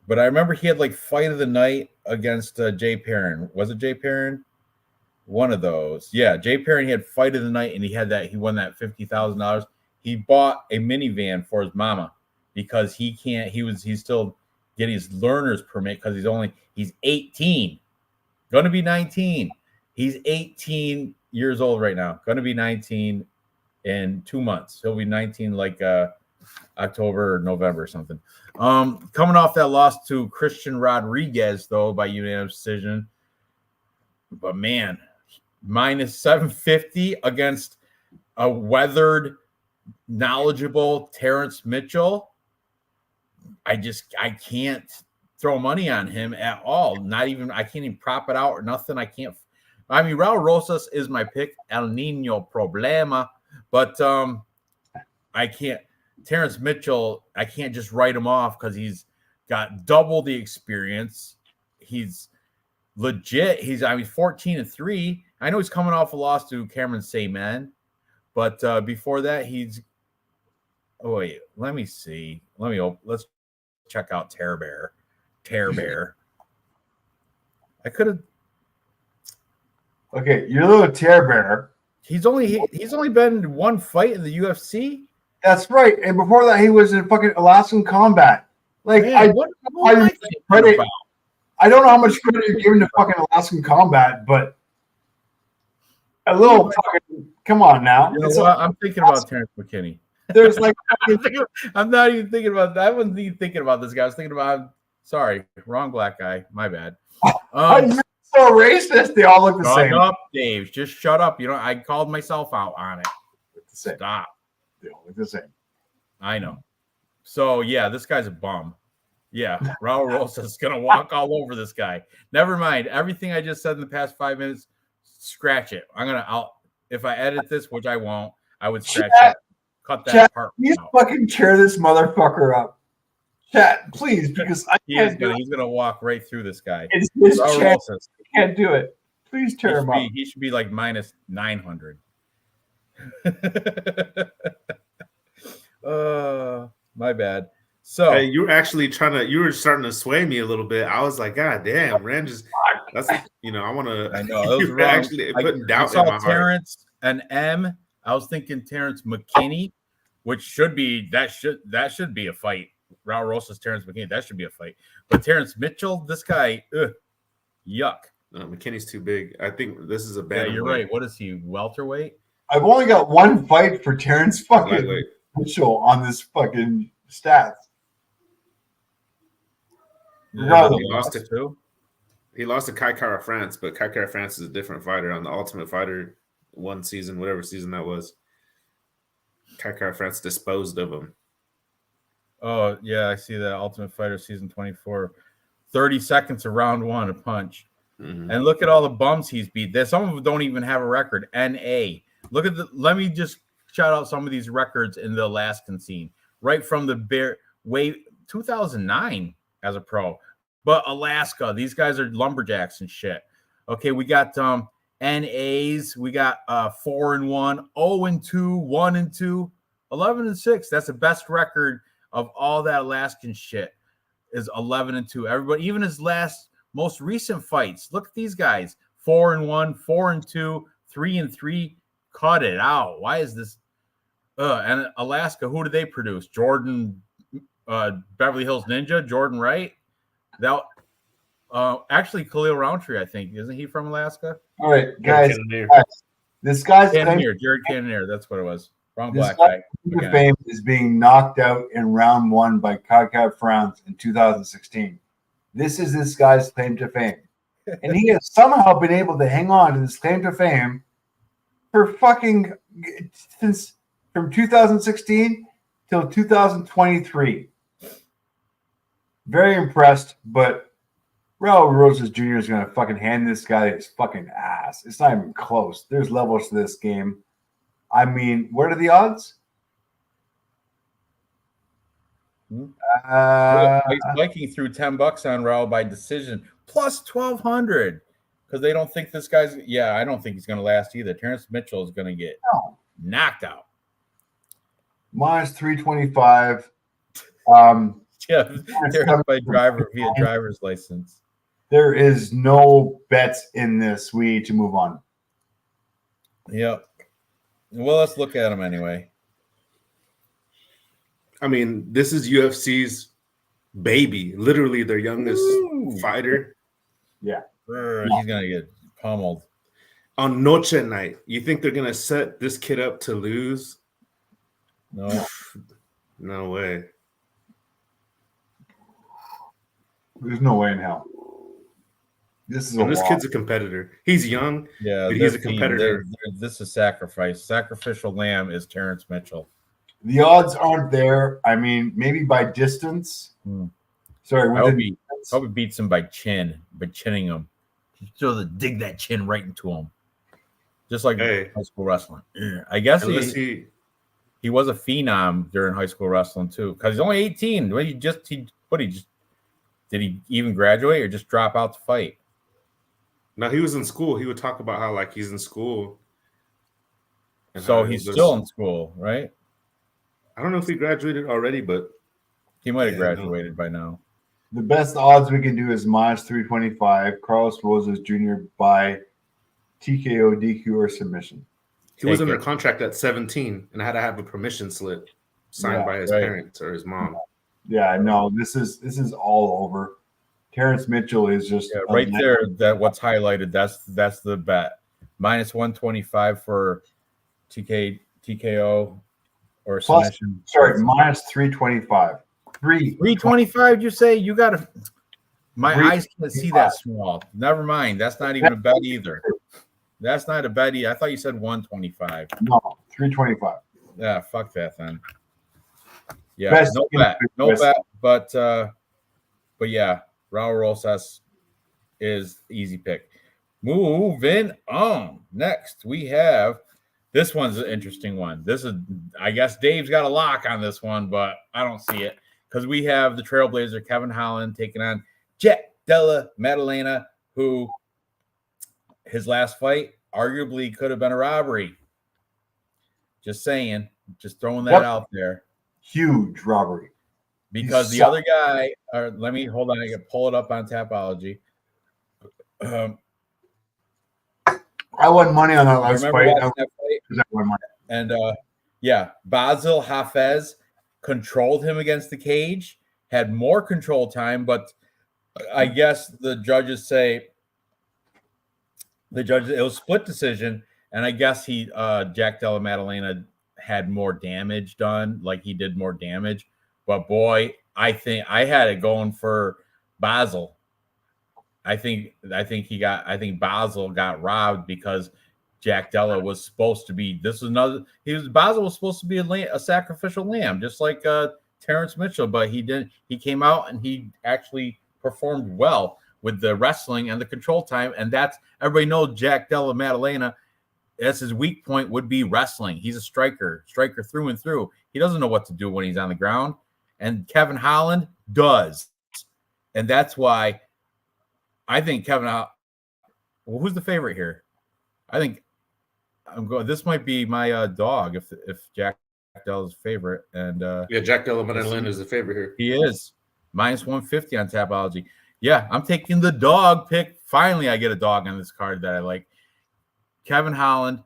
But I remember he had like fight of the night against Jay Perrin. Was it Jay Perrin? One of those. Yeah, Jay Perrin, he had fight of the night and he won that $50,000. He bought a minivan for his mama because he's still getting his learner's permit because he's 18. Gonna be 19. He's 18 years old right now. Gonna be 19 in 2 months. He'll be 19 like October or November or something. Coming off that loss to Christian Rodriguez, though, by unanimous decision. But man, minus 750 against a weathered, knowledgeable Terrence Mitchell. I can't throw money on him at all. I can't even prop it out or nothing. Raul Rosas is my pick. El Nino Problema. But I can't. Terrence Mitchell, I can't just write him off because he's got double the experience. He's legit. He's 14-3. I know he's coming off a loss to Cameron Sayman, but before that, let me see. Let's check out Terror Bear. I could have. Okay, you're a little Terror Bear. He's only been in one fight in the UFC. That's right. And before that, he was in fucking Alaskan Combat. Like, Man, I what am I thinking about? I don't know how much credit you're giving to fucking Alaskan Combat, but a little fucking, come on now. You know what? I'm thinking about Terrence McKinney. There's like, I'm not even thinking about that. I wasn't even thinking about this guy. I was thinking about, sorry, wrong black guy. My bad. I'm so racist. They all look the same. Shut up, Dave. Just shut up. I called myself out on it. Stop. They all look the same. I know. So, yeah, this guy's a bum. Yeah, Raul Rosas is going to walk all over this guy. Never mind. Everything I just said in the past 5 minutes, scratch it. If I edit this, which I won't, I would scratch it. Cut that part Please out. fucking cheer this motherfucker up. Chat, please, because He's gonna walk right through this guy. It's his Raul chance. Rosas. He can't do it. Please cheer him up. He should be like minus 900. My bad. So Hey, you were starting to sway me a little bit. I was like, God damn, Ranj is I want to. I know. You were actually putting doubt in my heart. Terrence and M. I was thinking Terrence McKinney, which should be a fight. Raul Rosas, Terrence McKinney, that should be a fight. But Terrence Mitchell, this guy, yuck. No, McKinney's too big. I think this is a bad. Yeah, you're right. What is he? Welterweight? I've only got one fight for Terrence fucking Lightweight. Mitchell on this fucking stats. Yeah, he lost it too. He lost to Kai Kara France, but Kai Kara France is a different fighter on the Ultimate Fighter one season, whatever season that was. Kai Kara France disposed of him. Oh, yeah, I see that. Ultimate Fighter season 24. 30 seconds of round one, a punch. Mm-hmm. And look at all the bums he's beat. Some of them don't even have a record. NA. Let me just shout out some of these records in the Alaskan scene. Right from the 2009 as a pro. But Alaska, these guys are lumberjacks and shit. Okay, we got NAs. We got 4-1, 0-2, 1-2, 11-6. That's the best record of all that Alaskan shit. Is 11-2. Everybody, even his most recent fights. Look at these guys: 4-1, 4-2, 3-3. Cut it out. Why is this? And Alaska, who do they produce? Jordan, Beverly Hills Ninja, Jordan Wright. That actually Khalil Roundtree, I think, isn't he from Alaska? All right, guys. This guy's Jared Cannonier. That's what it was. Wrong black guy. Fame is being knocked out in round 1 by REECAAAP France in 2016. This is this guy's claim to fame, and he has somehow been able to hang on to this claim to fame for fucking since from 2016 till 2023. Very impressed, but Raul Rosas Jr. is going to fucking hand this guy his fucking ass. It's not even close. There's levels to this game. I mean, what are the odds? Viking threw $10 on Raul by decision, plus 1,200 because they don't think this guy's. Yeah, I don't think he's going to last either. Terrence Mitchell is going to get knocked out. Minus 325. Yeah, they're by driver via driver's license. There is no bets in this. We need to move on. Yep. Well, let's look at them anyway. I mean, this is UFC's baby, literally their youngest fighter. Yeah. He's going to get pummeled. On Noche night, you think they're going to set this kid up to lose? No. No way. There's no way in hell. This kid's a competitor. He's young. Yeah, but he's a competitor. This is sacrifice. Sacrificial lamb is Terrence Mitchell. The odds aren't there. I mean, maybe by distance. Sorry, I hope he beats him by chinning him. So dig that chin right into him, just like high school wrestling. I guess he was a phenom during high school wrestling too, because he's only 18. Did he even graduate or just drop out to fight? No, he was in school. He would talk about how he's in school. So he's still in school, right? I don't know if he graduated already, but he might have graduated by now. The best odds we can do is minus 325. Carlos Rosas Jr. by TKO, DQ, or submission. He was under contract at 17 and had to have a permission slip signed by his parents or his mom. Yeah, no, this is all over. Terrence Mitchell is just right there. That what's highlighted. That's the bet. Minus 125 for TKO or submission. Sorry, minus 325. 325. You say you got to. My eyes can't see that small. Never mind. That's not even a bet either. That's not a bet. I thought you said 125. No, 325. Yeah, fuck that then. Yeah, no bet. But yeah, Raul Rosas is easy pick. Moving on. Next, we have this one's an interesting one. This is, I guess, Dave's got a lock on this one, but I don't see it because we have the Trailblazer Kevin Holland taking on Jack Della Maddalena, who his last fight arguably could have been a robbery. Just saying, just throwing that out there. Huge robbery. Because the other guy, let me hold on, I can pull it up on Tapology. I won money on that last fight. I won money. And Basil Hafez controlled him against the cage, had more control time, but I guess the judges say it was split decision, and I guess Jack Della Maddalena had more damage done, like he did more damage. But boy, I think I had it going for Basil. I think Basil got robbed because Jack Della was supposed to be. Basil was supposed to be a sacrificial lamb, just like Terrence Mitchell, but he didn't. He came out and he actually performed well with the wrestling and the control time, and that's everybody knows Jack Della Maddalena. That's his weak point would be wrestling. He's a striker through and through. He doesn't know what to do when he's on the ground. And Kevin Holland does. And that's why I think Kevin. Well, who's the favorite here? I think I'm going. This might be my dog if Jack Dell's favorite. And yeah, Jack Della Maddalena is the favorite here. He is -150 on Tapology. Yeah, I'm taking the dog pick. Finally, I get a dog on this card that I like. Kevin Holland,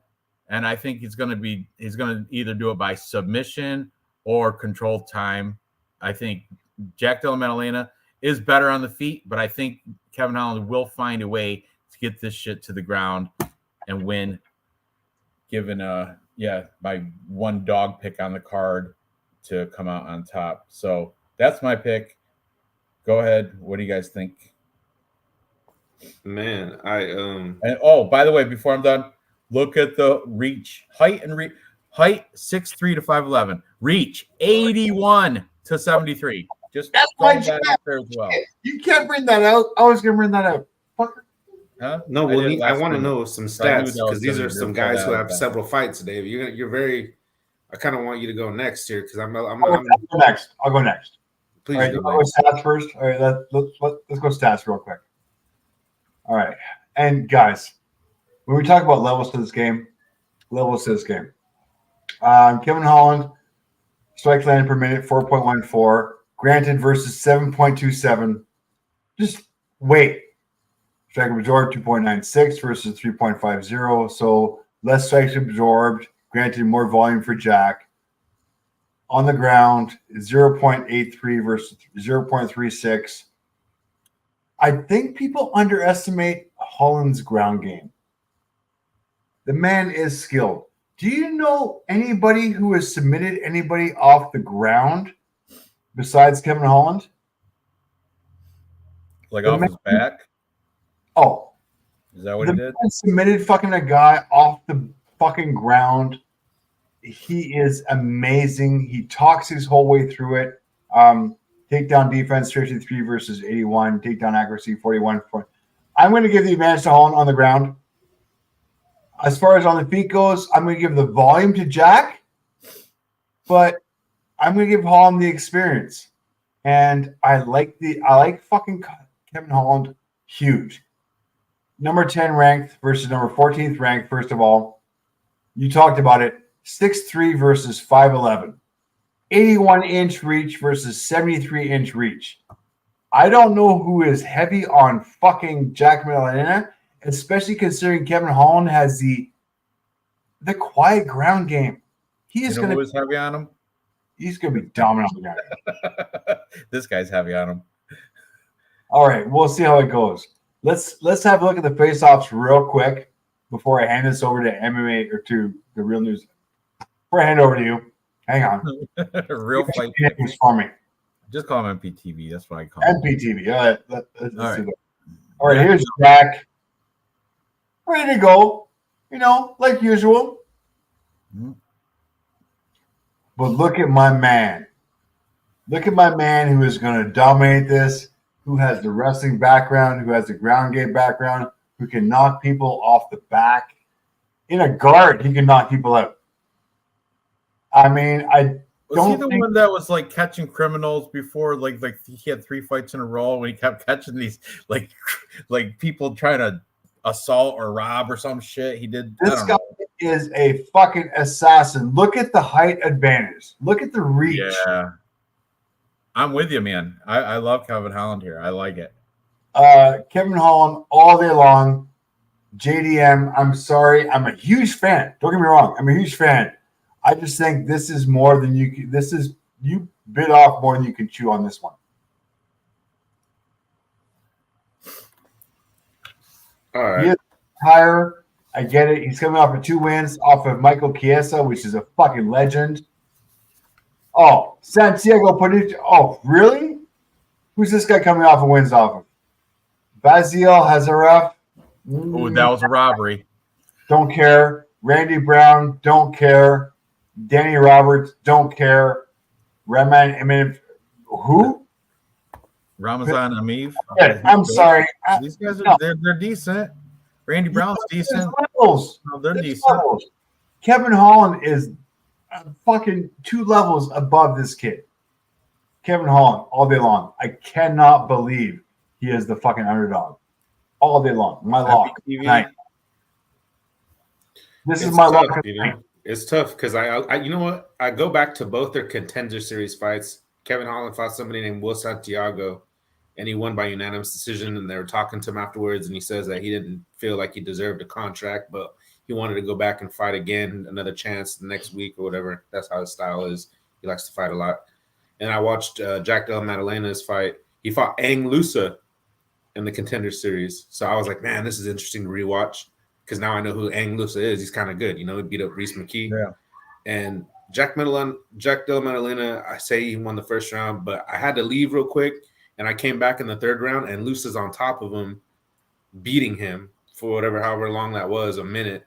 and I think he's going to either do it by submission or controlled time. I think Jack Della Maddalena is better on the feet, but I think Kevin Holland will find a way to get this shit to the ground and win, given by one dog pick on the card to come out on top. So that's my pick. Go ahead. What do you guys think? Man, And by the way, before I'm done, look at the reach, height 6'3" to 5'11", reach 81 to 73. Just that's my that out there as well. You can't bring that out. I was gonna bring that out. Fucker. Huh? No, I want to know some stats because these are some guys who have several fights, Dave. You're very. I kind of want you to go next here because I'm I'll go next. I'll go next. Please all right, go stats first. All right, let's go stats real quick. All right, and guys, when we talk about levels to this game, Kevin Holland, strike landed per minute 4.14, granted versus 7.27. Just wait. Strike absorbed 2.96 versus 3.50. So less strikes absorbed, granted more volume for Jack. On the ground, 0.83 versus 0.36. I think people underestimate Holland's ground game. The man is skilled. Do you know anybody who has submitted anybody off the ground besides Kevin Holland? Like off his back? Oh. Is that what he did? Submitted fucking a guy off the fucking ground. He is amazing. He talks his whole way through it. Takedown defense 33 versus 81. Takedown accuracy 41. I'm going to give the advantage to Holland on the ground. As far as on the feet goes, I'm going to give the volume to Jack, but I'm going to give Holland the experience. And I like fucking Kevin Holland huge. Number 10 ranked versus number 14th ranked. First of all, you talked about it. 6'3" versus 5'11". 81-inch reach versus 73-inch reach. I don't know who is heavy on fucking Jack Maddalena, especially considering Kevin Holland has the quiet ground game. He is going to be heavy on him. He's going to be dominant on the ground. This guy's heavy on him. All right, we'll see how it goes. Let's have a look at the face-offs real quick before I hand this over to MMA or to the Real News. Before I hand over to you, hang on. Real fight for me. Just call him MPTV. That's what I call him. MPTV. All right. Let's do that. All right, here's Jack. Ready to go. Like usual. Mm-hmm. But look at my man. Look at my man who is going to dominate this, who has the wrestling background, who has the ground game background, who can knock people off the back. In a guard, he can knock people out. I mean, was he the one that was like catching criminals before? Like he had 3 fights in a row when he kept catching these like people trying to assault or rob or some shit. He did. This guy is a fucking assassin. Look at the height advantage. Look at the reach. Yeah, I'm with you, man. I love Kevin Holland here. I like it. Kevin Holland all day long. JDM, I'm sorry. I'm a huge fan. Don't get me wrong. I'm a huge fan. I just think this is more than you bit off more than you can chew on this one. All right. He is higher. I get it. He's coming off of 2 wins off of Michael Chiesa, which is a fucking legend. Oh, Santiago Panucci. Oh, really? Who's this guy coming off of wins off of? Basil Hazarev. Oh, that was a robbery. Don't care. Randy Brown. Don't care. Danny Roberts. Don't care. Who? Ramazan Ameev. Yeah, I'm sorry. These guys are they're decent. Randy Brown's decent. Levels. No, they're decent. Levels. Kevin Holland is fucking 2 levels above this kid. Kevin Holland all day long. I cannot believe he is the fucking underdog all day long. My lock tonight. This is my tough, lock. you know? It's tough because I, you know what? I go back to both their contender series fights. Kevin Holland fought somebody named Will Santiago, and he won by unanimous decision. And they were talking to him afterwards, and he says that he didn't feel like he deserved a contract, but he wanted to go back and fight again, another chance the next week or whatever. That's how his style is. He likes to fight a lot. And I watched Jack Della Maddalena's fight. He fought Ang Lusa in the contender series. So I was like, man, this is interesting to rewatch because now I know who Ang Lusa is. He's kind of good. You know, he beat up Reese McKee. Yeah. And Jack Della Maddalena, I say he won the first round, but I had to leave real quick. And I came back in the third round, and Lusa's on top of him, beating him for however long that was, a minute.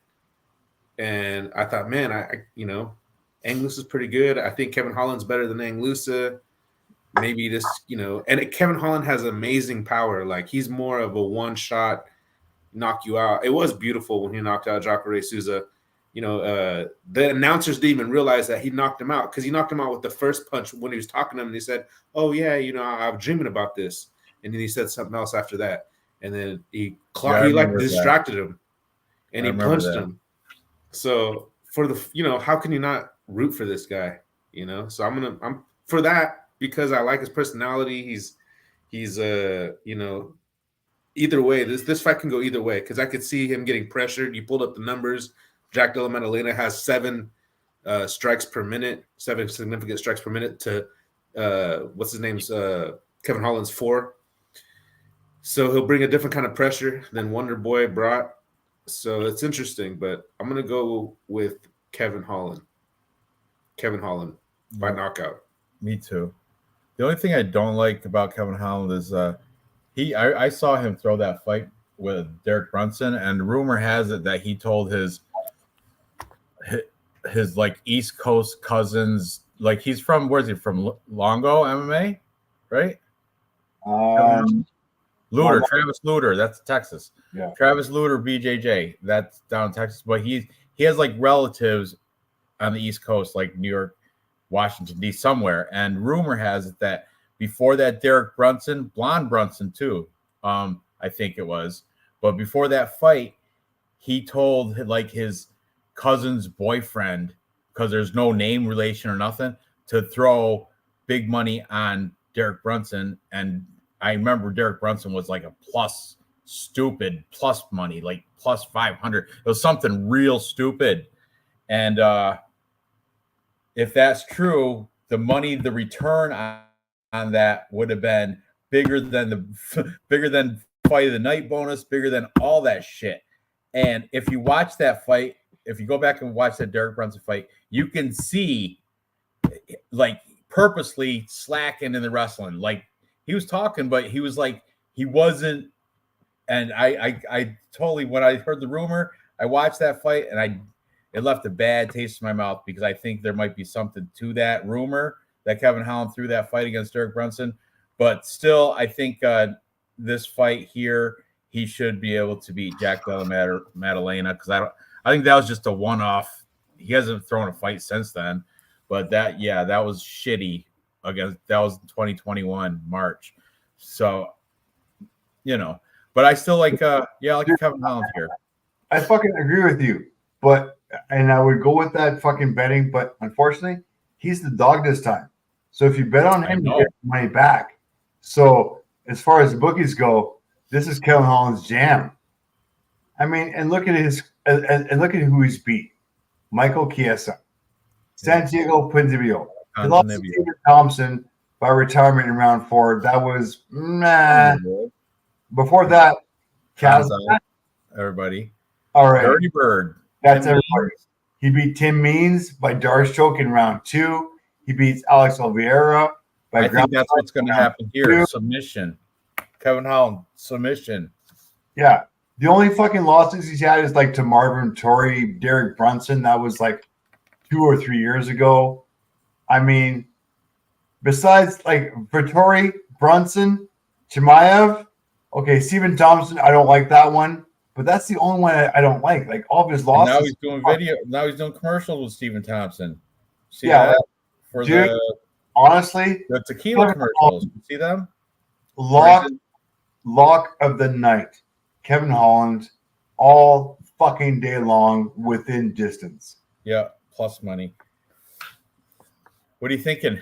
And I thought, man, I Ang Lusa's pretty good. I think Kevin Holland's better than Ang Lusa. Maybe this, and Kevin Holland has amazing power. Like, he's more of a one-shot, knock you out. It was beautiful when he knocked out Jacare Souza. The announcers didn't even realize that he knocked him out because he knocked him out with the first punch when he was talking to him. And he said, oh, yeah, I was dreaming about this. And then he said something else after that. And then he distracted him and he punched him. So for how can you not root for this guy? So I'm for that because I like his personality. He's either way. This fight can go either way because I could see him getting pressured. You pulled up the numbers. Jack Della Maddalena has 7 strikes per minute, 7 significant strikes per minute to what's his name's Kevin Holland's 4. So he'll bring a different kind of pressure than Wonder Boy brought. So it's interesting, but I'm gonna go with Kevin Holland. Kevin Holland by knockout. Me too. The only thing I don't like about Kevin Holland is I saw him throw that fight with Derek Brunson, and rumor has it that he told his like East Coast cousins, like he's from, where's he from? Longo MMA, right? Luter, Travis Luter, that's Texas. Yeah. Travis Luter, BJJ, that's down in Texas. But he has like relatives on the East Coast, like New York, Washington, D.C., somewhere. And rumor has it that before that, Derek Brunson, Blonde Brunson too, I think it was. But before that fight, he told like his cousin's boyfriend, because there's no name relation or nothing, to throw big money on Derek Brunson. And I remember Derek Brunson was like a stupid plus money, like plus 500. It was something real stupid. And if that's true, the return on that would have been bigger than fight of the night bonus, bigger than all that shit. And if you watch that fight, if you go back and watch that Derek Brunson fight, you can see like purposely slacking in the wrestling. Like, he was talking, but he was like, he wasn't. And I totally, when I heard the rumor, I watched that fight and it left a bad taste in my mouth because I think there might be something to that rumor that Kevin Holland threw that fight against Derek Brunson. But still, I think this fight here, he should be able to beat Jack Della Maddalena because I think that was just a one-off. He hasn't thrown a fight since then. But that was shitty. That was 2021 March. So, but I still like I like Kevin Holland here. I fucking agree with you, and I would go with that fucking betting, but unfortunately, he's the dog this time. So if you bet on him, you get money back. So as far as the bookies go, this is Kevin Holland's jam. I mean, and look at who he's beat: Michael Chiesa, Santiago Ponzinibbio. He lost to Stephen Thompson by retirement in round 4. That was Before that, Kazan. Everybody. All right. Dirty Bird. That's Tim everybody. Means. He beat Tim Means by Darce choke in round 2. He beats Alex Oliveira by I think that's what's going to happen here. 2. Submission. Kevin Holland, submission. Yeah. The only fucking losses he's had is like to Marvin Torrey, Derek Brunson. That was like 2 or 3 years ago. I mean, besides like Vittori, Brunson, Chimaev, okay, Stephen Thompson, I don't like that one, but that's the only one I don't like. Like all of his losses. And now he's doing video. Now he's doing commercials with Stephen Thompson. See that? honestly, The tequila Kevin commercials. Holland, You see them? lock of the night. Kevin Holland, all fucking day long within distance. Yeah, plus money. What are you thinking?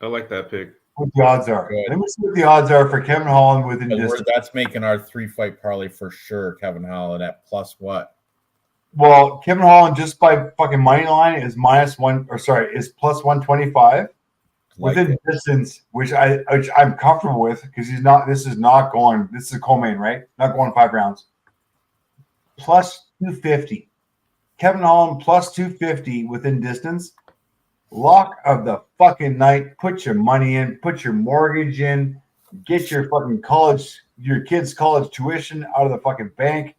I like that pick. What the odds are? Good. Let me see what the odds are for Kevin Holland within Because distance. that's making our 3-fight parlay for sure. Kevin Holland at plus what? Well, Kevin Holland just by fucking money line is is plus 125 Like within it. distance, which I'm comfortable with because he's not. This is a co-main, right? Not going 5 rounds. Plus 250. Kevin Holland plus 250 within distance. Lock of the fucking night. Put your money in. Put your mortgage in. Get your fucking your kids' college tuition out of the fucking bank.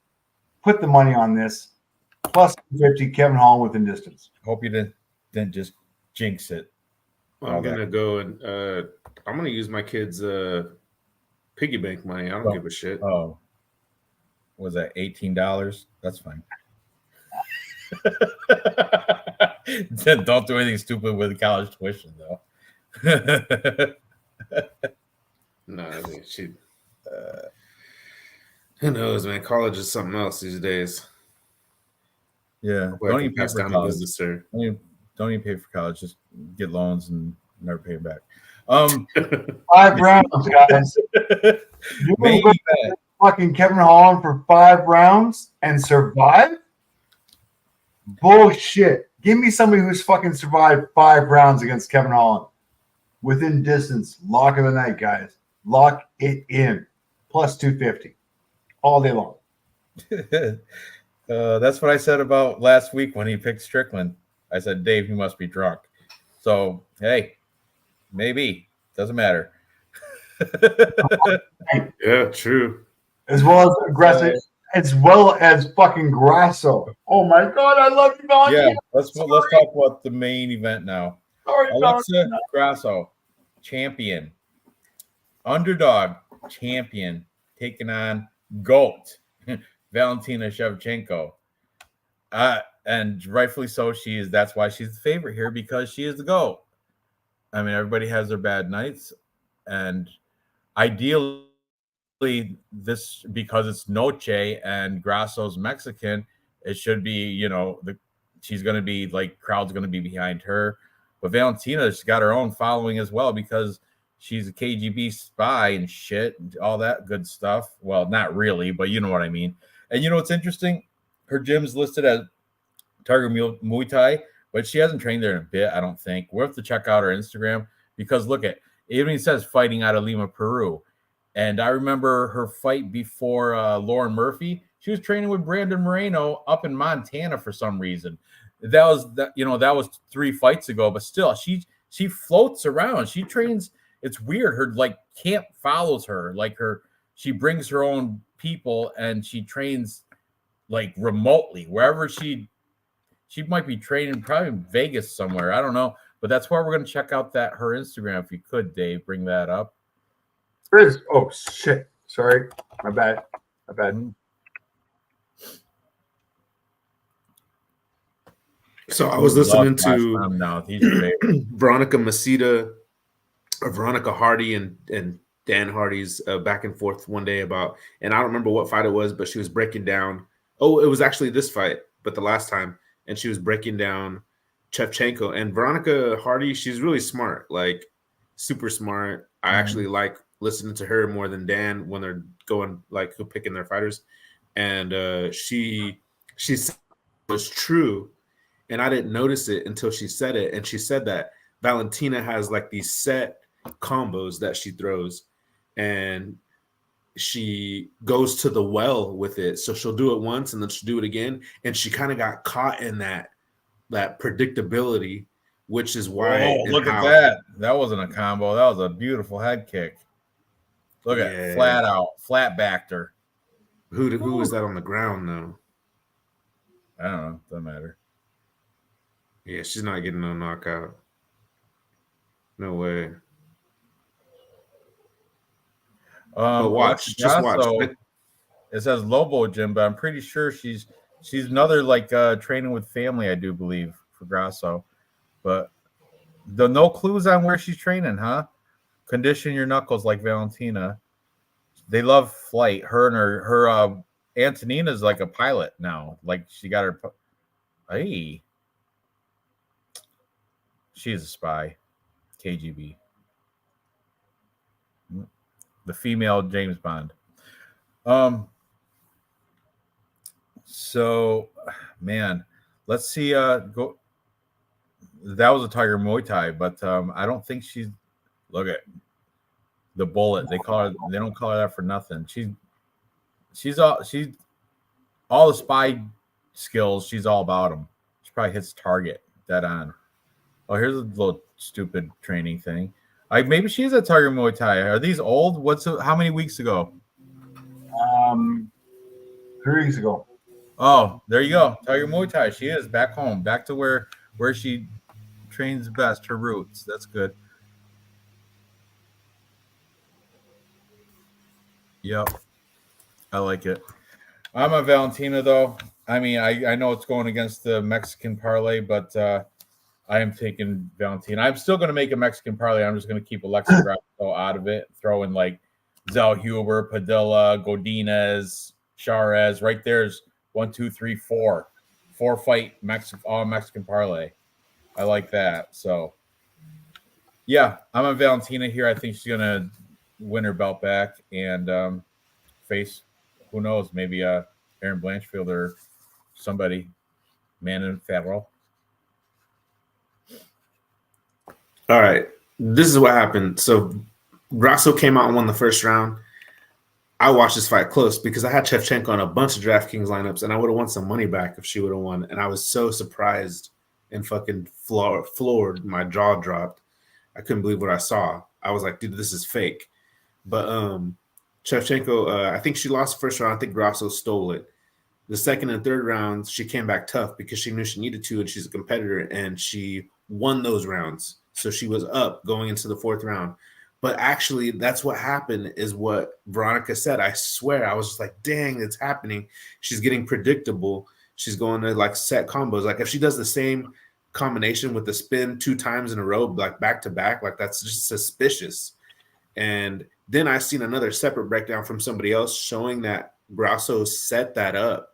Put the money on this. Plus 250. Kevin Holland within distance. Hope you didn't just jinx it. I'm gonna go and I'm gonna use my kids' piggy bank money. I don't give a shit. Oh, was that $18? That's fine. Don't do anything stupid with college tuition, though. No, I mean, who knows, man? College is something else these days. Yeah, Don't even pass down the business, sir. Don't even pay for college. Just get loans and never pay them back. 5 rounds, guys. You're gonna go fucking Kevin Holland for 5 rounds and survive? Bullshit. Give me somebody who's fucking survived 5 rounds against Kevin Holland. Within distance. Lock of the night, guys. Lock it in. Plus 250. All day long. That's what I said about last week when he picked Strickland. I said, Dave, you must be drunk. So, hey, maybe. Doesn't matter. Yeah, true. As well as aggressive, as well as fucking Grasso. Oh my god, I love you, Valentina. Yeah, let's talk about the main event now. Sorry, Alexa Grasso, champion. Underdog, champion. Taking on GOAT, Valentina Shevchenko. And rightfully so, that's why she's the favorite here, because she is the GOAT. I mean, everybody has their bad nights, and ideally, this, because it's Noche and Grasso's Mexican, it should be, she's going to be like, crowd's going to be behind her. But Valentina's got her own following as well, because she's a KGB spy and shit, all that good stuff. Well, not really, but you know what I mean. And what's interesting? Her gym's listed as Tiger Muay Thai, but she hasn't trained there in a bit, I don't think. We'll have to check out her Instagram, because look at it, even says fighting out of Lima, Peru. And I remember her fight before Lauren Murphy. She was training with Brandon Moreno up in Montana for some reason. That was 3 fights ago, but still, she floats around. She trains. It's weird. Her camp follows her. She brings her own people, and she trains remotely wherever she might be training, probably in Vegas somewhere. I don't know, but that's why we're going to check out her Instagram. If you could, Dave, bring that up. Oh shit! Sorry, my bad. So I was listening to Veronica Masita, or Veronica Hardy, and Dan Hardy's back and forth one day about, and I don't remember what fight it was, but she was breaking down. Oh, it was actually this fight, but the last time, and she was breaking down Shevchenko. And Veronica Hardy, she's really smart, super smart. I actually like listening to her more than Dan when they're going picking their fighters. And she said it was true, and I didn't notice it until she said it. And she said that Valentina has these set combos that she throws, and she goes to the well with it. So she'll do it once and then she'll do it again. And she kind of got caught in that predictability, which is why. Oh, look at that. That wasn't a combo. That was a beautiful head kick. Look at flat backed her. Who was that on the ground though? I don't know. Doesn't matter. Yeah, she's not getting no knockout. No way. But watch. It says Lobo Gym, but I'm pretty sure she's She's another like training with family, I do believe, for Grasso. But no clues on where she's training, huh? Condition your knuckles like Valentina. They love flight. Her and her Antonina's like a pilot now. Like she got her. Hey, she is a spy. KGB. The female James Bond. So, man, let's see. Go. That was a Tiger Muay Thai, but I don't think she's. Look at the bullet. They call her. They don't call her that for nothing. She's all the spy skills. She's all about them. She probably hits target dead on. Oh, here's a little stupid training thing. Maybe she's a Tiger Muay Thai. Are these old? How many weeks ago? 3 weeks ago. Oh, there you go. Tiger Muay Thai. She is back home, back to where she trains best, her roots. That's good. Yep. I like it. I'm a Valentina, though. I mean, I know it's going against the Mexican parlay, but I am taking Valentina. I'm still going to make a Mexican parlay. I'm just going to keep Alexa Grasso out of it, throw in like Zellhuber, Padilla, Godinez, Charez. Right there's 1, 2, 3, 4. 4-fight all Mexican parlay. I like that. So, yeah, I'm a Valentina here. I think she's going to win her belt back and face, who knows, maybe Aaron Blanchfield or somebody, Manon Favreau. All right. This is what happened. So Grasso came out and won the first round. I watched this fight close because I had Shevchenko on a bunch of DraftKings lineups, and I would have won some money back if she would have won. And I was so surprised and fucking floored. My jaw dropped. I couldn't believe what I saw. I was like, dude, this is fake. But Shevchenko, I think she lost the first round. I think Grasso stole it. The second and third rounds, she came back tough because she knew she needed to, and she's a competitor, and she won those rounds. So she was up going into the fourth round. But actually, that's what happened is what Veronica said. I swear, I was just like, dang, it's happening. She's getting predictable. She's going to like set combos. Like if she does the same combination with the spin 2 times in a row, like back to back, like that's just suspicious. And then I seen another separate breakdown from somebody else showing that Grasso set that up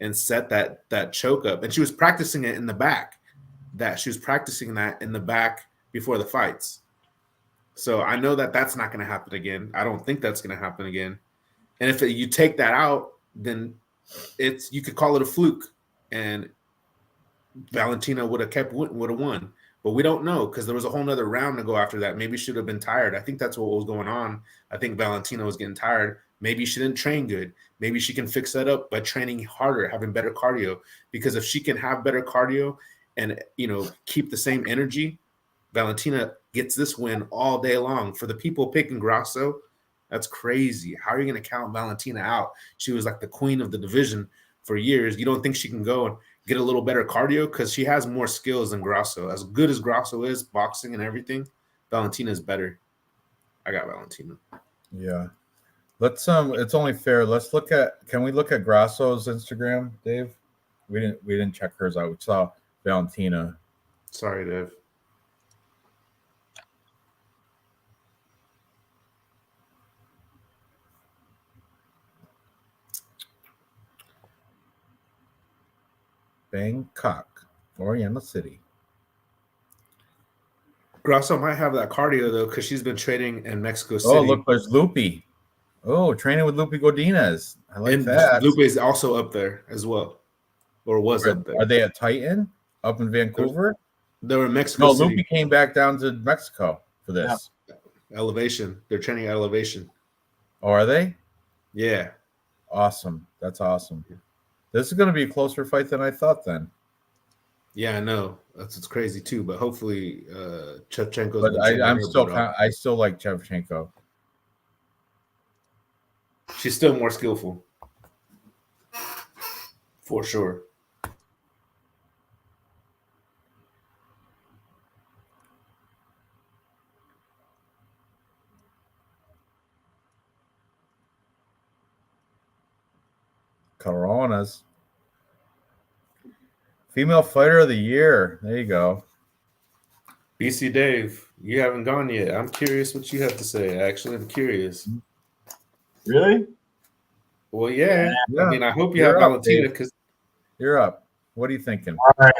and set that choke up. And she was practicing it in the back. She was practicing that in the back before the fights. So I know that that's not going to happen again. I don't think that's going to happen again. And if you take that out, then you could call it a fluke, and Valentina would have won. But we don't know because there was a whole nother round to go after that. Maybe she should have been tired. I think that's what was going on. I think Valentina was getting tired. Maybe she didn't train good. Maybe she can fix that up by training harder, having better cardio. Because if she can have better cardio and keep the same energy, Valentina gets this win all day long. For the people picking Grasso, that's crazy. How are you going to count Valentina out? She was like the queen of the division for years. You don't think she can go and get a little better cardio? Because she has more skills than Grasso. As good as Grasso is, boxing and everything, Valentina is better. I got Valentina. Yeah. Let's it's only fair. Can we look at Grasso's Instagram, Dave? We didn't check hers out. We saw Valentina. Sorry, Dave. Bangkok, Oriental City. Grasso might have that cardio though, because she's been training in Mexico City. Oh, look, there's Lupi. Oh, training with Lupi Godinez. I like that. Lupe is also up there as well, or was up there. Are they at Titan up in Vancouver? They were in Mexico City. Lupi came back down to Mexico for this. Yeah. Elevation. They're training at Elevation. Oh, are they? Yeah. Awesome. That's awesome. This is going to be a closer fight than I thought then. Yeah, I know. That's crazy too. But hopefully, Shevchenko's. But I still like Shevchenko. She's still more skillful, for sure. Coronas. Female Fighter of the Year. There you go. BC Dave, you haven't gone yet. I'm curious what you have to say. Actually, I'm curious. Really? Well, yeah. Yeah. I mean, I hope you You're have up, Valentina Dave. because You're up. What are you thinking? All right.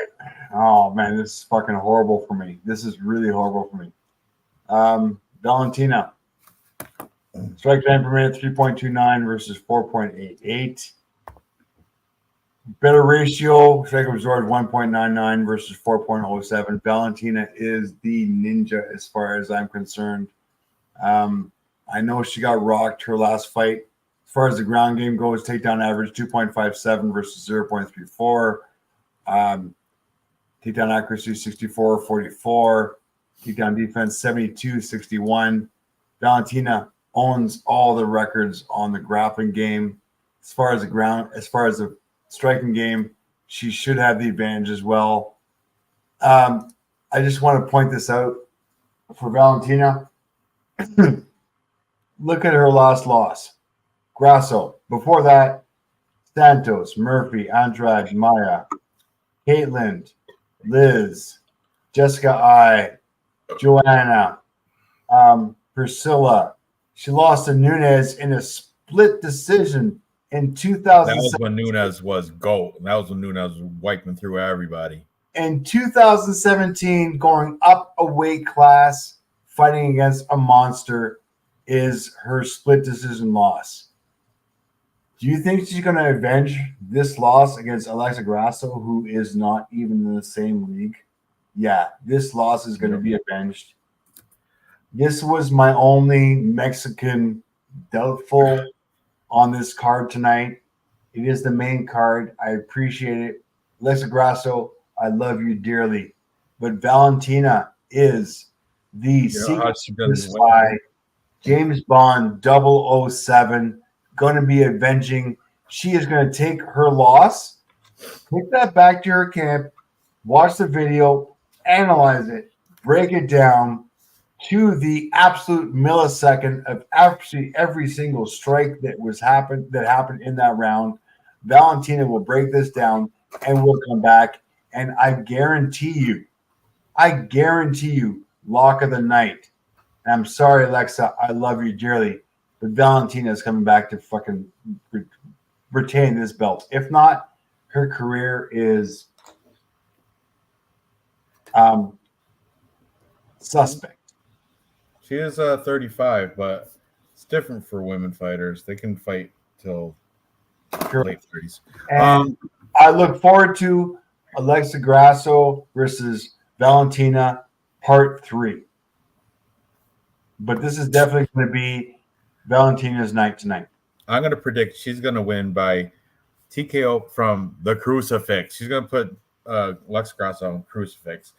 Oh man, this is fucking horrible for me. This is really horrible for me. Valentina. Strike time per minute 3.29 versus 4.88. Better ratio, strike absorbed 1.99 versus 4.07. Valentina is the ninja as far as I'm concerned. I know she got rocked her last fight. As far as the ground game goes, takedown average 2.57 versus 0.34. Takedown accuracy 64-44. Takedown defense 72-61. Valentina owns all the records on the grappling game. As far as the striking game, she should have the advantage as well. I just want to point this out for Valentina. Look at her last loss. Grasso. Before that, Santos, Murphy, Andrade, Maya, Caitlin, Liz, Jessica I, Joanna, Priscilla. She lost to Nunes in a split decision in 2000. That was when Nunes was GOAT. That was when Nunes was wiping through everybody. In 2017, going up a weight class, fighting against a monster is her split decision loss. Do you think she's going to avenge this loss against Alexa Grasso, who is not even in the same league? Yeah, this loss is going to be avenged. This was my only Mexican doubtful on this card tonight. It is the main card. I appreciate it. Alexa Grasso, I love you dearly. But Valentina is the secret spy. James Bond 007 going to be avenging. She is going to take her loss, take that back to her camp, watch the video, analyze it, break it down to the absolute millisecond of absolutely every single strike that happened in that round. Valentina will break this down and will come back. And I guarantee you, lock of the night. And I'm sorry, Alexa, I love you dearly, but Valentina is coming back to fucking retain this belt. If not, her career is suspect. She is 35, but it's different for women fighters. They can fight till late 30s. And I look forward to Alexa Grasso versus Valentina Part 3. But this is definitely going to be Valentina's night tonight. I'm going to predict she's going to win by TKO from the crucifix. She's going to put Alexa Grasso on crucifix,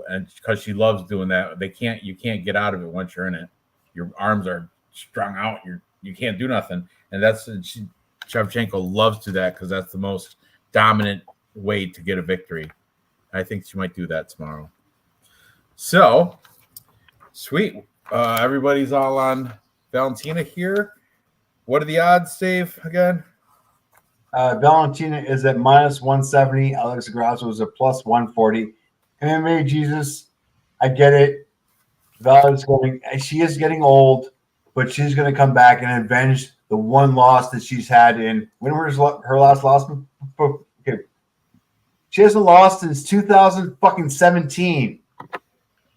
and because she loves doing that. You can't get out of it once you're in it. Your arms are strung out. You can't do nothing, and Shevchenko loves to do that because that's the most dominant way to get a victory. I think she might do that tomorrow. So sweet. Everybody's all on Valentina here. What are the odds, Dave, again? Valentina is at minus 170. Alexa Grasso is at plus 140. MMA Jesus, I get it. She is getting old, but she's going to come back and avenge the one loss that she's had in. When was her last loss? Okay. She hasn't lost since 2017.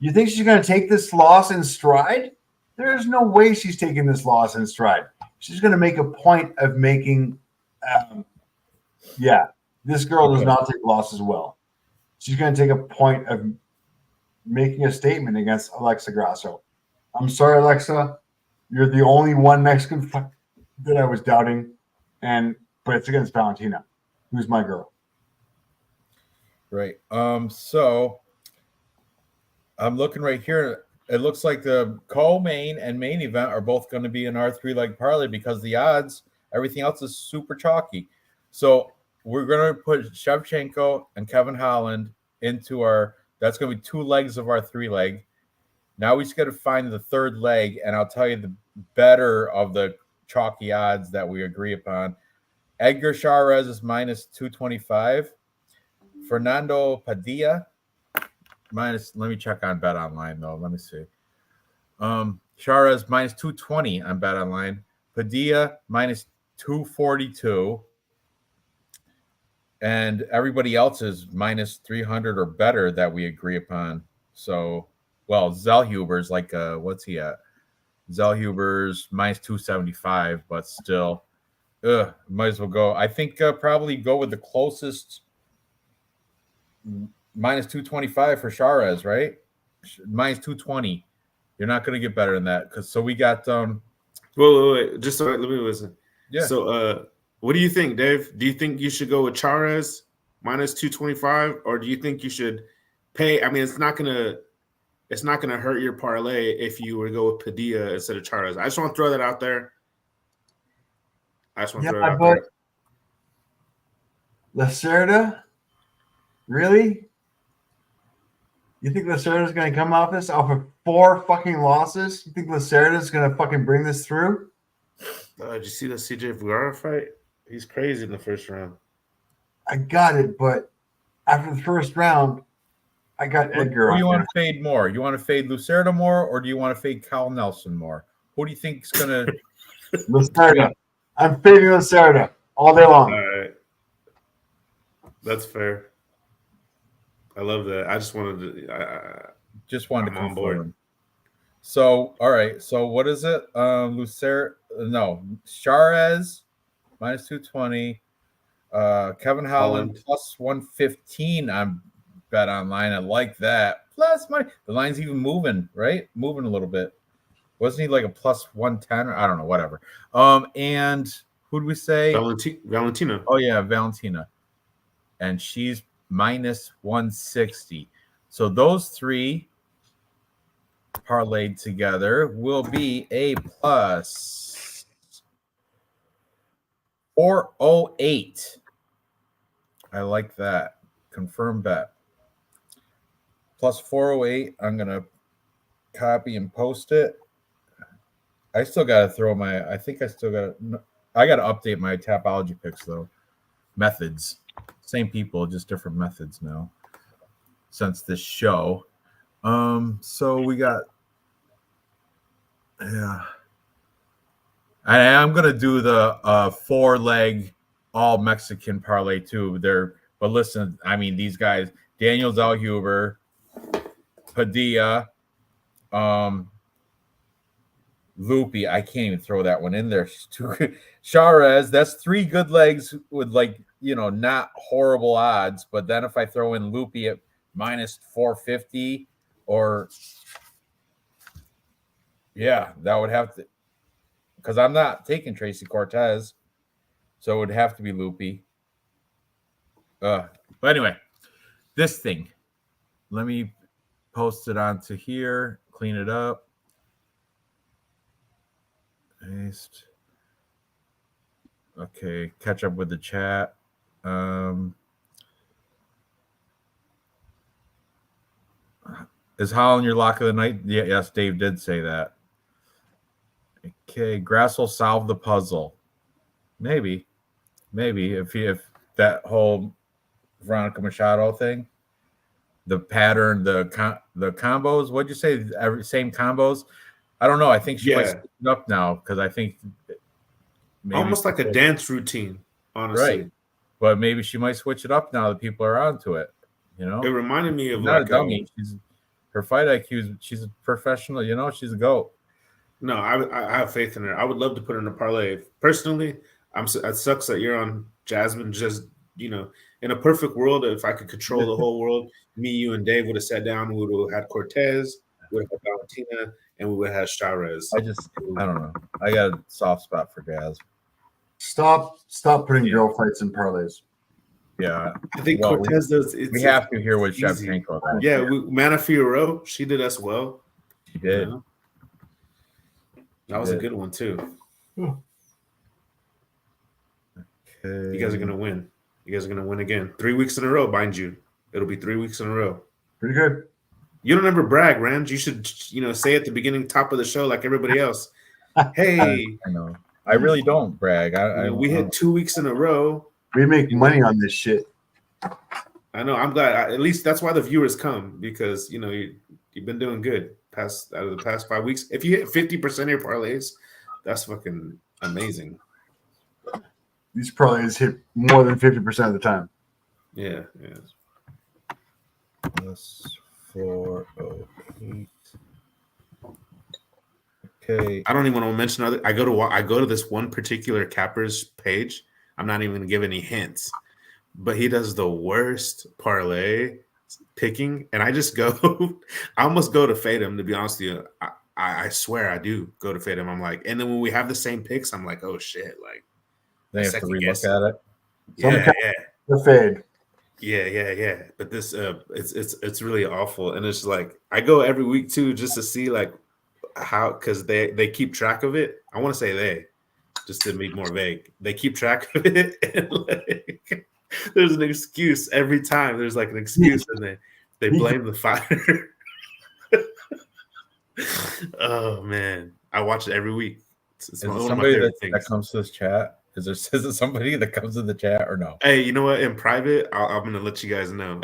You think she's going to take this loss in stride? There's no way she's taking this loss in stride. She's going to make a point of making, this girl does not take losses well. She's going to take a point of making a statement against Alexa Grasso. I'm sorry, Alexa. You're the only one Mexican that I was doubting, but it's against Valentina, who's my girl. Right. So I'm looking right here. It looks like the co-main and main event are both going to be in our 3-leg parlay because the odds, everything else is super chalky. So we're going to put Shevchenko and Kevin Holland into that's going to be 2 legs of our 3-leg. Now we just got to find the 3rd leg, and I'll tell you the better of the chalky odds that we agree upon. Edgar Chavez is minus 225. Fernando Padilla minus. Let me check on Bet Online though. Let me see. Charez minus 220 on Bet Online. Padilla minus 242. And everybody else is minus 300 or better that we agree upon. So, well, Zellhuber's like, what's he at? Zellhuber's minus 275, but still, might as well go. I think probably go with the closest minus 225 for Charez, right? Minus 220. You're not going to get better than that. So we got. Wait. Just let me listen. Yeah. So, what do you think, Dave? Do you think you should go with Charez minus 225, or do you think you should pay? I mean, it's not gonna hurt your parlay if you were to go with Padilla instead of Charez. I just want to throw that out there. Lacerda? Really? You think Lacerda's going to come off this off of 4 fucking losses? You think Lacerda's going to fucking bring this through? Did you see the CJ Vergara fight? He's crazy in the first round. I got it, but after the first round, I got Edgar. Who do you want to fade more? You want to fade Lacerda more, or do you want to fade Kyle Nelson more? Who do you think is going to? Lacerda. I'm fading Lacerda all day long. All right. That's fair. I love that. I just wanted to. I'm on board. So, all right. So, what is it? Charez minus 220. Kevin Holland plus 115 on Bet Online. I like that. Plus money. The line's even moving, right? Moving a little bit. Wasn't he like a plus 110? I don't know. Whatever. And who did we say? Valentina. Oh yeah, Valentina. And she's minus 160. So those three parlayed together will be a plus 408. I like that. Confirm bet. Plus 408. I'm going to copy and post it. I still got to throw my, I think I still got to, I got to update my Tapology picks though. Methods. Same people, just different methods now since this show. So we got, yeah. I'm gonna do the 4-leg all Mexican parlay too. But listen, I mean these guys: Daniel Zellhuber, Padilla, Loopy. I can't even throw that one in there. Charez. That's 3 good legs with not horrible odds. But then if I throw in Loopy at minus 450, that would have to, because I'm not taking Tracy Cortez, so it would have to be Loopy. But anyway, this thing, let me post it onto here, clean it up. Paste. Okay, catch up with the chat. Is Holland your lock of the night? Yeah, yes, Dave did say that. Okay, Grass will solve the puzzle. Maybe if that whole Veronica Machado thing, the pattern, the combos. What'd you say? Same combos. I don't know. I think she might switch it up now because I think almost like a dance routine, honestly. Right. But maybe she might switch it up now that people are onto it. It reminded me of not a dummy. Her fight IQ. She's a professional. She's a GOAT. No, I have faith in her. I would love to put her in a parlay. Personally, it sucks that you're on Jasmine. Just in a perfect world, if I could control the whole world, me, you, and Dave would have sat down. We would have had Cortez, we would have had Valentina, and we would have had Charez. I don't know. I got a soft spot for Jazz. Stop putting girl fights in parlays. Yeah, I think Cortez does. We have to hear what Shevchenko does. Yeah, Mana Fiorot, she did us well. She did. That was a good one too. Okay. You guys are gonna win. You guys are gonna win again. 3 weeks in a row, mind you. It'll be 3 weeks in a row. Pretty good. You don't ever brag, Ranj. You should, say at the beginning, top of the show, like everybody else. Hey, I know. I really don't brag. We hit 2 weeks in a row. We make money on this shit. I know. I'm glad. At least that's why the viewers come, because you've been doing good out of the past 5 weeks. If you hit 50% of your parlays, that's fucking amazing. These parlays hit more than 50% of the time. Yeah. Plus 408. Okay. I don't even want to mention other. I go to this one particular capper's page. I'm not even going to give any hints, but he does the worst parlay picking, and I just go. I almost go to fade him, to be honest with you. I swear I do go to fade him. I'm like, and then when we have the same picks, I'm like, oh shit, like They have to second relook guess. at it. Yeah. The fade. Yeah. But this, it's really awful, and it's like I go every week too, just to see like how, because they keep track of it. I want to say they, just to be more vague, they keep track of it, and like there's an excuse every time. There's like an excuse, and they blame the fighter. Oh man, I watch it every week. It's Is one it of my somebody favorite that things. comes to this chat? Is it somebody that comes to the chat or no? Hey, you know what? In private, I'm gonna let you guys know.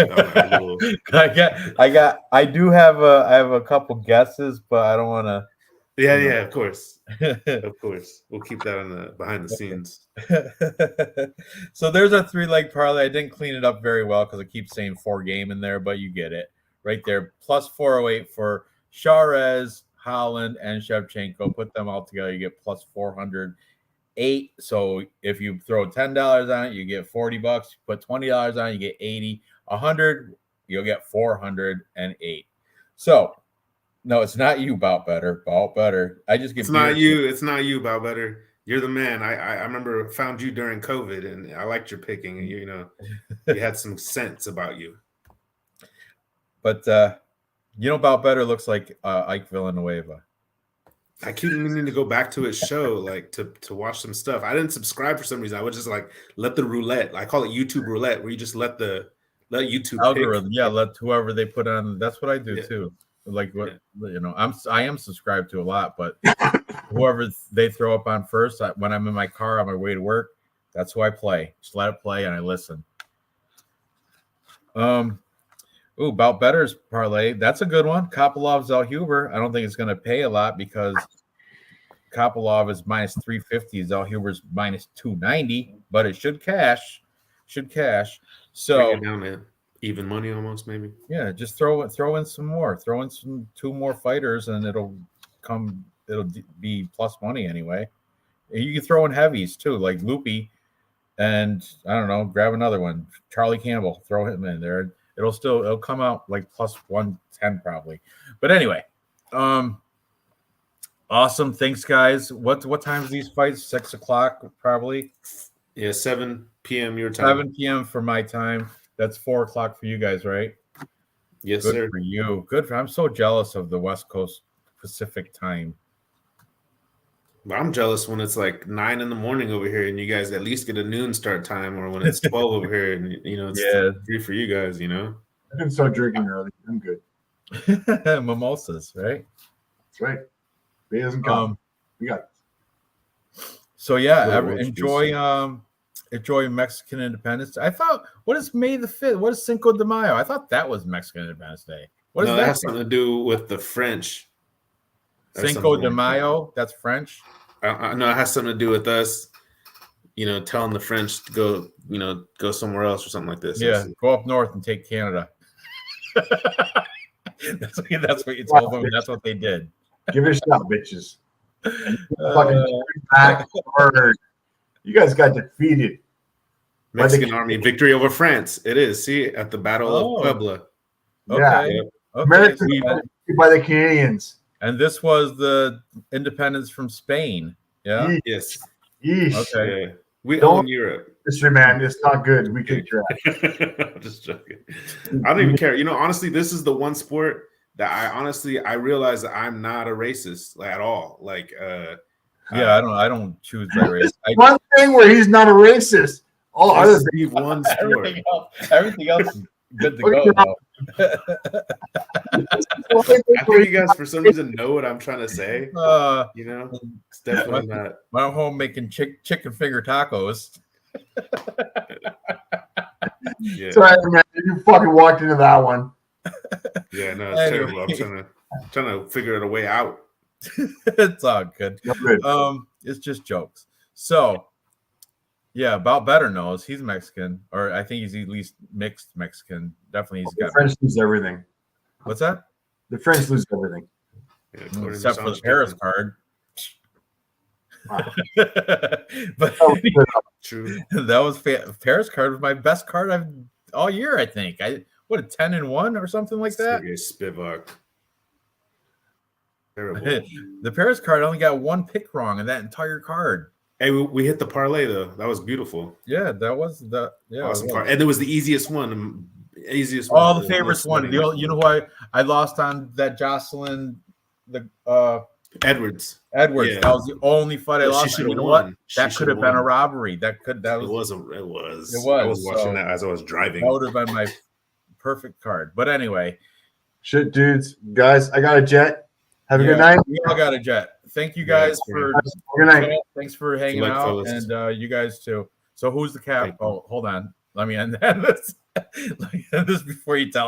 I do have a couple guesses, but I don't want to. Yeah, of course, of course. We'll keep that on the behind the scenes. So there's a 3-leg parlay. I didn't clean it up very well because I keep saying 4 game in there, but you get it right there. Plus 408 for Charez, Holland, and Shevchenko. Put them all together, you get plus 408. So if you throw $10 on it, you get $40. Put $20 on it, you get 80. 100, you'll get 408. So no, it's not you, Bout Better. I just get. It's not you. It's not you, Bout Better. You're the man. I remember found you during COVID, and I liked your picking. And you had some sense about you. But Bout Better looks like Ike Villanueva. I keep meaning to go back to his show, like to watch some stuff. I didn't subscribe for some reason. I would just like let the roulette. I call it YouTube roulette, where you just let YouTube algorithm. pick. Yeah, let whoever they put on. That's what I do too. Like what I am subscribed to a lot, but whoever they throw up on first, when I'm in my car on my way to work, that's who I play. Just let it play and I listen. Bout Better's parlay. That's a good one. Kopylov, Zellhuber. I don't think it's going to pay a lot because Kopylov is minus 350. Zellhuber's minus 290, but it should cash. So bring it down to even money almost, maybe. Yeah, just throw in some more. Throw in 2 more fighters, and it'll be plus money anyway. You can throw in heavies too, like Loopy, and I don't know, grab another one. Charlie Campbell, throw him in there. It'll come out like plus 110 probably. But anyway, awesome. Thanks, guys. What time is these fights? 6 o'clock probably. Yeah, 7 p.m. your time. 7 p.m. for my time. That's 4 o'clock for you guys, right? Yes, Good sir. for you. I'm so jealous of the West Coast Pacific time. But I'm jealous when it's like 9 in the morning over here, and you guys at least get a noon start time, or when it's 12 over here, and it's 3 for you guys. I can start drinking early. I'm good. Mimosas, right? That's right. Bay doesn't come. We got this. So yeah, enjoy Mexican Independence. I thought, what is May the 5th? What is Cinco de Mayo? I thought that was Mexican Independence Day. What is that? That has something to do with the French. Cinco de Mayo, that's French. No, it has something to do with us, telling the French to go somewhere else or something like this. Yeah, go up north and take Canada. That's what you told them. That's what they did. Give it a shot, bitches. Back hard. You guys got defeated. Mexican army victory over France. It is. See, at the Battle of Puebla. Okay. Yeah. America by the Canadians. And this was the independence from Spain. Yeah. Yes. Yeesh. Okay. Yeah. We own Europe. History, man. It's not good. We kicked your ass. I'm just joking. I don't even care. Honestly, this is the one sport that I realize that I'm not a racist at all. Like, I don't choose my race. One thing where he's not a racist. All other things. One sport. Everything else is good to go. I think you guys, for some reason, know what I'm trying to say. It's definitely not. I'm home making chicken finger tacos. Yeah. Sorry, man. You fucking walked into that one. Yeah, no, it's terrible. I'm trying to figure out a way out. It's all good. It's just jokes. So, yeah, about Better knows he's Mexican, or I think he's at least mixed Mexican. Definitely, he's got. The French lose everything. What's that? The French lose everything. Yeah, except for the Paris card. Wow. But True. That was Paris card was my best card I've all year. I think a 10-1 or something like that. Spivak. Terrible. The Paris card only got one pick wrong in that entire card. Hey, we hit the parlay though. That was beautiful. Yeah, that was awesome card, and it was the easiest one. Oh, the favorites one. You know who I lost on that Jocelyn Edwards. Yeah. That was the only fight I lost. You know what? That could have been a robbery. It was. It was. I was watching that as I was driving. That would have been my perfect card. But anyway. Shit, dudes. Guys, I got a jet. Have a good night. We all got a jet. Thank you guys for good night. Thanks for hanging out, and you guys too. So who's the cap? Oh, hold on. Let me end this. Let me end this before you tell